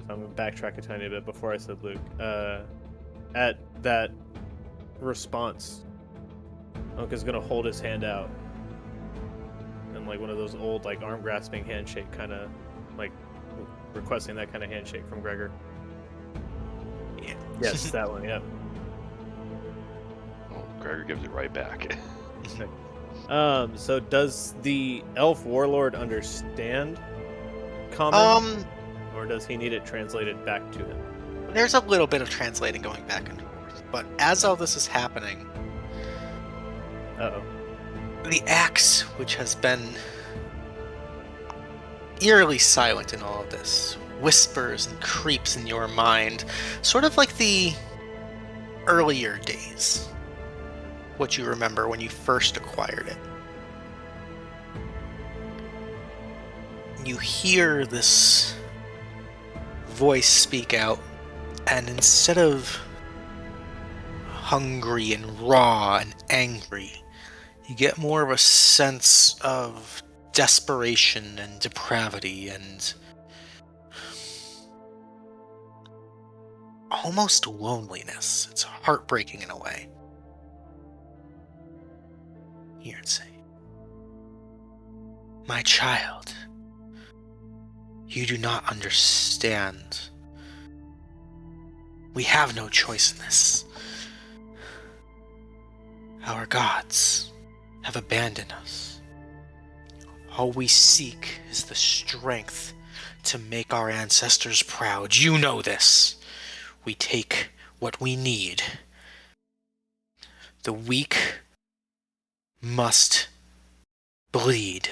I'm gonna backtrack a tiny bit before I said Luke. At that response, Unka's gonna hold his hand out, and like one of those old like arm grasping handshake kind of like requesting that kind of handshake from Gregor. Yeah. Yes, that one. Yep. Oh, Gregor gives it right back. So does the elf warlord understand common, or does he need it translated back to him? There's a little bit of translating going back and forth, but as all this is happening, the axe, which has been eerily silent in all of this, whispers and creeps in your mind, sort of like the earlier days, what you remember when you first acquired it. You hear this voice speak out, and instead of hungry and raw and angry, you get more of a sense of desperation and depravity and almost loneliness. It's heartbreaking in a way. Hear it say, "My child, you do not understand We have no choice in this. Our gods have abandoned us. All we seek is the strength to make our ancestors proud. You know this. We take what we need. The weak must bleed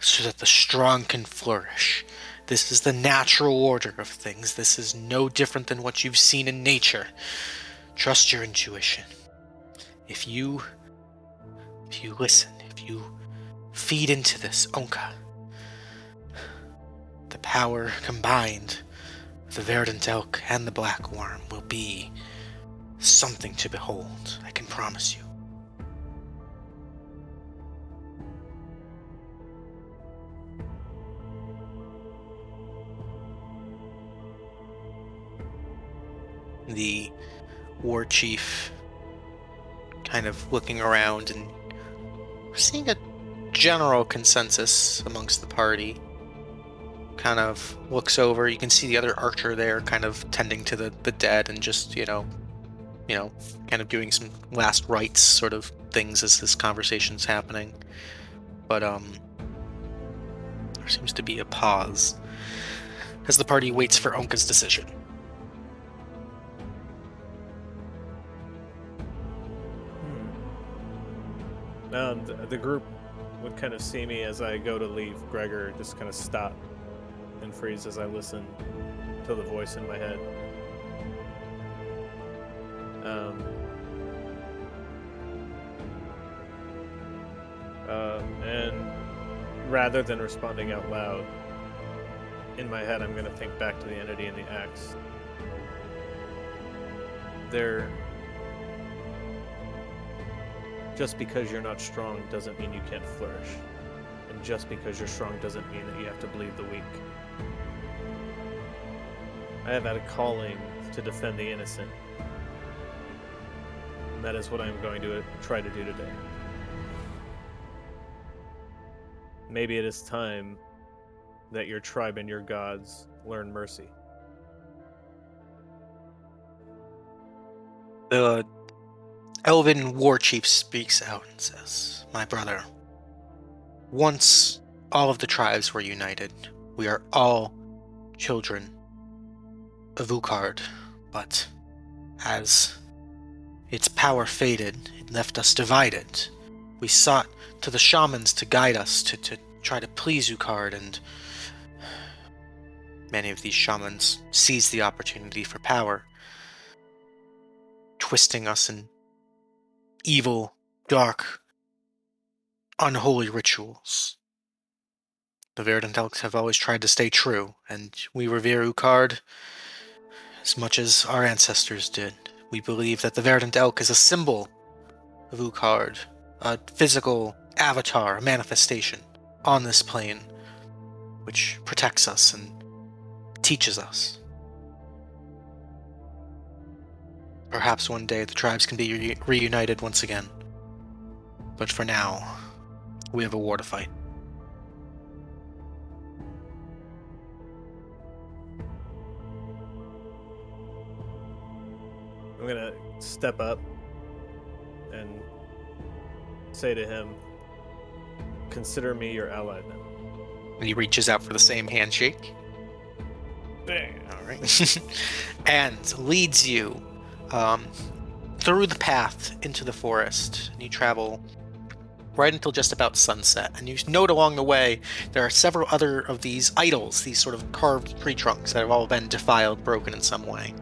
so that the strong can flourish. This is the natural order of things. This is no different than what you've seen in nature. Trust your intuition. If you listen, if you feed into this, Ownka, the power combined with the Verdant Elk and the Black Wyrm will be something to behold, I can promise you. The war chief kind of looking around and seeing a general consensus amongst the party, kind of looks over. You can see the other archer there kind of tending to the dead and just, you know, kind of doing some last rites sort of things as this conversation's happening. But there seems to be a pause as the party waits for Ownka's decision. The group would kind of see me as I go to leave. Gregor just kind of stop and freeze as I listen to the voice in my head. And rather than responding out loud, in my head I'm going to think back to the entity and the axe. Just because you're not strong doesn't mean you can't flourish. And just because you're strong doesn't mean that you have to bleed the weak. I have had a calling to defend the innocent. And that is what I'm going to try to do today. Maybe it is time that your tribe and your gods learn mercy. The Elven war chief speaks out and says, "My brother, once all of the tribes were united. We are all children of Ukard, but as its power faded, it left us divided. We sought to the shamans to guide us, to try to please Ukard, and many of these shamans seized the opportunity for power, twisting us in evil, dark, unholy rituals. The Verdant Elk have always tried to stay true, and we revere Ukard as much as our ancestors did. We believe that the Verdant Elk is a symbol of Ukard, a physical avatar, a manifestation on this plane, which protects us and teaches us. Perhaps one day the tribes can be reunited once again. But for now, we have a war to fight." I'm gonna step up and say to him, "Consider me your ally then." And he reaches out for the same handshake. Bang! All right. And leads you through the path into the forest. And you travel right until just about sunset. And you note along the way there are several other of these idols, these sort of carved tree trunks that have all been defiled, broken in some way.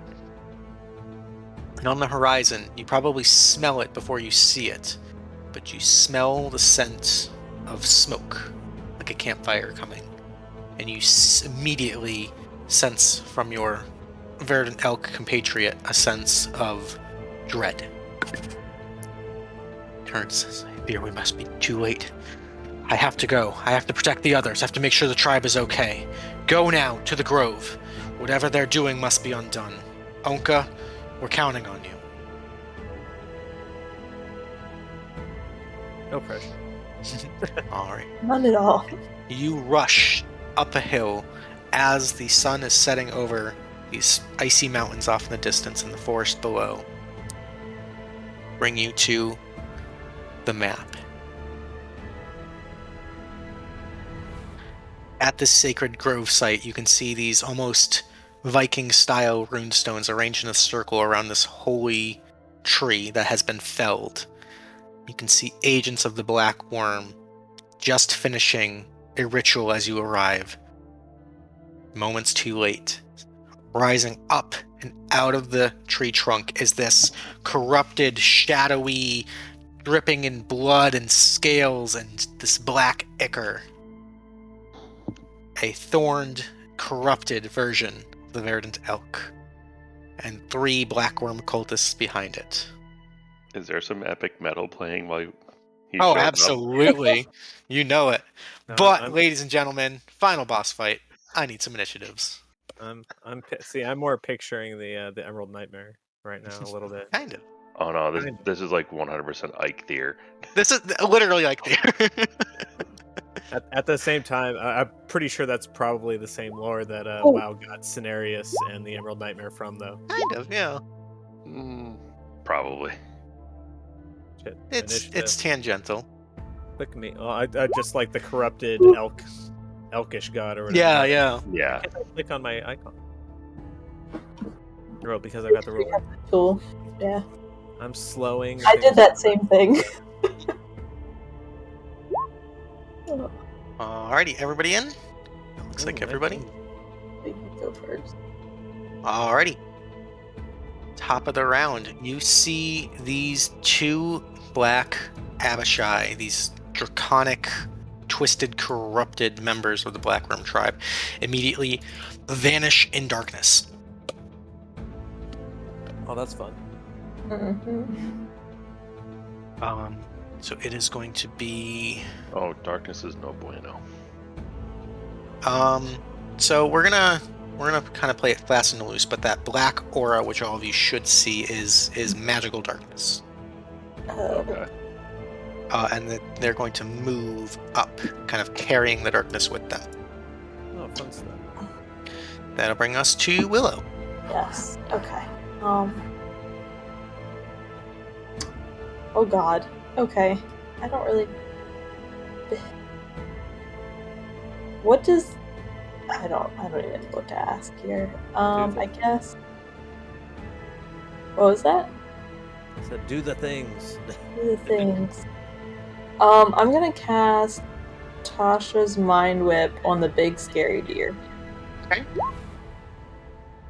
And on the horizon, you probably smell it before you see it, but you smell the scent of smoke, like a campfire coming. And you immediately sense from your Verdant Elk compatriot a sense of dread. Turns and says, "I fear we must be too late. I have to go. I have to protect the others. I have to make sure the tribe is okay. Go now to the grove. Whatever they're doing must be undone. Ownka, we're counting on you." No pressure. All right. Not at all. You rush up a hill as the sun is setting over These icy mountains off in the distance and the forest below bring you to the map. At this sacred grove site, you can see these almost Viking-style runestones arranged in a circle around this holy tree that has been felled. You can see agents of the Black Wyrm just finishing a ritual as you arrive. Moments too late. Rising up and out of the tree trunk is this corrupted, shadowy, dripping in blood and scales and this black ichor. A thorned, corrupted version of the Verdant Elk. And 3 Black Wyrm cultists behind it. Is there some epic metal playing while he Oh, shows up? absolutely. You know it. No, But, ladies and gentlemen, final boss fight. I need some initiatives. I'm more picturing the Emerald Nightmare right now a little bit. Kind of. Oh no, this is like 100% Ike Thier. This is literally like the... At the same time, I'm pretty sure that's probably the same lore that Oh. WoW got Cenarius and the Emerald Nightmare from, though. Kind of, yeah. Probably. Shit, It's tangential. Click me. Oh, I just like the corrupted elkish god or whatever. Yeah. Yeah. Can't I click on my icon? Oh, because I got the ruler. Tool. Yeah. I'm slowing. I did that same thing. Alrighty, everybody in? Looks like everybody. We can go first. Alrighty. Top of the round, you see these 2 black Abishai, these draconic, twisted, corrupted members of the Black Wyrm tribe, immediately vanish in darkness. Oh, that's fun. Mm-hmm. So it is going to be... Oh, darkness is no bueno. So we're gonna kind of play it fast and loose, but that black aura, which all of you should see, is magical darkness. Okay. And they're going to move up, kind of carrying the darkness with them. Oh, fun stuff. That'll bring us to Willow. Yes. Okay. Oh God. Okay. I don't really. What does? I don't even know what to ask here. I guess. What was that? So do the things. The things. I'm gonna cast Tasha's Mind Whip on the big scary deer. Okay.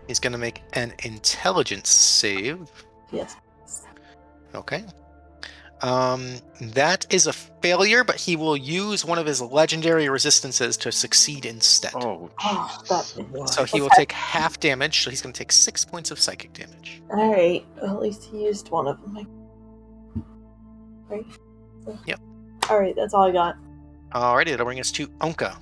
He's gonna make an intelligence save. Yes. Okay. That is a failure, but he will use one of his legendary resistances to succeed instead. Oh, So he will Okay. take half damage, so he's going to take 6 points of psychic damage. Alright. Well, at least he used one of them. Right? Yep. Alright, that's all I got. Alrighty, that'll bring us to Ownka.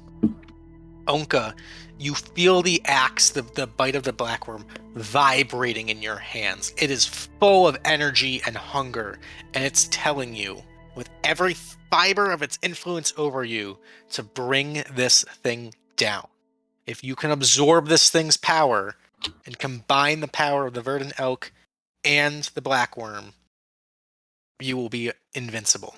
Ownka, you feel the axe, the bite of the Black Wyrm, vibrating in your hands. It is full of energy and hunger, and it's telling you, with every fiber of its influence over you, to bring this thing down. If you can absorb this thing's power and combine the power of the Verdant Elk and the Black Wyrm, you will be invincible.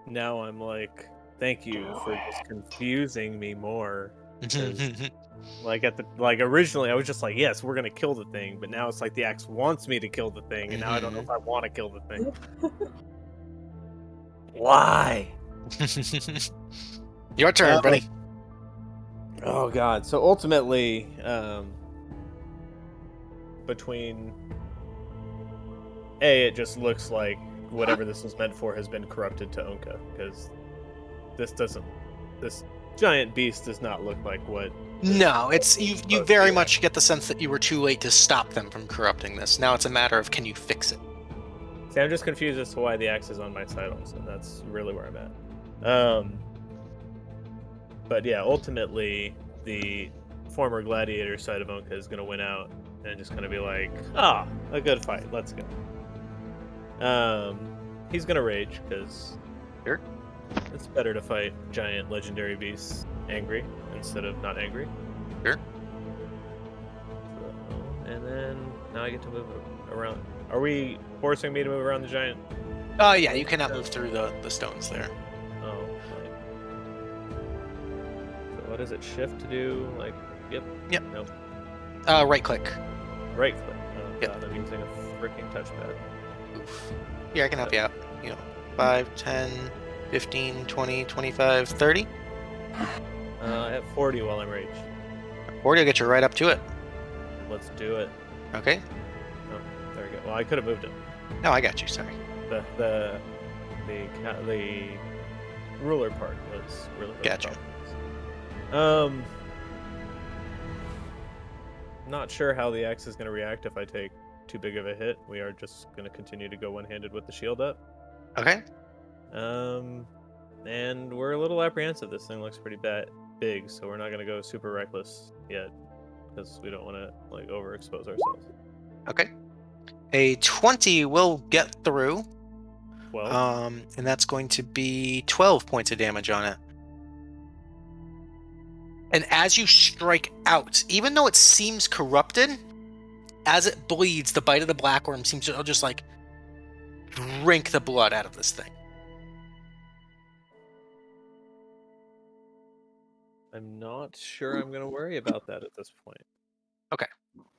Now I'm like, thank you for just confusing me more. 'Cause, originally I was just like, yes, we're gonna kill the thing, but now it's like the axe wants me to kill the thing, and now I don't know if I want to kill the thing. Why? Your turn, buddy. Oh God! So ultimately, between it just looks like whatever this was meant for has been corrupted to Ownka, because this giant beast does not look like what. No, it's you very much get the sense that you were too late to stop them from corrupting this. Now it's a matter of, can you fix it? See, I'm just confused as to why the axe is on my side also. That's really where I'm at. But yeah, ultimately the former gladiator side of Ownka is going to win out and just going to be like, a good fight, let's go. He's going to rage, because Sure. it's better to fight giant legendary beasts angry instead of not angry. Sure. So, and then now I get to move around. Are we forcing me to move around the giant? Yeah, you cannot move through the stones there. Oh, fine. So what does it shift to do? Like, yep. Nope. Right click. Right click. Oh, Yep. God, I'm using a freaking touchpad. Oof. Here, I can help you out. 5, 10, 15, 20, 25, 30. I have 40 while I'm raged. 40 will get you right up to it. Let's do it. Okay. Oh, there we go. Well, I could have moved him. No, I got you. Sorry. The ruler part was really Gotcha. Not sure how the axe is going to react if I take too big of a hit. We are just going to continue to go one-handed with the shield up. Okay. And we're a little apprehensive. This thing looks pretty big, so we're not going to go super reckless yet because we don't want to like overexpose ourselves. Okay. A 20 will get through. 12. And that's going to be 12 points of damage on it. And as you strike out, even though it seems corrupted, as it bleeds, the bite of the black worm seems to just like drink the blood out of this thing. I'm not sure I'm going to worry about that at this point. Okay.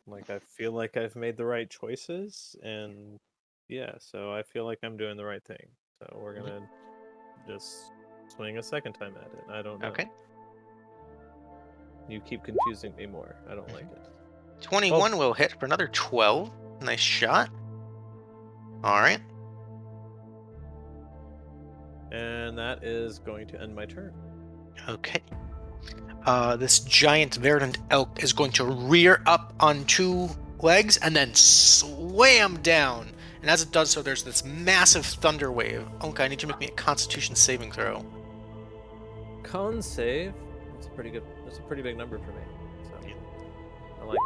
Like, I feel like I've made the right choices, and yeah, so I feel like I'm doing the right thing. So we're going to just swing a second time at it. I don't know. Okay. You keep confusing me more. I don't like it. 21 will hit for another 12. Nice shot. All right. And that is going to end my turn. Okay. This giant Verdant Elk is going to rear up on 2 legs and then slam down. And as it does so, there's this massive thunder wave. Ownka, I need you to make me a Constitution saving throw. Con save. That's pretty good. That's a pretty big number for me. So I like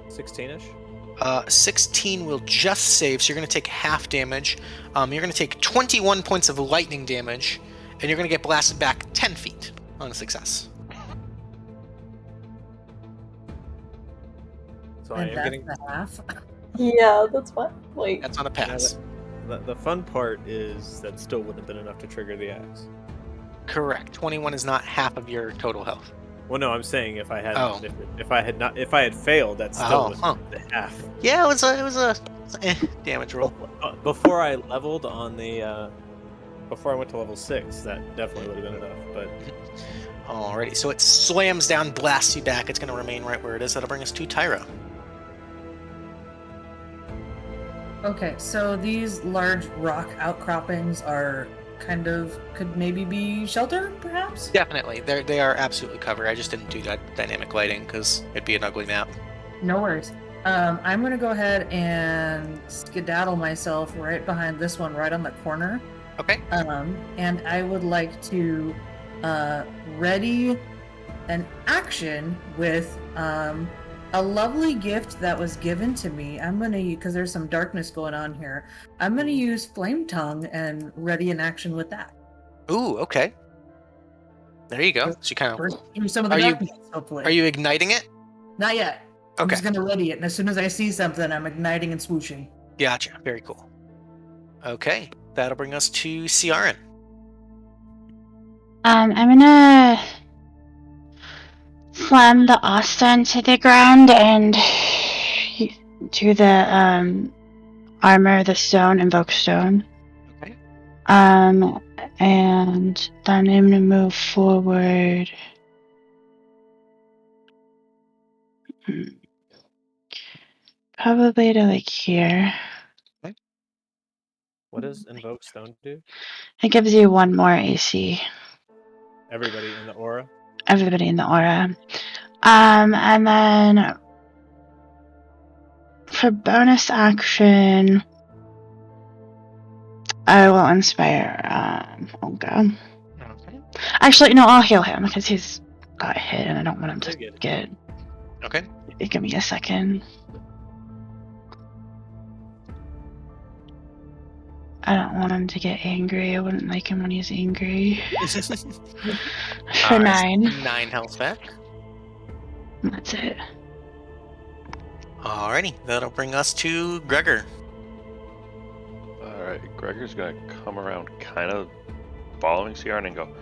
it. 16-ish. 16 will just save, so you're going to take half damage. You're going to take 21 points of lightning damage, and you're going to get blasted back 10 feet on a success. So I And am that's getting. the half. Yeah, that's fine. Like, That's on a pass. The fun part is that still wouldn't have been enough to trigger the axe. Correct. 21 is not half of your total health. Well, no, I'm saying if I had Oh. if I had failed, that still was the half. Yeah, it was a damage roll. Before I leveled on the before I went to level 6, that definitely would have been enough. But Alrighty, so it slams down, blasts you back. It's going to remain right where it is. That'll bring us to TyRah. Okay, so these large rock outcroppings are kind of could maybe be shelter, perhaps? Definitely, they are absolutely covered. I just didn't do that dynamic lighting because it'd be an ugly map. No worries. I'm gonna go ahead and skedaddle myself right behind this one, right on the corner. Okay. And I would like to ready an action with a lovely gift that was given to me. I'm gonna use, because there's some darkness going on here. I'm gonna use Flame Tongue and ready an action with that. Ooh, okay. There you go. So you kind of. Burst through some of the Are you- darkness, hopefully. Are you igniting it? Not yet. I'm Okay. just gonna ready it, and as soon as I see something, I'm igniting and swooshing. Gotcha. Very cool. Okay, that'll bring us to Ciarenne. I'm gonna slam the Asta to the ground and do the armor the stone, invoke stone. Okay. And then I'm gonna move forward. Probably to like here. what does Invoke Stone do? It gives you 1 more AC. Everybody in the aura? Everybody in the aura. And then for bonus action, I will inspire Ownka. Okay. Actually, no, I'll heal him because he's got hit and I don't want him to Very good. get. Okay. Give me a second. I don't want him to get angry. I wouldn't like him when he's angry. For Alright, 9. 9 health back. That's it. Alrighty, that'll bring us to Gregor. Alright, Gregor's gonna come around kind of following Ciarenne and go,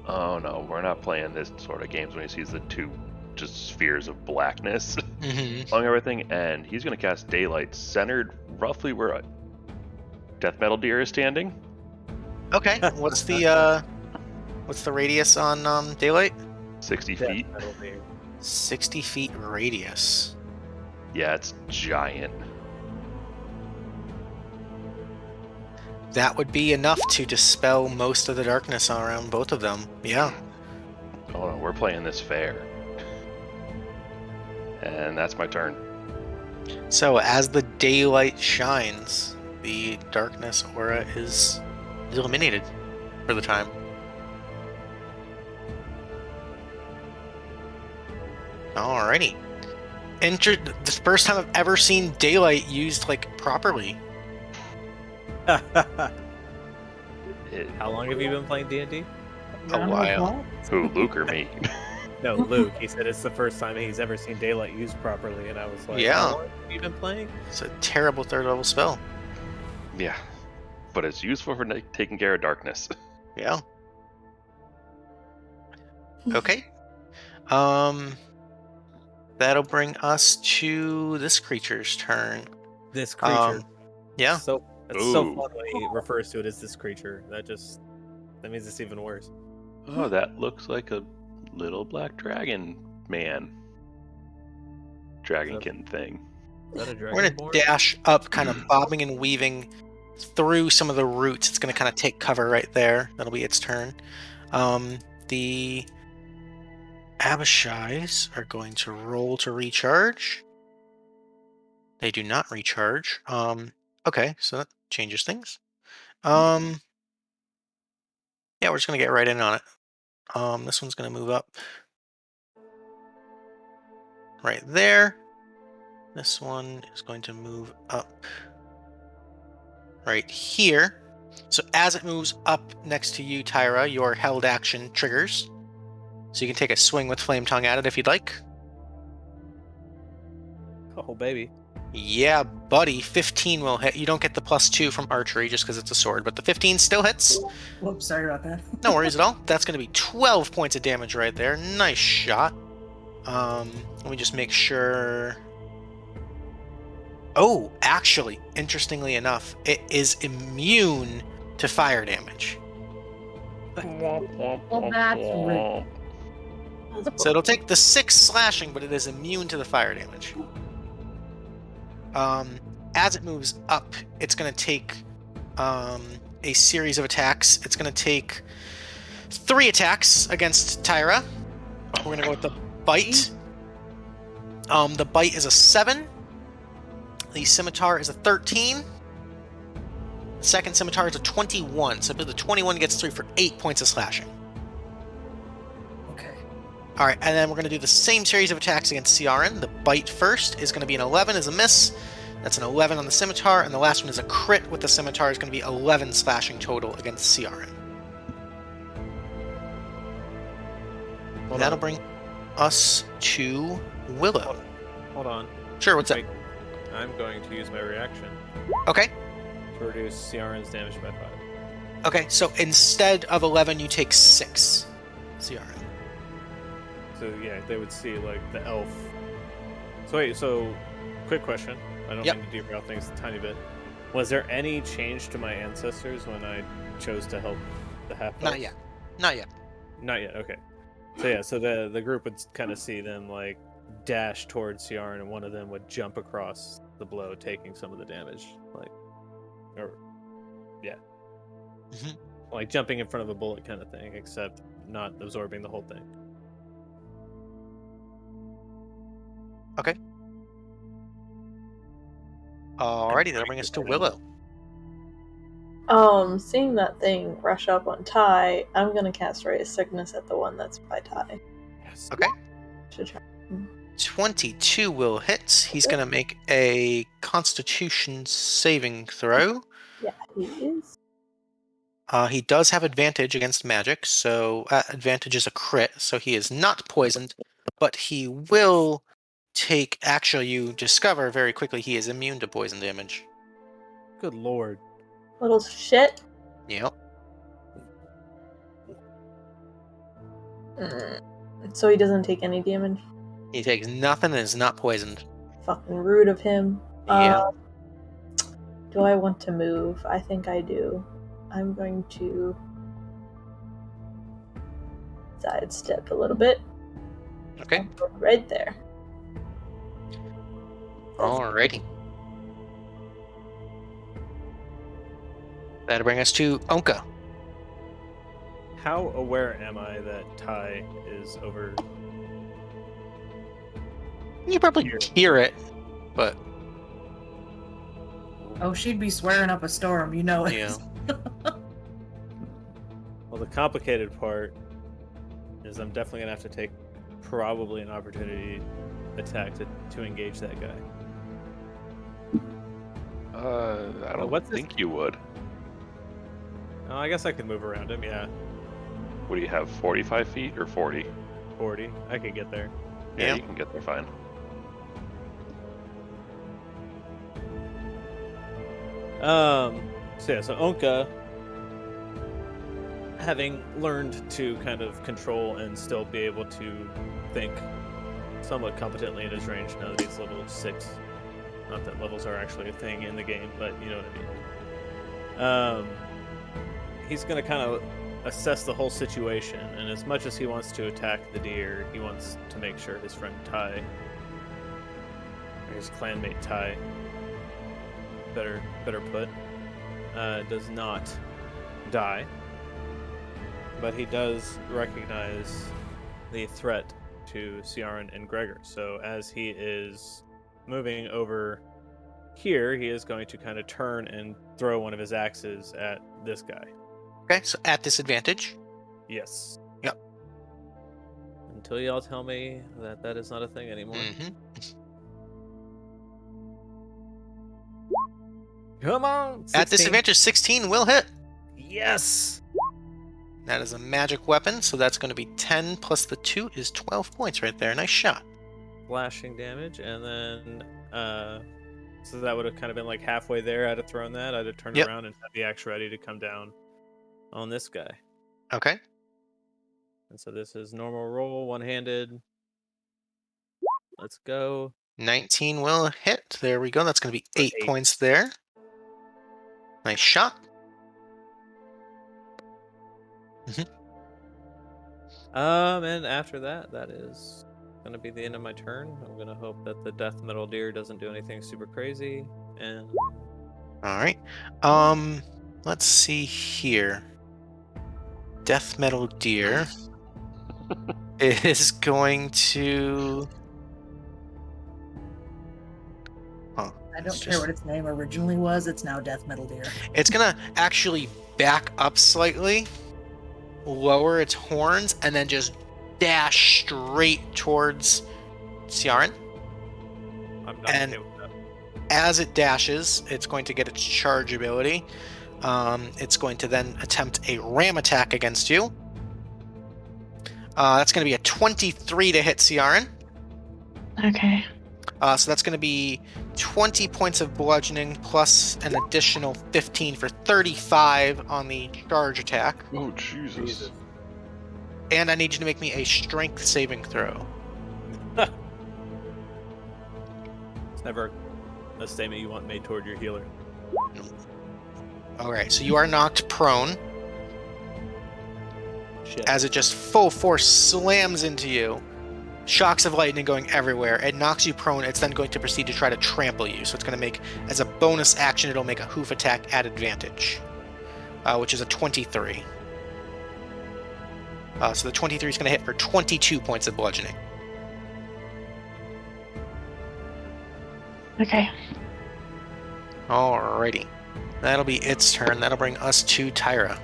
oh no, we're not playing this sort of games, when he sees the two just spheres of blackness along everything, and he's gonna cast Daylight centered roughly where a death metal deer is standing. Okay, what's the radius on Daylight? 60 feet. 60 feet radius. Yeah, it's giant. That would be enough to dispel most of the darkness around both of them. Yeah. Oh no, we're playing this fair. And that's my turn. So as the daylight shines, the darkness aura is eliminated for the time. Alrighty. The first time I've ever seen daylight used like properly. How long have you been playing D&D? A while. Who, Luke or me? No, Luke. He said it's the first time he's ever seen daylight used properly, and I was like, Yeah. How long have you been playing? It's a terrible third level spell. Yeah. But it's useful for taking care of darkness. Yeah. Okay. That'll bring us to this creature's turn. This creature. Yeah. It's so Ooh. fun when he refers to it as this creature. That means it's even worse. Oh, that looks like a little black dragon man. Dragonkin thing. Is that a We're gonna dragonborn? dash up, kind of bobbing and weaving through some of the roots. It's gonna kind of take cover right there. That'll be its turn. The Abishais are going to roll to recharge. They do not recharge. Okay, so that changes things. Yeah, we're just gonna get right in on it. This one's gonna move up right there. This one is going to move up right here. So as it moves up next to you, TyRah, your held action triggers. So you can take a swing with Flame Tongue at it if you'd like. Oh, baby. Yeah, buddy. 15 will hit. You don't get the +2 from archery just because it's a sword, but the 15 still hits. Whoops, sorry about that. No worries at all. That's going to be 12 points of damage right there. Nice shot. Let me just make sure. Oh, actually, interestingly enough, it is immune to fire damage. Well, that's rude. So it'll take the 6 slashing, but it is immune to the fire damage. As it moves up, it's going to take a series of attacks. It's going to take 3 attacks against TyRah. We're going to go with the bite. The bite is a 7. The scimitar is a 13. The second scimitar is a 21. So the 21 gets 3 for 8 points of slashing. Okay. All right, and then we're going to do the same series of attacks against Ciarenne. The bite first is going to be an 11 as a miss. That's an 11 on the scimitar, and the last one is a crit with the scimitar. Is going to be 11 slashing total against Ciarenne. That'll bring us to Willow. Hold on. Sure, what's up? I'm going to use my reaction Okay. to reduce Ciarenne's damage by 5. Okay, so instead of 11, you take 6. Ciarenne. So yeah, they would see like the elf. So wait, quick question. I don't Yep. mean to derail things a tiny bit. Was there any change to my ancestors when I chose to help the half? Not yet. Not yet. Not yet. Okay. So yeah, so the group would kind of see them like dash towards Ciarenne, and one of them would jump across the blow, taking some of the damage. Like jumping in front of a bullet kind of thing, except not absorbing the whole thing. Okay. Alrighty, that'll bring us to Willow. Seeing that thing rush up on Ty, I'm gonna cast Ray of Sickness at the one that's by Ty. Yes. Okay. Should try. 22 will hit. He's going to make a Constitution saving throw. Yeah. please. He does have advantage against magic, so advantage is a crit, so he is not poisoned, but he will take. Actually, you discover very quickly he is immune to poison damage. Good lord. Little shit. Yep. So he doesn't take any damage. He takes nothing and is not poisoned. Fucking rude of him. Yeah. Do I want to move? I think I do. I'm going to sidestep a little bit. Okay. Right there. Alrighty. That'll bring us to Ownka. How aware am I that Ty is over? You probably hear it, but Oh, she'd be swearing up a storm, you know it. yeah. Well, the complicated part is I'm definitely gonna have to take probably an opportunity attack to engage that guy. I don't what's think you would. Oh, I guess I could move around him. Yeah, What do you have, 45 feet or 40? 40. I could get there. Yeah, Yeah. you can get there fine. So Ownka, having learned to kind of control and still be able to think somewhat competently in his range now that he's level 6. Not that levels are actually a thing in the game, but you know what I mean. He's going to kind of assess the whole situation, and as much as he wants to attack the deer, he wants to make sure his friend Ty, or his clanmate Ty, better put, does not die. But he does recognize the threat to Ciarenne and Gregor. So as he is moving over here, he is going to kind of turn and throw one of his axes at this guy. Okay, so at disadvantage. Yes. Yep. Until y'all tell me that that is not a thing anymore. Mm-hmm. Come on! 16. At disadvantage, 16 will hit. Yes! That is a magic weapon, so that's going to be 10 plus the 2 is 12 points right there. Nice shot. Slashing damage, and then so that would have kind of been like halfway there. I'd have thrown that. I'd have turned Yep. around and had the axe ready to come down on this guy. Okay. And so this is normal roll, one-handed. Let's go. 19 will hit. There we go. That's going to be For 8 8. points there. Nice shot. And after that, that is gonna be the end of my turn. I'm gonna hope that the death metal deer doesn't do anything super crazy. And All right. Let's see here. Death metal deer is going to. Oh, I don't care what its name originally was, it's now Death Metal Deer. It's gonna actually back up slightly, lower its horns, and then just dash straight towards Ciarenne. I'm not And- okay with that. As it dashes, it's going to get its charge ability. It's going to then attempt a ram attack against you. That's going to be a 23 to hit Ciarenne. Okay. So that's going to be 20 points of bludgeoning plus an additional 15 for 35 on the charge attack. Oh, Jesus. And I need you to make me a strength saving throw. It's never a statement you want made toward your healer. Alright, so you are knocked prone Shit. as it just full force slams into you. Shocks of lightning going everywhere. It knocks you prone. It's then going to proceed to try to trample you. So it's going to make, as a bonus action, it'll make a hoof attack at advantage, which is a 23. So the 23 is going to hit for 22 points of bludgeoning. Okay. Alrighty. That'll be its turn. That'll bring us to TyRah.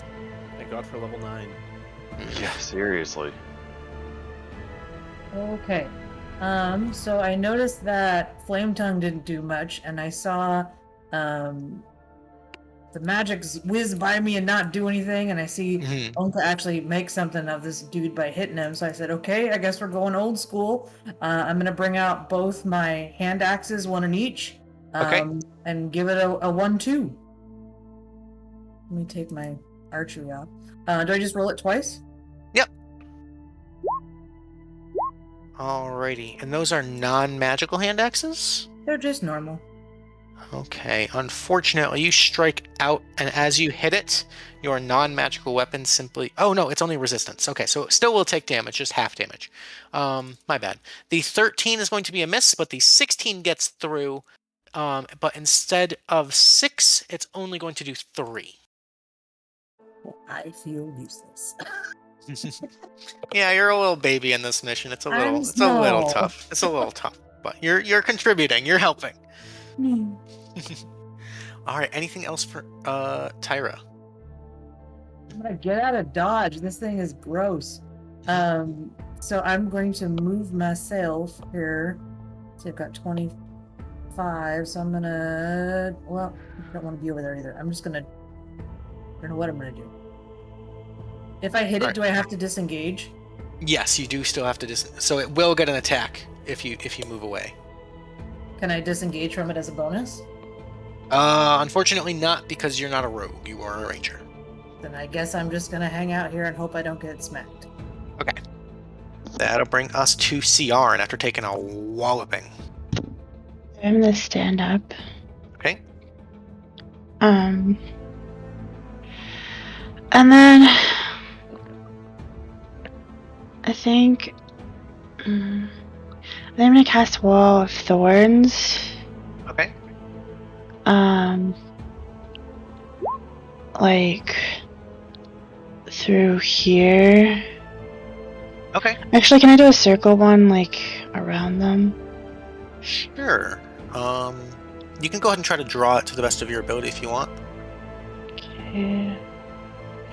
Thank God for level 9. Yeah, seriously. Okay. So I noticed that Flame Tongue didn't do much, and I saw the magic's whiz by me and not do anything, and I see Mhm. Ownka actually make something of this dude by hitting him. So I said, okay, I guess we're going old school. I'm gonna bring out both my hand axes, one in each, Okay. and give it a 1-2. Let me take my archery off. Do I just roll it twice? Yep. Alrighty, and those are non-magical hand axes? They're just normal. Okay, unfortunately, you strike out, and as you hit it, your non-magical weapon simply... Oh, no, it's only resistance. Okay, so it still will take damage, just half damage. My bad. The 13 is going to be a miss, but the 16 gets through, but instead of 6, it's only going to do 3. I feel useless. Yeah, you're a little baby in this mission. It's a I'm little small. tough. It's a little tough, but you're contributing. You're helping. All right. Anything else for TyRah? I'm gonna get out of dodge. This thing is gross. So I'm going to move myself here. So I've got 25. So I'm gonna. Well, I don't want to be over there either. I'm just gonna. I don't know what I'm gonna do. If I hit it, Alright. do I have to disengage? Yes, you do still have to so it will get an attack if you move away. Can I disengage from it as a bonus? Unfortunately not, because you're not a rogue. You are a ranger. Then I guess I'm just gonna hang out here and hope I don't get smacked. Okay. That'll bring us to Ciarenne after taking a walloping. I'm gonna stand up. Okay. And then I think I'm gonna cast Wall of Thorns. Okay. Like through here. Okay. Actually, can I do a circle one like around them? Sure. You can go ahead and try to draw it to the best of your ability if you want. Okay.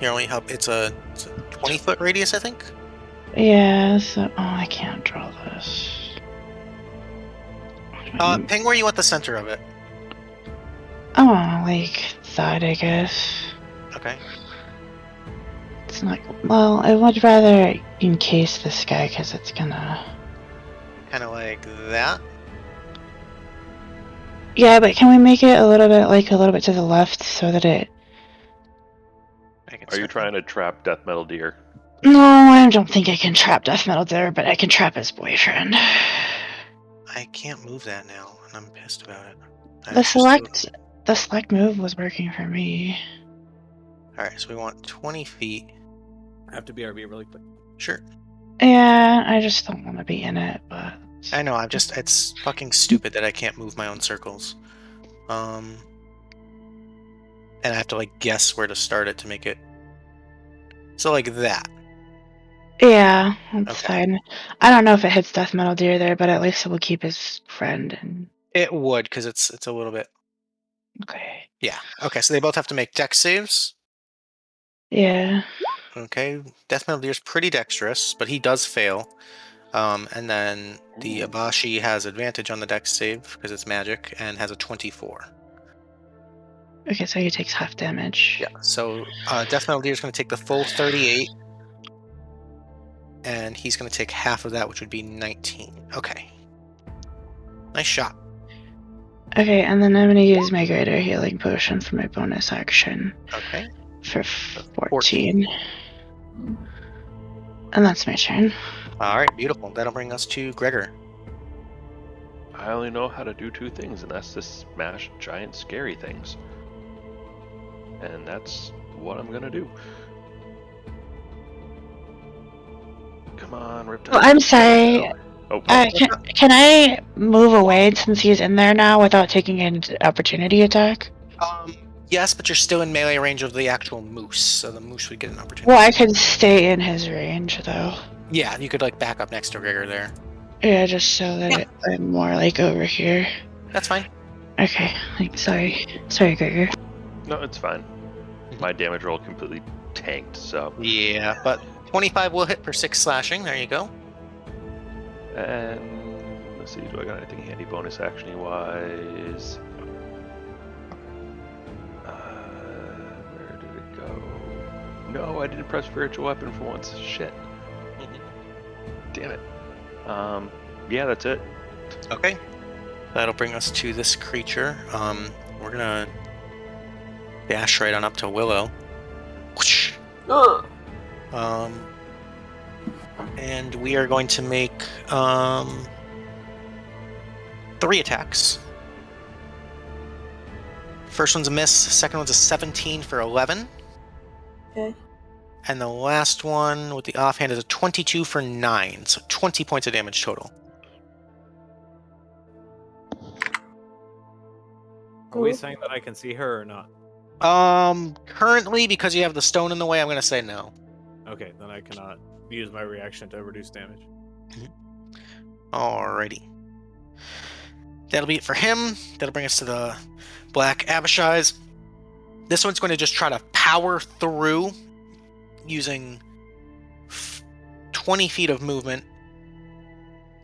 Here, only help. It's a 20-foot radius, I think. Yeah. So, I can't draw this. Ping where you want the center of it. Like that, I guess. Okay. It's not. Well, I would rather encase this guy because it's gonna. Kind of like that. Yeah, but can we make it a little bit to the left so that it? Are you trying to trap Death Metal Deer? No, I don't think I can trap Death Metal there, but I can trap his boyfriend. I can't move that now, and I'm pissed about it. The select move was working for me. Alright, so we want 20 feet. I have to BRB really quick. Sure. Yeah, I just don't want to be in it, but I know, it's fucking stupid that I can't move my own circles. And I have to, like, guess where to start it to make it. So, like that. yeah, that's Okay. fine. I don't know if it hits Death Metal Deer there, but at least it will keep his friend. And It would, because it's a little bit. okay. Yeah. Okay, so they both have to make dex saves. Yeah. Okay. Death Metal Deer's pretty dexterous, but he does fail. And then the Abashi has advantage on the dex save because it's magic and has a 24. Okay, so he takes half damage. Yeah. So Death Metal Deer is going to take the full 38, and he's going to take half of that, which would be 19. Okay. Nice shot. Okay, and then I'm gonna use my greater healing potion for my bonus action. Okay. For 14. And that's my turn. All right. Beautiful. That'll bring us to Gregor. I only know how to do two things, and that's to smash giant scary things. And that's what I'm gonna do. Come on, Riptide. Well, I'm sorry. Oh, Can I move away since he's in there now without taking an opportunity attack? Yes, but you're still in melee range of the actual moose, so the moose would get an opportunity. Well, I could stay in his range though. Yeah, you could like back up next to Gregor there. Yeah, just so that I'm more like over here. That's fine. Okay, sorry, Gregor. no, it's fine. My damage roll completely tanked, so. Yeah, but 25 will hit for 6 slashing. There you go. And let's see, do I got anything handy bonus action wise? No, I didn't press spiritual weapon for once. Shit. Damn it. Yeah, that's it. Okay. That'll bring us to this creature. We're gonna dash right on up to Willow. Whoosh. Ugh. And we are going to make 3 attacks. First one's a miss, second one's a 17 for 11. Okay. And the last one with the offhand is a 22 for 9, so 20 points of damage total. Are we saying that I can see her or not? Currently, because you have the stone in the way, I'm gonna say no. Okay, then I cannot use my reaction to reduce damage. Alrighty. That'll be it for him. That'll bring us to the Black Abishai's. This one's going to just try to power through using 20 feet of movement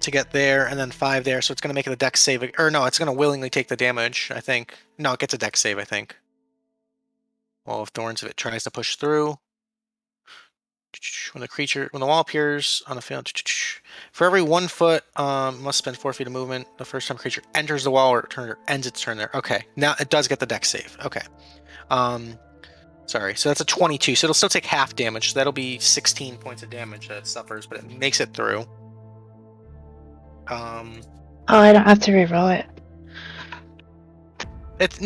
to get there, and then 5 there, so it's going to make it a dex save. Or no, it's going to willingly take the damage, I think. No, it gets a dex save, I think. Wall of Thorns if it tries to push through. When the wall appears on the field, for every 1 foot, must spend 4 feet of movement the first time creature enters the wall or ends its turn there. Okay, now it does get the dex save. Okay. Sorry, so that's a 22, so it'll still take half damage, so that'll be 16 points of damage that it suffers, but it makes it through. Oh, I don't have to reroll it. It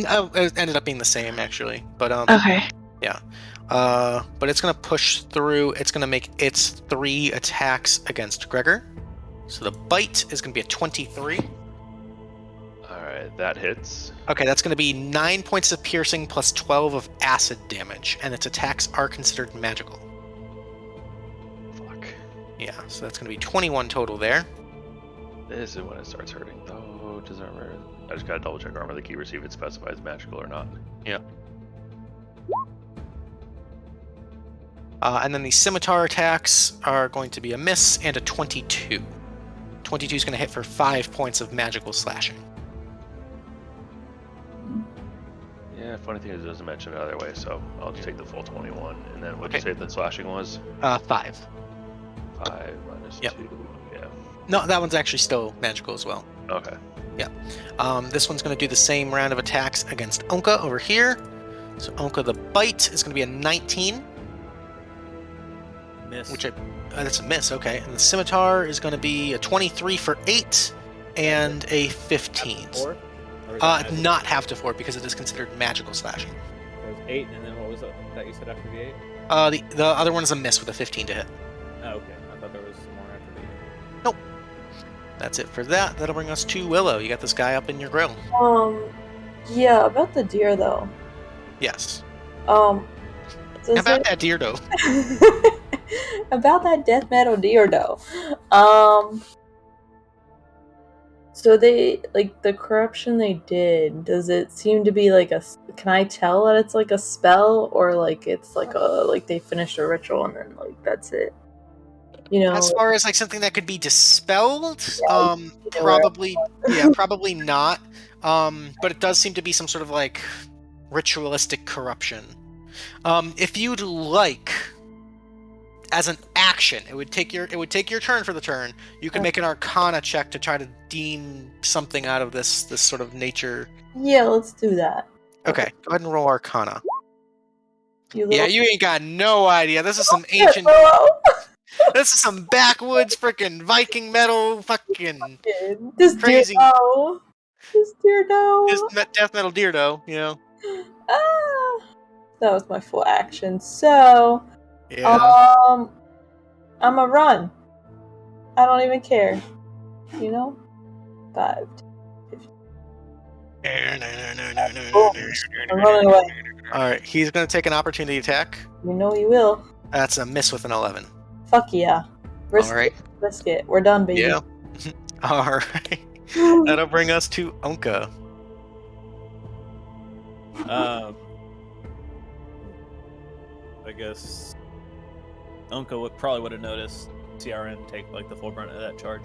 ended up being the same, actually, but Okay. yeah. But it's gonna push through. It's gonna make its 3 attacks against Gregor. So the bite is gonna be a 23. Alright, that hits. Okay, that's gonna be 9 points of piercing plus 12 of acid damage, and its attacks are considered magical. Fuck. Yeah, so that's gonna be 21 total there. This is when it starts hurting, though. Does armor... I just gotta double check armor the key receive it specifies magical or not. Yeah. And then the scimitar attacks are going to be a miss and a 22. 22 is going to hit for 5 points of magical slashing. Yeah, funny thing is it doesn't mention it either way, so I'll just take the full 21. And then what'd you say the slashing was? 5. 5 minus 2. Yeah. No, that one's actually still magical as well. Okay. Yeah. This one's going to do the same round of attacks against Ownka over here. So Ownka, the bite is going to be a 19. Miss. That's a miss, okay. And the scimitar is going to be a 23 for 8 and a 15. Not half to 4 because it is considered magical slashing. It was 8, and then what was it that you said after the 8? The other one is a miss with a 15 to hit. Oh, okay. I thought there was some more after the 8. Nope. That's it for that. That'll bring us to Willow. You got this guy up in your grill. Yeah, about the deer though. Yes. About that deer though. About that death metal deer though. So they, like, the corruption they did, does it seem to be like can I tell that it's like a spell, or like it's like they finished a ritual and then like that's it? You know, as far as like something that could be dispelled, yeah, probably probably not. But it does seem to be some sort of like ritualistic corruption. If you'd like, as an action, it would take your turn for the turn. You can make an Arcana check to try to deem something out of this sort of nature. Yeah, let's do that. Okay, go ahead and roll Arcana. You ain't got no idea. This is some ancient. This is some backwoods freaking Viking metal fucking this crazy. This deer no. This death metal deer though, you know. That was my full action. So, yeah. I'm a run. I don't even care. You know? 5. 50. I'm running away. Alright, he's gonna take an opportunity attack. You know he will. That's a miss with an 11. Fuck yeah. Risk Alright. it. Risk it. We're done, baby. Yeah. Alright. That'll bring us to Ownka. I guess Ownka probably would have noticed Ciarenne take like the full brunt of that charge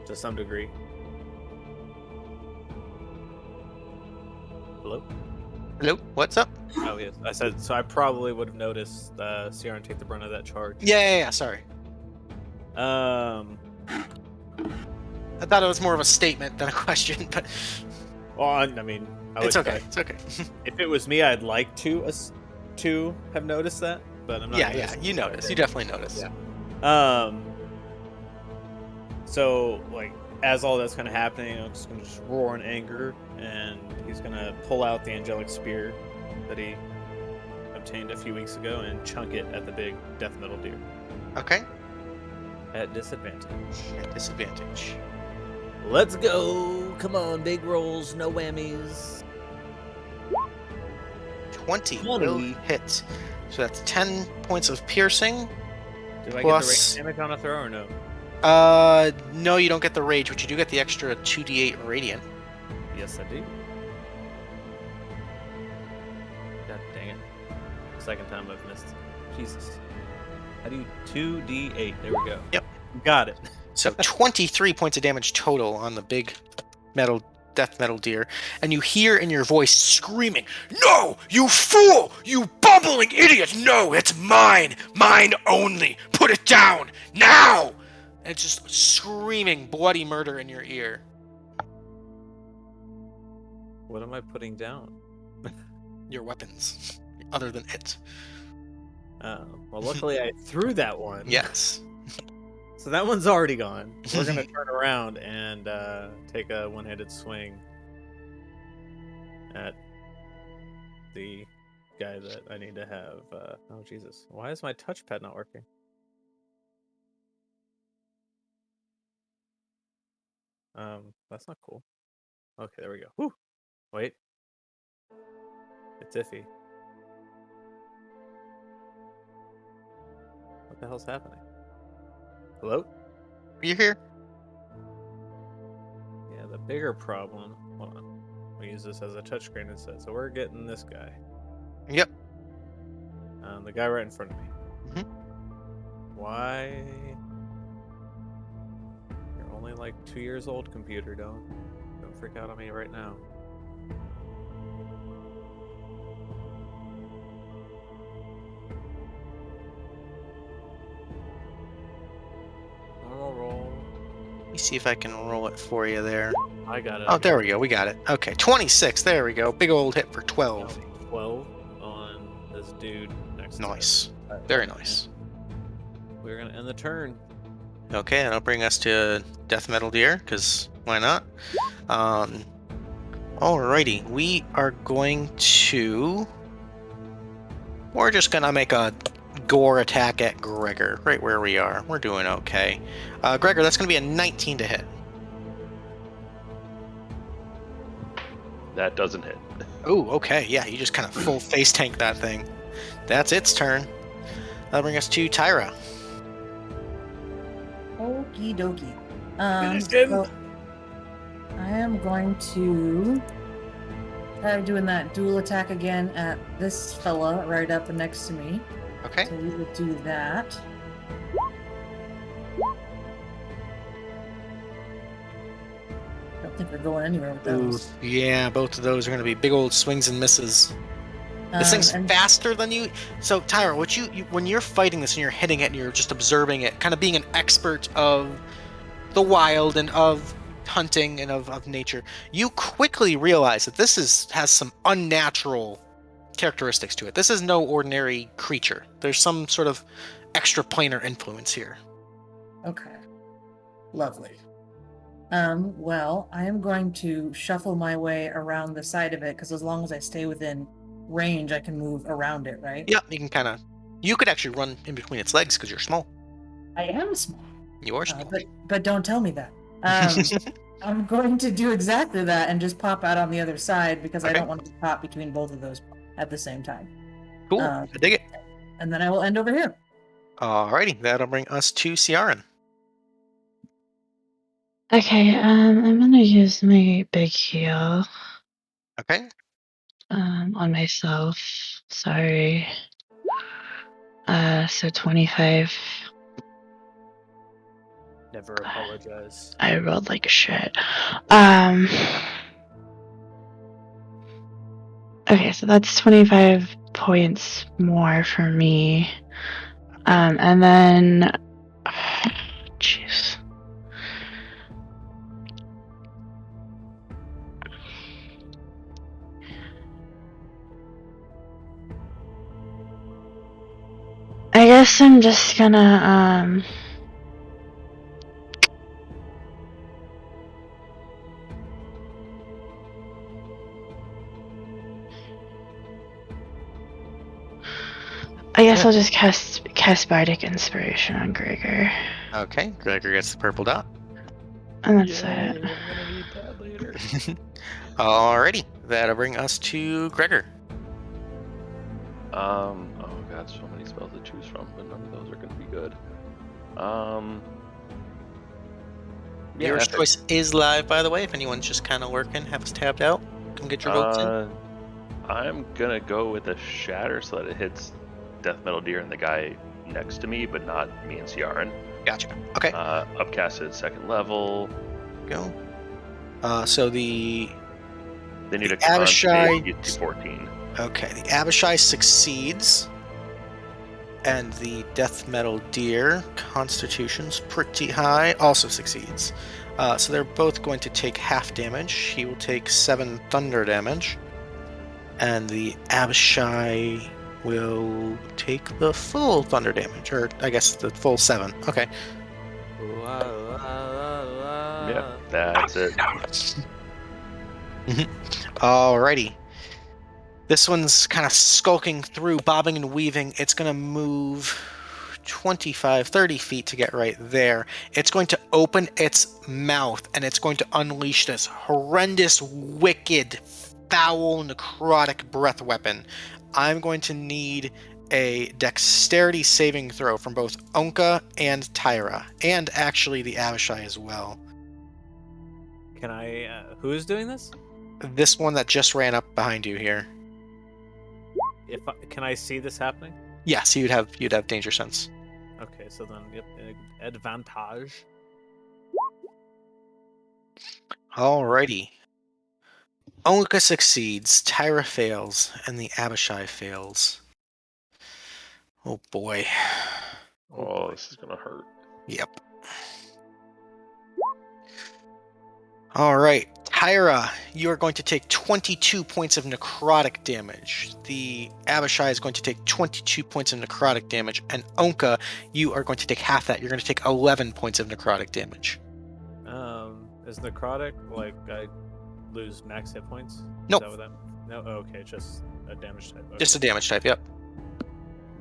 to some degree. Hello? Hello, what's up? Oh yes, I said so. I probably would have noticed Ciarenne take the brunt of that charge. Yeah. Sorry, Um. I thought it was more of a statement than a question, but Well, I mean, it's okay. It's okay. If it was me, I'd like to have noticed that, but I'm not. Yeah. You noticed. You definitely noticed. Yeah. So like, as all that's kind of happening, I'm just gonna roar in anger, and he's gonna pull out the angelic spear that he obtained a few weeks ago and chunk it at the big death metal deer Okay. at disadvantage. At disadvantage. Let's go! Come on, big rolls, no whammies. 20 will hit. So that's 10 points of piercing. Do I Plus- get the rage damage on a throw or no? No, you don't get the rage, but you do get the extra 2d8 radiant. Yes, I do. God dang it. Second time I've missed. Jesus. How do you 2d8? There we go. Yep. Got it. So 23 points of damage total on the big death metal deer, and you hear in your voice screaming, "No, you fool! You bumbling idiot! No, it's mine! Mine only! Put it down! Now!" And it's just screaming bloody murder in your ear. What am I putting down? Your weapons, other than it. Well, luckily I threw that one. Yes. So that one's already gone. We're going to turn around and take a one-handed swing at the guy that I need to have. Oh, Jesus. Why is my touchpad not working? That's not cool. Okay, there we go. Whew. Wait. It's iffy. What the hell's happening? Hello? Are you here? Yeah, the bigger problem. Hold on. We use this as a touchscreen instead. So we're getting this guy. Yep. The guy right in front of me. Mhm. Why? You're only like 2 years old, computer. Don't freak out on me right now. Normal roll. Let me see if I can roll it for you there. I got it. Oh, there we go. We got it. Okay, 26. There we go. Big old hit for 12. 12 on this dude next to Nice. us. Very nice. We're gonna end the turn. Okay, that'll bring us to Death Metal Deer, because why not? Alrighty, we are going to... We're just gonna make a gore attack at Gregor, right where we are. We're doing okay. Gregor, that's gonna be a 19 to hit. That doesn't hit. Ooh, okay, yeah, you just kind of full face tank that thing. That's its turn. That'll bring us to TyRah. Okie dokie. Finished him. So I am going to try doing that dual attack again at this fella right up next to me. Okay. So we would do that. I don't think we're going anywhere with Ooh, those. yeah, both of those are going to be big old swings and misses. This thing's and faster than you. So, TyRah, what you when you're fighting this and you're hitting it and you're just observing it, kind of being an expert of the wild and of hunting and of nature, you quickly realize that this has some unnatural characteristics to it. This is no ordinary creature. There's some sort of extraplanar influence here. Okay. Lovely. Well, I am going to shuffle my way around the side of it, because as long as I stay within range, I can move around it, right? Yeah, you can kind of... You could actually run in between its legs because you're small. I am small. You are small. But don't tell me that. I'm going to do exactly that and just pop out on the other side, because I Okay. don't want to be caught between both of those at the same time. Cool. I dig it. And then I will end over here. Alrighty, that'll bring us to Ciarenne. Okay, I'm gonna use my big heal Okay. on myself. Sorry. So 25. Never apologize. I rolled like shit. Okay, so that's 25 points more for me. And then... Jeez. I guess I'm just gonna, I guess I'll just cast Bardic Inspiration on Gregor. Okay, Gregor gets the purple dot. And that's Yay, it. I'm gonna need that later. Alrighty, that'll bring us to Gregor. Oh god, so many spells to choose from, but none of those are gonna be good. Yeah, Your that's it. choice is live, by the way. If anyone's just kind of lurking, have us tabbed out. Come get your votes in. I'm gonna go with a shatter so that it hits Death Metal Deer and the guy next to me, but not me and Ciarenne. Gotcha. Okay, Upcast at 2nd level. go. So the They need The a con Abishai- save to get to 14. Okay, the Abishai succeeds, and the Death Metal Deer, Constitution's pretty high, also succeeds. So they're both going to take half damage. He will take 7 thunder damage, and the Abishai will take the full thunder damage, or I guess the full 7. Okay. Yeah, that's it. Alrighty. This one's kind of skulking through, bobbing and weaving. It's going to move 25, 30 feet to get right there. It's going to open its mouth, and it's going to unleash this horrendous, wicked, foul, necrotic breath weapon. I'm going to need a dexterity saving throw from both Ownka and TyRah, and actually the Abishai as well. Can I? Who's doing this? This one that just ran up behind you here. Can I see this happening? Yes, you'd have danger sense. Okay, so then yep, advantage. Alrighty. Ownka succeeds, TyRah fails, and the Abishai fails. Oh boy. Oh, this is gonna hurt. Yep. Alright, TyRah, you are going to take 22 points of necrotic damage. The Abishai is going to take 22 points of necrotic damage, and Ownka, you are going to take half that. You're going to take 11 points of necrotic damage. Is necrotic like I lose max hit points? Nope. Is that what that... No, okay, just a damage type. Okay. Just a damage type, yep.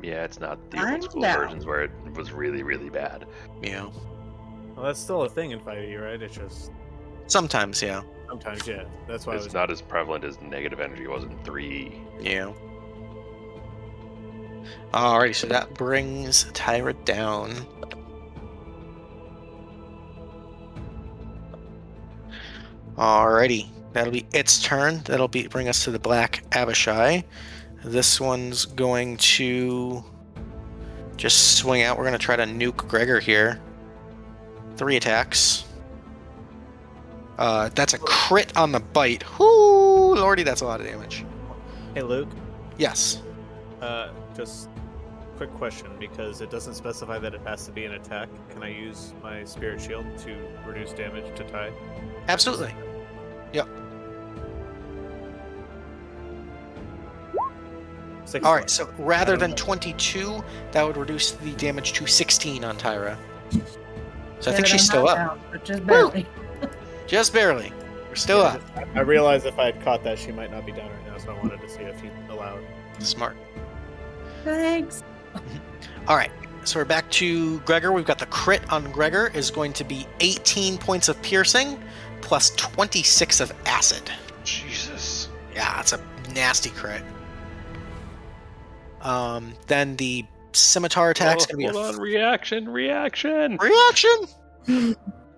Yeah, it's not the I'm old school down. versions where it was really, really bad. Yeah. Well, that's still a thing in 5e, right? It's just Sometimes, yeah. sometimes, yeah. That's why I It's was not as prevalent as negative energy was in 3. Yeah. Alrighty, so that brings TyRah down. Alrighty, that'll be its turn. That'll bring us to the Black Abishai. This one's going to just swing out. We're going to try to nuke Gregor here. 3 attacks. That's a crit on the bite. Whoo, lordy, that's a lot of damage. Hey, Luke. Yes. Just quick question, because it doesn't specify that it has to be an attack. Can I use my Spirit Shield to reduce damage to Ty? Absolutely. Yep. 6 All right, left. so rather I don't than know. 22, that would reduce the damage to 16 on TyRah. So I Yeah, think but she's I'm still not up. down, but just barely. Just barely. We're still Yeah, up. I realized if I had caught that, she might not be down right now, so I wanted to see if you allowed. Smart. Thanks. All right, so we're back to Gregor. We've got the crit on Gregor is going to be 18 points of piercing plus 26 of acid. Jesus. Yeah, that's a nasty crit. Then the scimitar attack's going to be hold a on, reaction. reaction.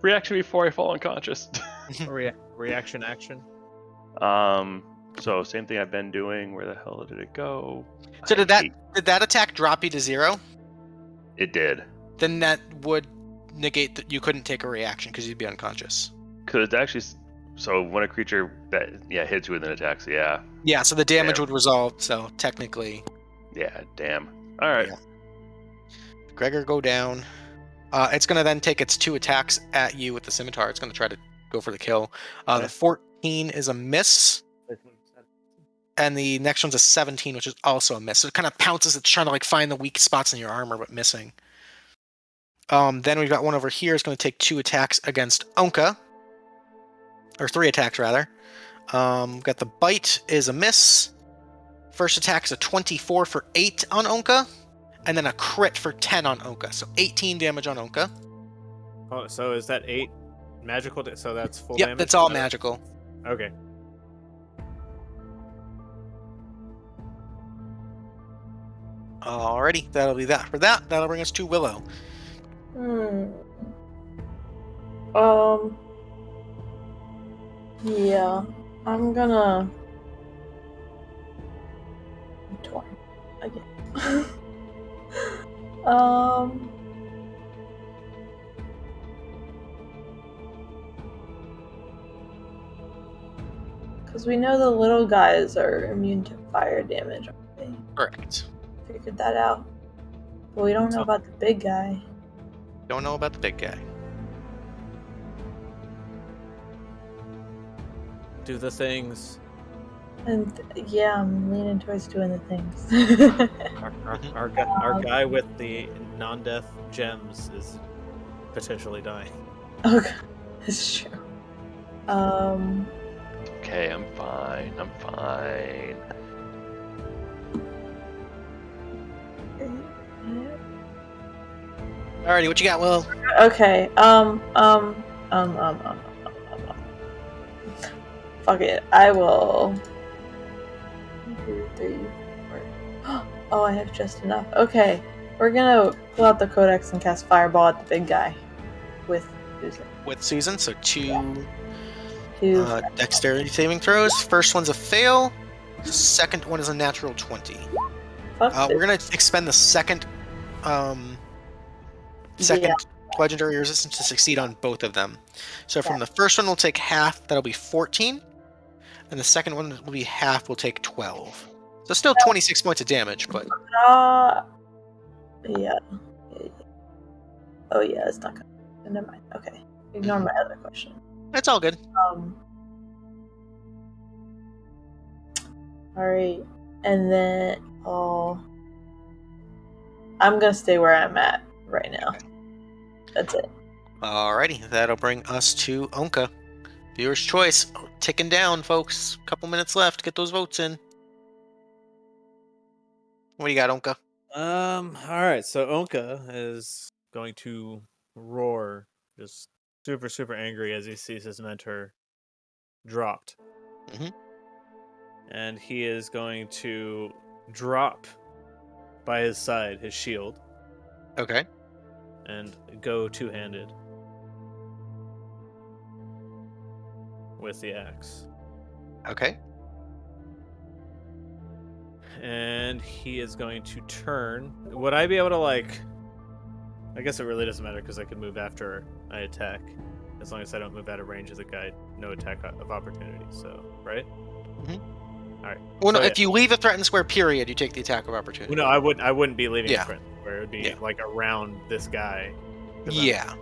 Reaction before I fall unconscious. Reaction action. So same thing I've been doing. Where the hell did it go? So did that attack drop you to 0? It did. Then that would negate that you couldn't take a reaction because you'd be unconscious. Because it's actually So when a creature that hits you with an attack, so Yeah, so the damage Damn. would resolve, so technically... damn. All right. Yeah. Gregor, go down. It's going to then take its 2 attacks at you with the scimitar. It's going to try to go for the kill. The 14 is a miss, and the next one's a 17, which is also a miss. So it kind of pounces. It's trying to like find the weak spots in your armor, but missing. Then we've got one over here. It's going to take 2 attacks against Ownka. Or 3 attacks, rather. Got the bite is a miss. First attack is a 24 for 8 on Ownka. And then a crit for 10 on Ownka. So 18 damage on Ownka. Oh, so is that 8 magical? So that's full Yep, damage? that's all magical. Okay. Alrighty, that'll be that for that. That'll bring us to Willow. Yeah, I'm gonna... I'm torn. Again. Because we know the little guys are immune to fire damage, aren't they? Correct. Figured that out. But we don't know about the big guy. Don't know about the big guy. Do the things. And yeah, I'm leaning towards doing the things. Our guy with the non-death gems is potentially dying. Okay, that's true. Okay, I'm fine. Alrighty, what you got, Will? Okay, fuck it, I will... 1, 2, 3, 4... Oh, I have just enough. Okay, we're gonna pull out the Codex and cast Fireball at the big guy. With Susan. With Susan, so 2 Two. dexterity saving throws. First one's a fail. Second one is a natural 20. Fuck We're gonna expend the second legendary resistance to succeed on both of them. So from the first one, we'll take half. That'll be 14, and the second one will be half. We'll take 12. So still 26 points of damage, but Yeah. Oh yeah, it's not gonna... Never mind. Okay. Ignore my other question. it's all good. Alright. And then I'm gonna stay where I'm at right now. That's it. Alrighty, that'll bring us to Ownka. Viewer's choice. Ticking down, folks. Couple minutes left. Get those votes in. What do you got, Ownka? Alright, so Ownka is going to roar, just super, super angry as he sees his mentor dropped. Mhm. And he is going to drop by his side his shield Okay. and go two-handed with the axe. Okay. And he is going to turn. Would I be able to, like... I guess it really doesn't matter because I can move after I attack. As long as I don't move out of range of the guy, no attack of opportunity, so, right? Mhm. Alright. Well, no, So, if you leave a threatened square, period, you take the attack of opportunity. Well, no, I wouldn't be leaving Yeah. a friend, where it would be, Yeah. like, around this guy. Yeah.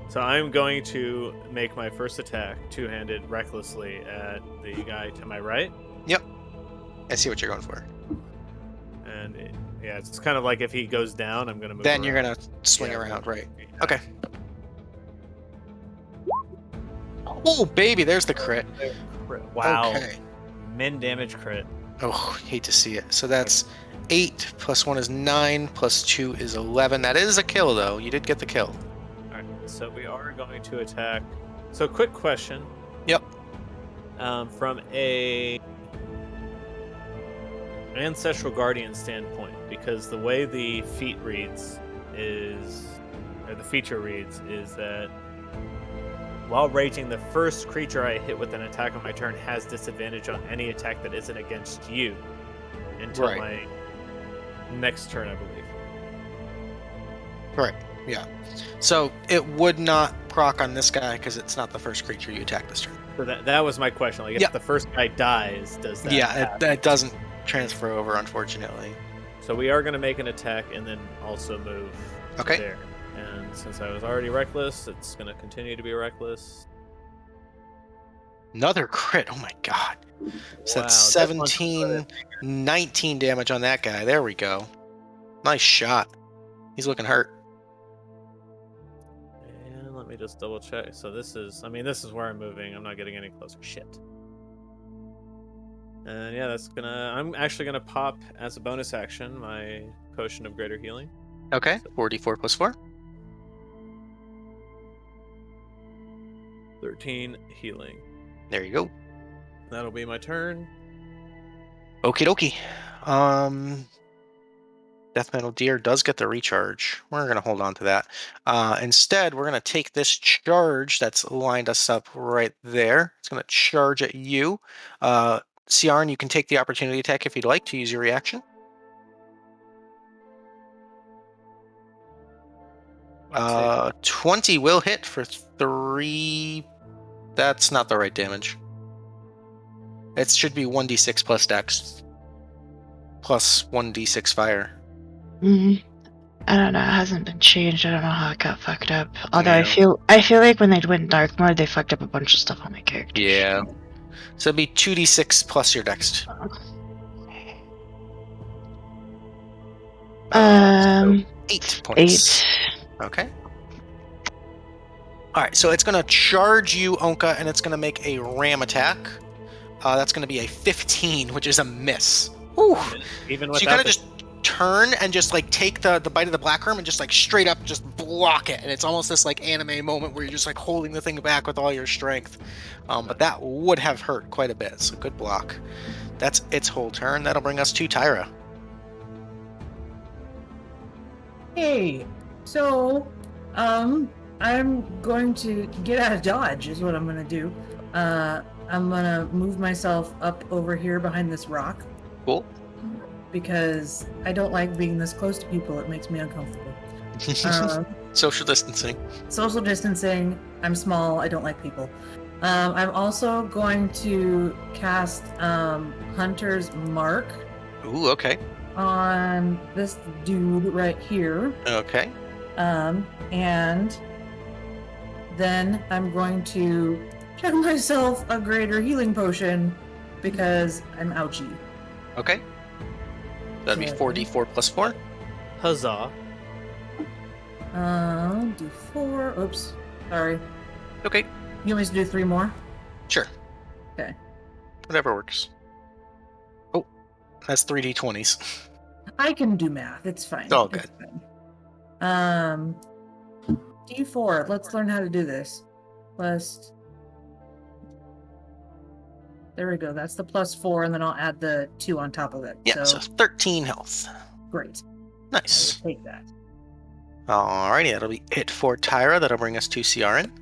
So I'm going to make my first attack two-handed recklessly at the guy to my right. Yep. I see what you're going for. And it's kind of like if he goes down, I'm going to move Then you're around. going to swing Yeah, around, right. Yeah. Okay. Oh, baby, there's the crit. Wow. Okay. Min damage crit. Oh, hate to see it. So that's 8 plus 1 is 9 plus 2 is 11. That is a kill, though. You did get the kill. Alright, so we are going to attack. So, quick question. Yep. From a Ancestral Guardian standpoint, because the way the feat reads is, or the feature reads, is that while raging, the first creature I hit with an attack on my turn has disadvantage on any attack that isn't against you until Right. my next turn, I believe. Correct. Yeah. So it would not proc on this guy because it's not the first creature you attack this turn. So that was my question. Like, if Yep. the first guy dies, does that? Yeah, it doesn't transfer over, unfortunately. So we are going to make an attack and then also move Okay. there. And since I was already reckless, it's going to continue to be reckless. Another crit. Oh my god. So Wow, that's this one's 17, 19 damage on that guy. There we go. Nice shot. He's looking hurt. And let me just double check. So this is where I'm moving. I'm not getting any closer. Shit. And yeah, I'm actually gonna pop as a bonus action my potion of greater healing. Okay. 4d4 plus 4. 13 healing. There you go. That'll be my turn. Okie dokie. Death Metal Deer does get the recharge. We're going to hold on to that. Instead, we're going to take this charge that's lined us up right there. It's going to charge at you. Ciarenne, you can take the opportunity attack if you'd like to use your reaction. 20 will hit for 3. That's not the right damage. It should be 1d6 plus dex. Plus 1d6 fire. I don't know. It hasn't been changed. I don't know how it got fucked up. Although Yeah. I feel like when they went dark mode, they fucked up a bunch of stuff on my character. Yeah. So it'd be 2d6 plus your dex. Um, 8 points. 8. Okay. Alright, so it's going to charge you, Ownka, and it's going to make a ram attack. That's going to be a 15, which is a miss. Whew. Even So you kind of just turn and just like take the bite of the black worm and just like straight up just block it. And it's almost this like anime moment where you're just like holding the thing back with all your strength. But that would have hurt quite a bit, so good block. That's its whole turn. That'll bring us to TyRah. Hey, so, I'm going to get out of dodge is what I'm going to do. I'm going to move myself up over here behind this rock. Cool. Because I don't like being this close to people. It makes me uncomfortable. Social distancing. Social distancing. I'm small. I don't like people. I'm also going to cast Hunter's Mark Ooh, okay. on this dude right here. Okay. And then I'm going to check myself a greater healing potion because I'm ouchie. Okay. That'd be 4d4 plus 4. Huzzah. D4. Oops. Sorry. Okay. You want me to do 3 more? Sure. Okay. Whatever works. Oh, that's 3d20s. I can do math. It's fine. It's all good. Fine. D4. Let's learn how to do this. Plus. There we go. That's the plus 4, and then I'll add the 2 on top of it. Yeah, so 13 health. Great. Nice. I will take that. Alrighty, that'll be it for TyRah. That'll bring us to Ciarenne.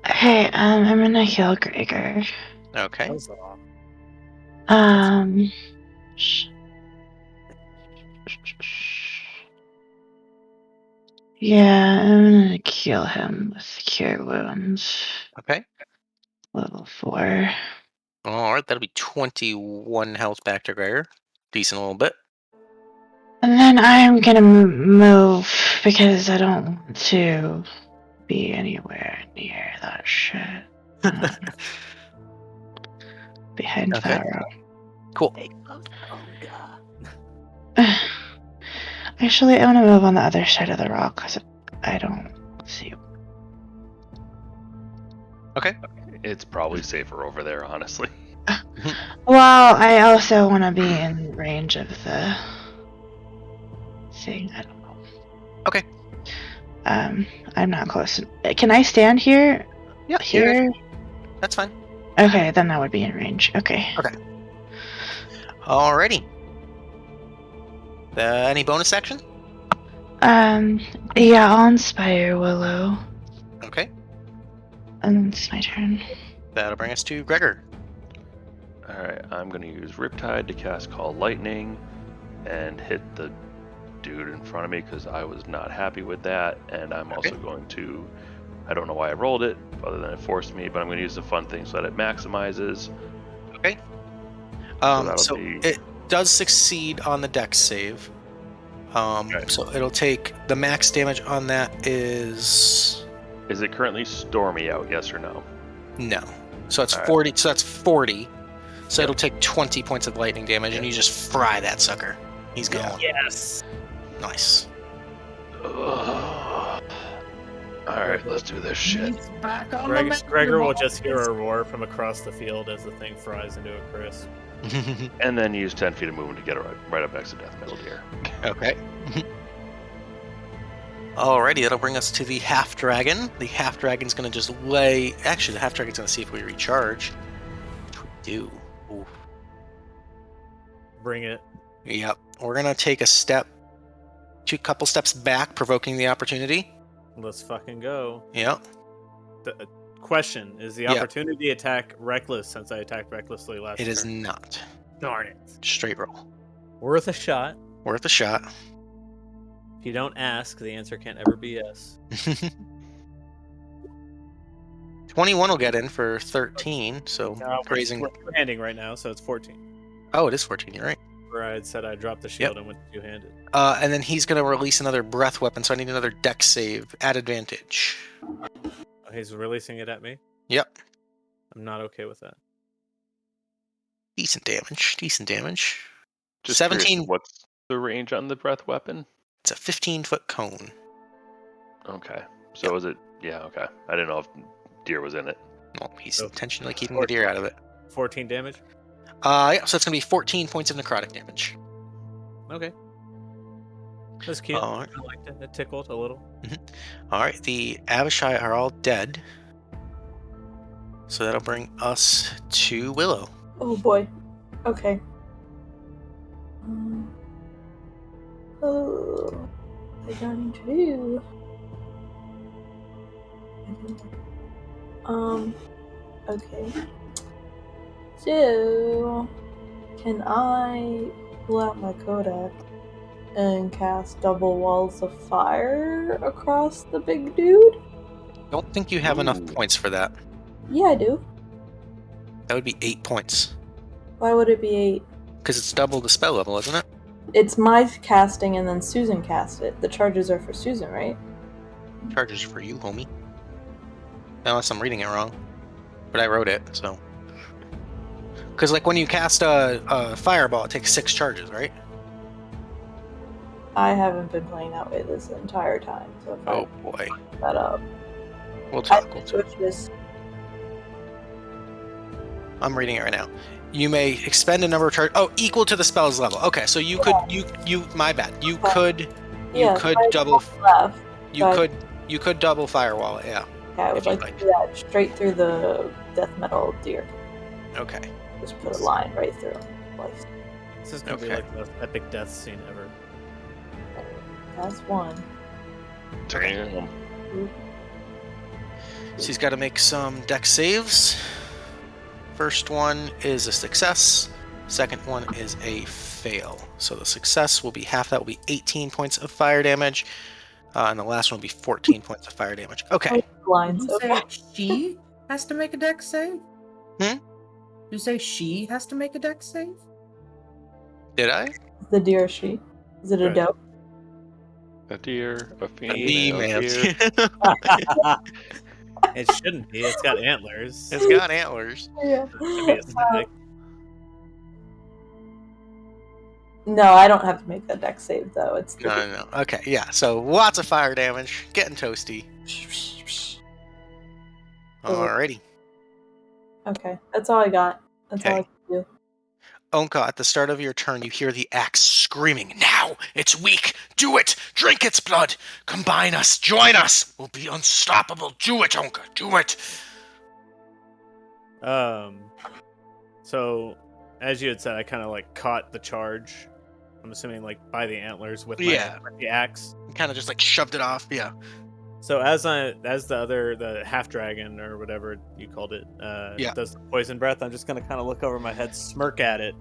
Okay, I'm gonna heal Gregor. Okay. Huzzah. Yeah, I'm gonna kill him with Cure Wounds. Okay. Level 4. Alright, that'll be 21 health back to Gregor. Decent little bit. And then I'm gonna move because I don't want to be anywhere near that shit. Behind Okay. that rock. Cool. Actually, I want to move on the other side of the rock because I don't see. Okay. It's probably safer over there, honestly. Well, I also want to be in range of the thing. I don't know. Okay. I'm not close. Can I stand here? Yeah, Here? That's fine. Okay, then that would be in range. Okay. Alrighty. Any bonus action? Yeah, I'll inspire Willow. Okay. And then it's my turn. That'll bring us to Gregor. Alright, I'm going to use Riptide to cast Call Lightning and hit the dude in front of me because I was not happy with that. And I'm also going to I don't know why I rolled it, other than it forced me, but I'm going to use the fun thing so that it maximizes. Okay. that'll So be- it does succeed on the dex save. Okay. So it'll take the max damage on that is Is it currently stormy out? Yes or no? no. So it's All right. 40. So that's 40. So Yep. it'll take 20 points of lightning damage, and you just fry that sucker. He's gone. Yes. Nice. Ugh. All right, let's do this shit. He's back on the map. Gregor will just hear a roar from across the field as the thing fries into a crisp. And then use 10 feet of movement to get it right up next to Death Metal Deer. Okay. Alrighty, that'll bring us to the half dragon. The half dragon's gonna just lay. Actually, the half dragon's gonna see if we recharge. Which we do. Ooh. Bring it. Yep. We're gonna take a couple steps back, provoking the opportunity. Let's fucking go. Yep. The question is the Yeah. opportunity attack reckless since I attacked recklessly last It is turn? not. Darn it. Straight roll. Worth a shot. Worth a shot. If you don't ask, the answer can't ever be yes. 21 will get in for 13, so raising. We're two-handing right now, so it's 14. Oh, it is 14, you're right. Where I had said I dropped the shield and went two-handed. And then he's going to release another breath weapon, so I need another dex save at advantage. Oh, he's releasing it at me? Yep. I'm not okay with that. Decent damage. Just 17. curious, what's the range on the breath weapon? It's a 15-foot cone. Okay. So is it? Yeah. Okay. I didn't know if deer was in it. Well, he's So, intentionally keeping the deer out of it. 14 damage? Yeah, so it's going to be 14 points of necrotic damage. Okay. That's cute. All right. I liked it. It tickled a little. All right, the Abishai are all dead. So that'll bring us to Willow. Oh boy. Okay. Oh, what do I need to do? Okay. So, can I pull out my Kodak and cast double walls of fire across the big dude? Don't think you have enough Ooh. points for that. Yeah, I do. That would be 8 points. Why would it be 8? Because it's double the spell level, isn't it? It's my casting and then Susan cast it. The charges are for Susan, right? Charges for you, homie. Unless I'm reading it wrong. But I wrote it, so. Because, like, when you cast a fireball, it takes 6 charges, right? I haven't been playing that way this entire time, so if Oh, boy. I fuck that up. We'll talk. Which is I'm reading it right now. You may expend a number of charges. Oh, equal to the spell's level. Okay, so you could, my bad. You could double, left. you could double firewall it, yeah. Yeah, I would If you like like. to do that straight through the death metal deer. Okay. Just put a line right through. Like, This is going to be Okay. like the most epic death scene ever. that's one. Damn. So he's got to make some dex saves. First one is a success. Second one is a fail. So the success will be half that will be 18 points of fire damage. And the last one will be 14 points of fire damage. Okay. Lines. You Okay. say she has to make a dex save? Hmm? You say she has to make a dex save? Did I? The deer she. Is it a Right. doe? A deer, a Female. deer. It shouldn't be. It's got antlers. It's got antlers. Yeah. It should be aesthetic. No, I don't have to make that deck save though. It's the No. Okay, yeah. So lots of fire damage. Getting toasty. Alrighty. Okay, that's all I got. That's all I Okay. can do. Ownka, at the start of your turn, you hear the axe screaming, "Now! It's weak! Do it! Drink its blood! Combine us! Join us! We'll be unstoppable! Do it, Ownka! Do it!" So, as you had said, I kind of like caught the charge. I'm assuming like by the antlers with Yeah. with the axe. Kind of just like shoved it off, yeah. So as the half dragon or whatever you called it, Yeah. does the poison breath, I'm just gonna kind of look over my head, smirk at it,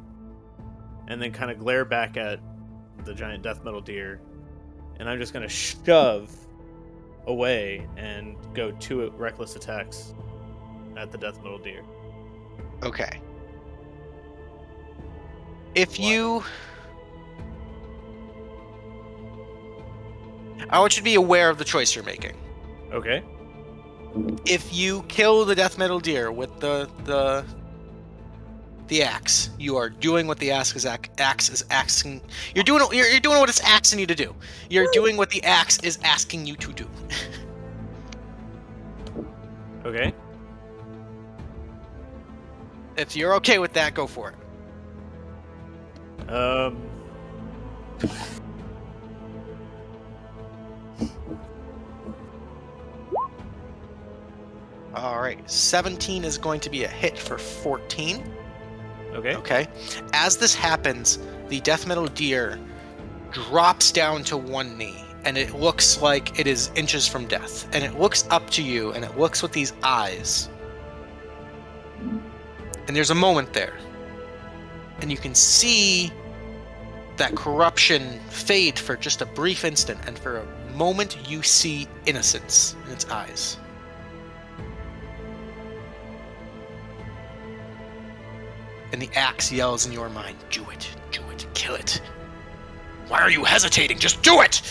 and then kind of glare back at the giant death metal deer, and I'm just gonna shove away and go 2 reckless attacks at the death metal deer. Okay. If you... I want you to be aware of the choice you're making. Okay. If you kill the death metal deer with the axe, you are doing what the axe is asking. You're doing what it's asking you to do. You're doing what the axe is asking you to do. Okay. If you're okay with that, go for it. All right, 17 is going to be a hit for 14. Okay. Okay. As this happens, the death metal deer drops down to one knee, and it looks like it is inches from death. And it looks up to you, and it looks with these eyes. And there's a moment there. And you can see that corruption fade for just a brief instant, and for a moment you see innocence in its eyes. And the axe yells in your mind, do it, kill it. Why are you hesitating? Just do it!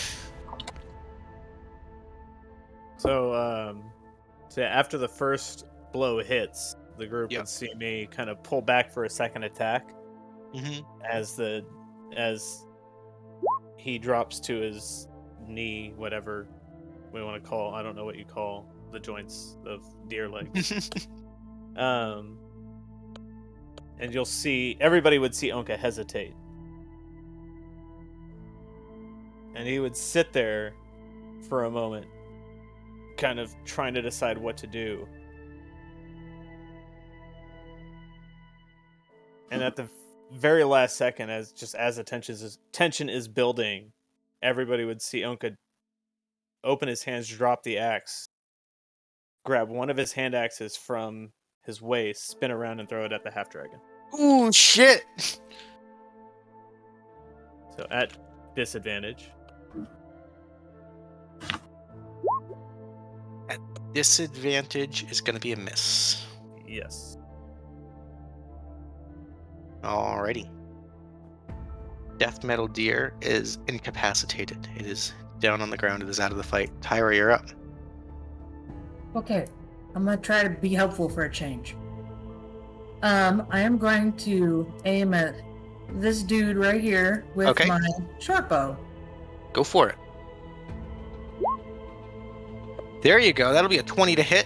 So, after the first blow hits, the group would see me kind of pull back for a second attack. Mm-hmm. As he drops to his knee, whatever we want to call, I don't know what you call the joints of deer legs. And you'll see, everybody would see Ownka hesitate. And he would sit there for a moment, kind of trying to decide what to do. And at the very last second, as the tension is building, everybody would see Ownka open his hands, drop the axe, grab one of his hand axes from his waist, spin around, and throw it at the half-dragon. Ooh, shit! So at disadvantage. At disadvantage is going to be a miss. Yes. Alrighty. Death metal deer is incapacitated. It is down on the ground. It is out of the fight. TyRah, you're up. Okay, I'm gonna try to be helpful for a change. I am going to aim at this dude right here with my short bow. Go for it. There you go. That'll be a 20 to hit.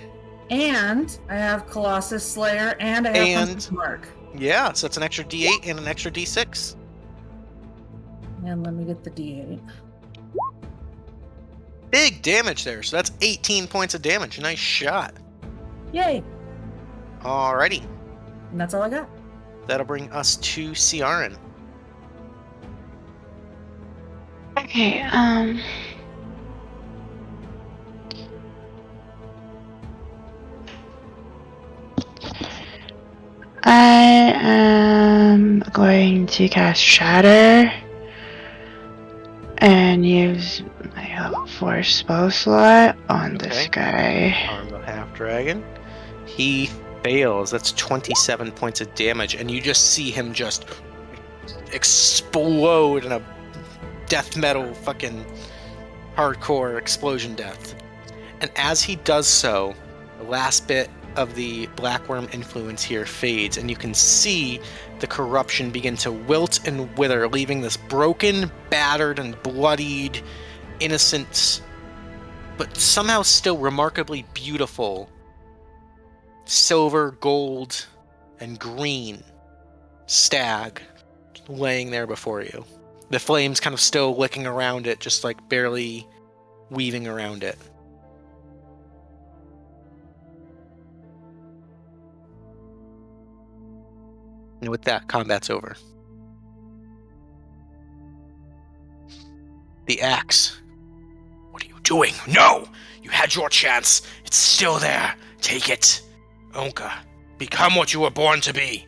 And I have Colossus Slayer, and I have Hunter's Mark. Yeah, so it's an extra D8 and an extra D6. And let me get the D8. Big damage there. So that's 18 points of damage. Nice shot. Yay! Alrighty. And that's all I got. That'll bring us to Ciarenne. Okay, I am going to cast Shatter and use my Half-Orc spell slot on this guy. On the half-dragon. He fails. That's 27 points of damage, and you just see him just explode in a death metal fucking hardcore explosion death. And as he does so, the last bit of the Black Wyrm influence here fades, and you can see the corruption begin to wilt and wither, leaving this broken, battered, and bloodied, innocent, but somehow still remarkably beautiful, silver, gold, and green stag laying there before you. The flames kind of still licking around it, just like barely weaving around it. And with that, combat's over. The axe. What are you doing? No! You had your chance. It's still there. Take it. Ownka, become what you were born to be.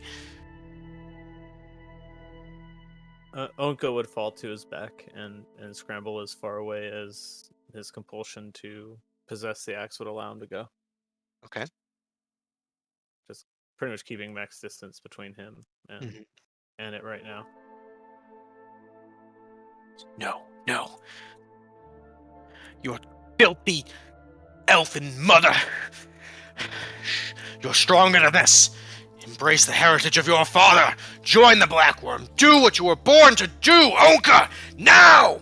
Ownka would fall to his back and scramble as far away as his compulsion to possess the axe would allow him to go. Okay. Just pretty much keeping max distance between him and Mhm. and it right now. No. Your filthy elfin mother. You're stronger than this. Embrace the heritage of your father. Join the Black Worm. Do what you were born to do, Ownka! Now!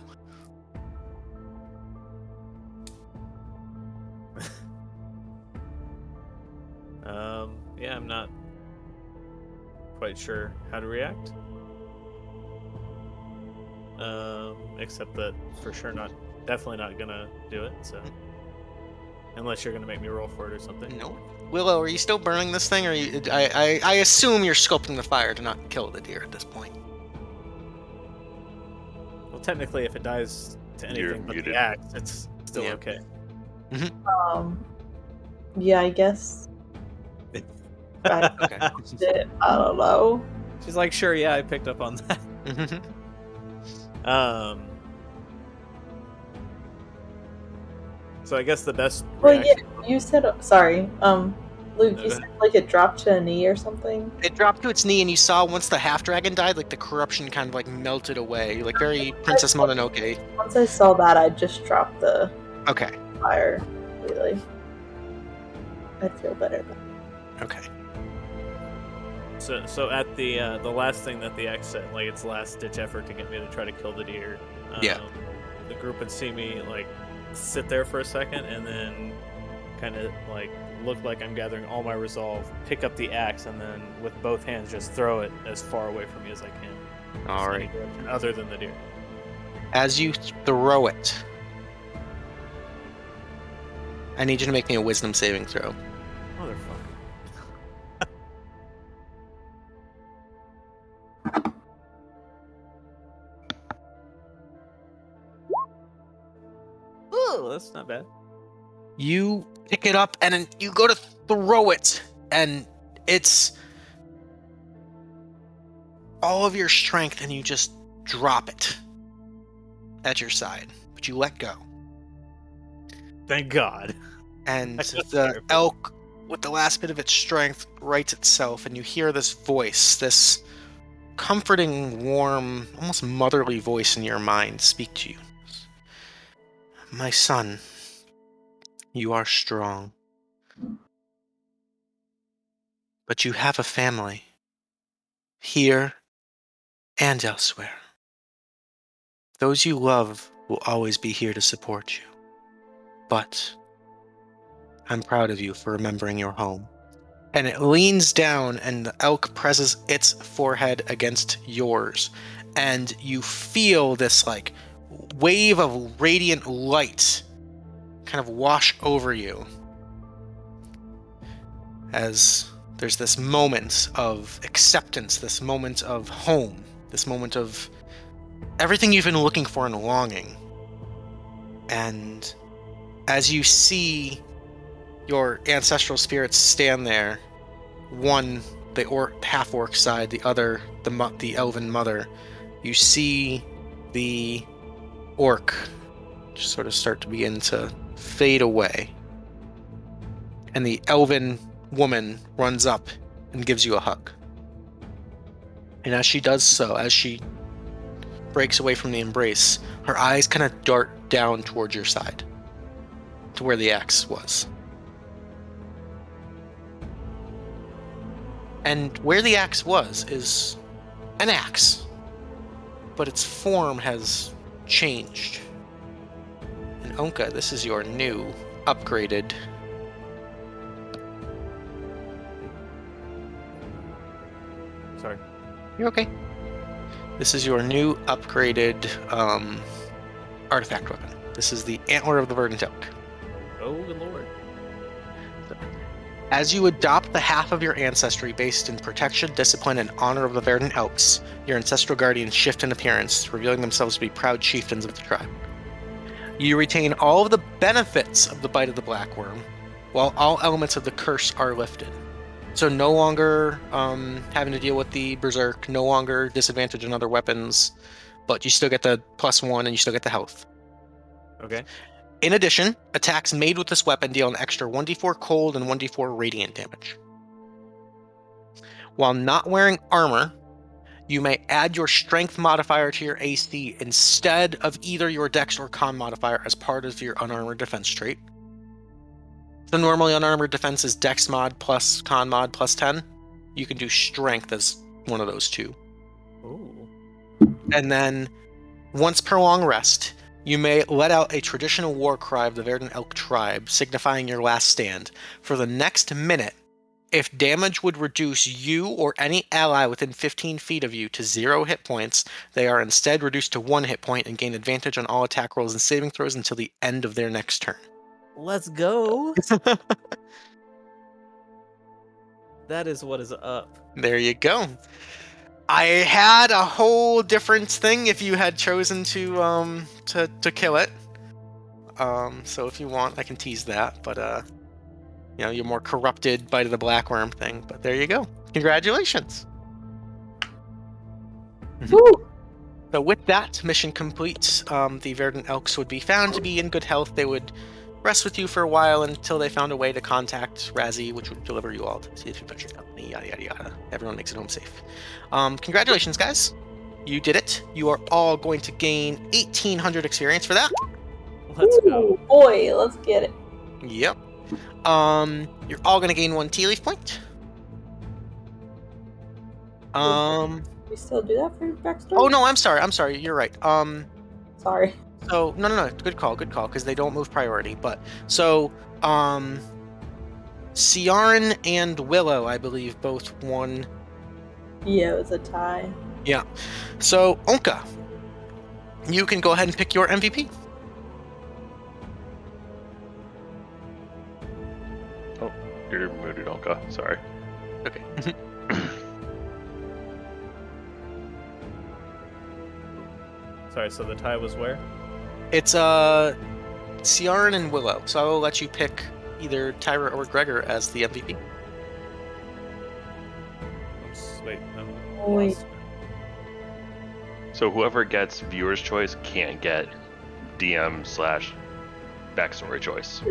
Yeah, I'm not quite sure how to react. Except that for sure definitely not gonna do it, so. Unless you're gonna make me roll for it or something. No. Willow, are you still burning this thing, or I assume you're sculpting the fire to not kill the deer at this point. Well, technically, if it dies to You're anything but muted. the axe, it's still Yeah. okay. Yeah, I guess. I Okay. don't know. She's like, sure, yeah, I picked up on that. So I guess the best Well, reaction. yeah, you said. Sorry, Luke, No, you go said like it dropped to a knee or something. It dropped to its knee, and you saw once the half dragon died, like the corruption kind of like melted away, like very Princess Mononoke. Once I saw that, I just dropped the Okay. fire completely. I'd feel better. Okay. So at the last thing that the axe said, like its last ditch effort to get me to try to kill the deer. Yeah. The group would see me like sit there for a second and then kind of like look like I'm gathering all my resolve, pick up the axe, and then with both hands just throw it as far away from me as I can. All Any right. direction other than the deer. As you throw it, I need you to make me a wisdom saving throw. Motherfucker. Oh, that's not bad. You pick it up and then you go to throw it, and it's all of your strength, and you just drop it at your side, but you let go. Thank God. And That's the terrible. elk, with the last bit of its strength, rights itself, and you hear this voice, this comforting, warm, almost motherly voice in your mind speak to you. My son, you are strong. But you have a family, here and elsewhere. Those you love will always be here to support you. But I'm proud of you for remembering your home. And it leans down, and the elk presses its forehead against yours. And you feel this like wave of radiant light kind of wash over you as there's this moment of acceptance, this moment of home, this moment of everything you've been looking for and longing. And as you see your ancestral spirits stand there, one the half-orc side, the other the elven mother, you see the orc just sort of start to begin to fade away. And the elven woman runs up and gives you a hug. And as she does so, as she breaks away from the embrace, her eyes kind of dart down towards your side, to where the axe was. And where the axe was is an axe, but its form has changed. And Ownka, this is your new, upgraded... Sorry. You're okay. This is your new, upgraded artifact weapon. This is the Antler of the Verdant Elk. Oh, good lord. As you adopt the half of your ancestry based in protection, discipline, and honor of the Verdant Elks, your ancestral guardians shift in appearance, revealing themselves to be proud chieftains of the tribe. You retain all of the benefits of the Bite of the Black Worm, while all elements of the curse are lifted. So no longer having to deal with the Berserk, no longer disadvantage on other weapons, but you still get the +1 and you still get the health. Okay. In addition, attacks made with this weapon deal an extra 1d4 cold and 1d4 radiant damage. While not wearing armor, you may add your strength modifier to your AC instead of either your dex or con modifier as part of your unarmored defense trait. So normally unarmored defense is dex mod plus con mod plus 10. You can do strength as one of those two. Ooh. And then, once per long rest, you may let out a traditional war cry of the Verdant Elk tribe, signifying your last stand. For the next minute, if damage would reduce you or any ally within 15 feet of you to 0 hit points, they are instead reduced to 1 hit point and gain advantage on all attack rolls and saving throws until the end of their next turn. Let's go. That is what is up. There you go. I had a whole different thing if you had chosen to kill it. So if you want, I can tease that, but your more corrupted Bite of the Black Wyrm thing. But there you go. Congratulations. Woo! So with that mission complete, the Verdant Elks would be found to be in good health. They would rest with you for a while until they found a way to contact Razzie, which would deliver you all to the Adventure Company, yada yada yada. Everyone makes it home safe. Congratulations, guys. You did it. You are all going to gain 1,800 experience for that. Let's go. Ooh, boy, let's get it. Yep. You're all going to gain 1 Tealeaf point. We still do that for your backstory? Oh no, I'm sorry. You're right. Sorry. So no. Good call, because they don't move priority. But so, Ciarenne and Willow, I believe, both won. Yeah, it was a tie. Yeah. So Ownka, you can go ahead and pick your MVP. Oh, you're muted, Ownka. Sorry. Okay. Sorry, so the tie was where? It's Ciarenne and Willow. So I will let you pick either TyRah or Gregor as the MVP. Wait, Wait. lost. So whoever gets viewer's choice can't get DM/backstory choice.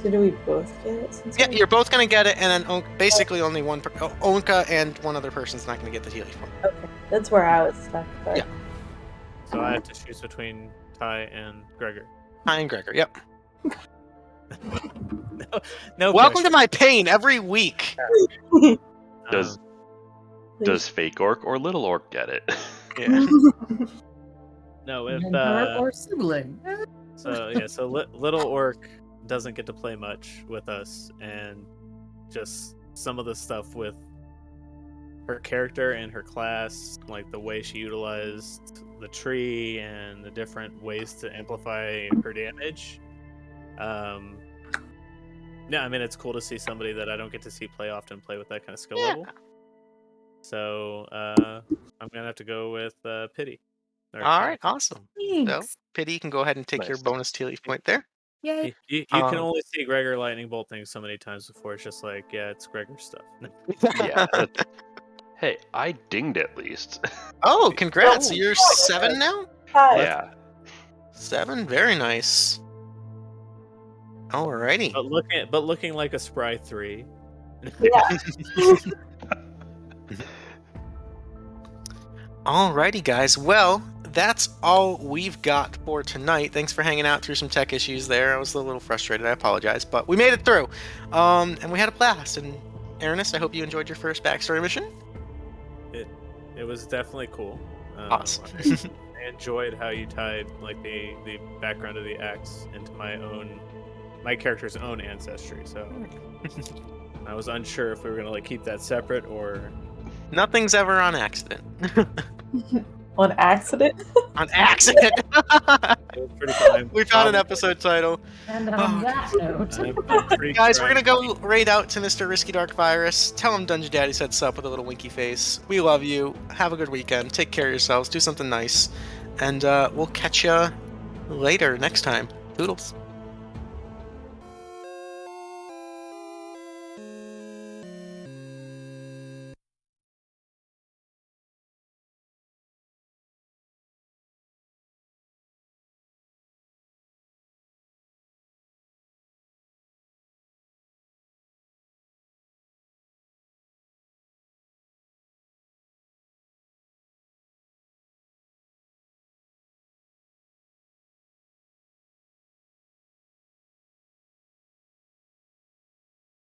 So do we both get it? Since Yeah, you're both gonna get it, and then basically only one. Ownka and one other person's not gonna get the Tealeaf one. Okay, that's where I was stuck. Sorry. Yeah. So I have to choose between Ty and Gregor. Ty and Gregor. Yep. No. Welcome to my pain every week. Does fake orc or little orc get it? Yeah. No, if or sibling. so little orc doesn't get to play much with us, and just some of the stuff with her character and her class, like the way she utilized the tree and the different ways to amplify her damage. Yeah, I mean, it's cool to see somebody that I don't get to see play often play with that kind of skill level. So I'm gonna have to go with Pity. All right, awesome. So, Thanks. Pity, you can go ahead and take your bonus Tealeaf point there. Yay. You can only see Gregor lightning bolt things so many times before it's just like, yeah, it's Gregor stuff. Yeah. Hey, I dinged at least. Oh, congrats! So you're 7 now. Hi. Yeah. 7, very nice. Alrighty. But looking like a spry 3. Yeah. Alrighty, guys. Well, that's all we've got for tonight. Thanks for hanging out through some tech issues there. I was a little frustrated. I apologize, but we made it through. And we had a blast. And Erenas, I hope you enjoyed your first backstory mission. It was definitely cool. Awesome. I enjoyed how you tied like the background of the axe into my character's own ancestry. So I was unsure if we were gonna like keep that separate or. Nothing's ever on accident. On accident? On accident. It was pretty fun. We found an episode title. And on that note, I'm pretty Guys, sure we're gonna go raid out to Mr. Risky Dark Virus. Tell him Dungeon Daddy said sup with a little winky face. We love you. Have a good weekend. Take care of yourselves. Do something nice. And we'll catch ya later next time. Toodles.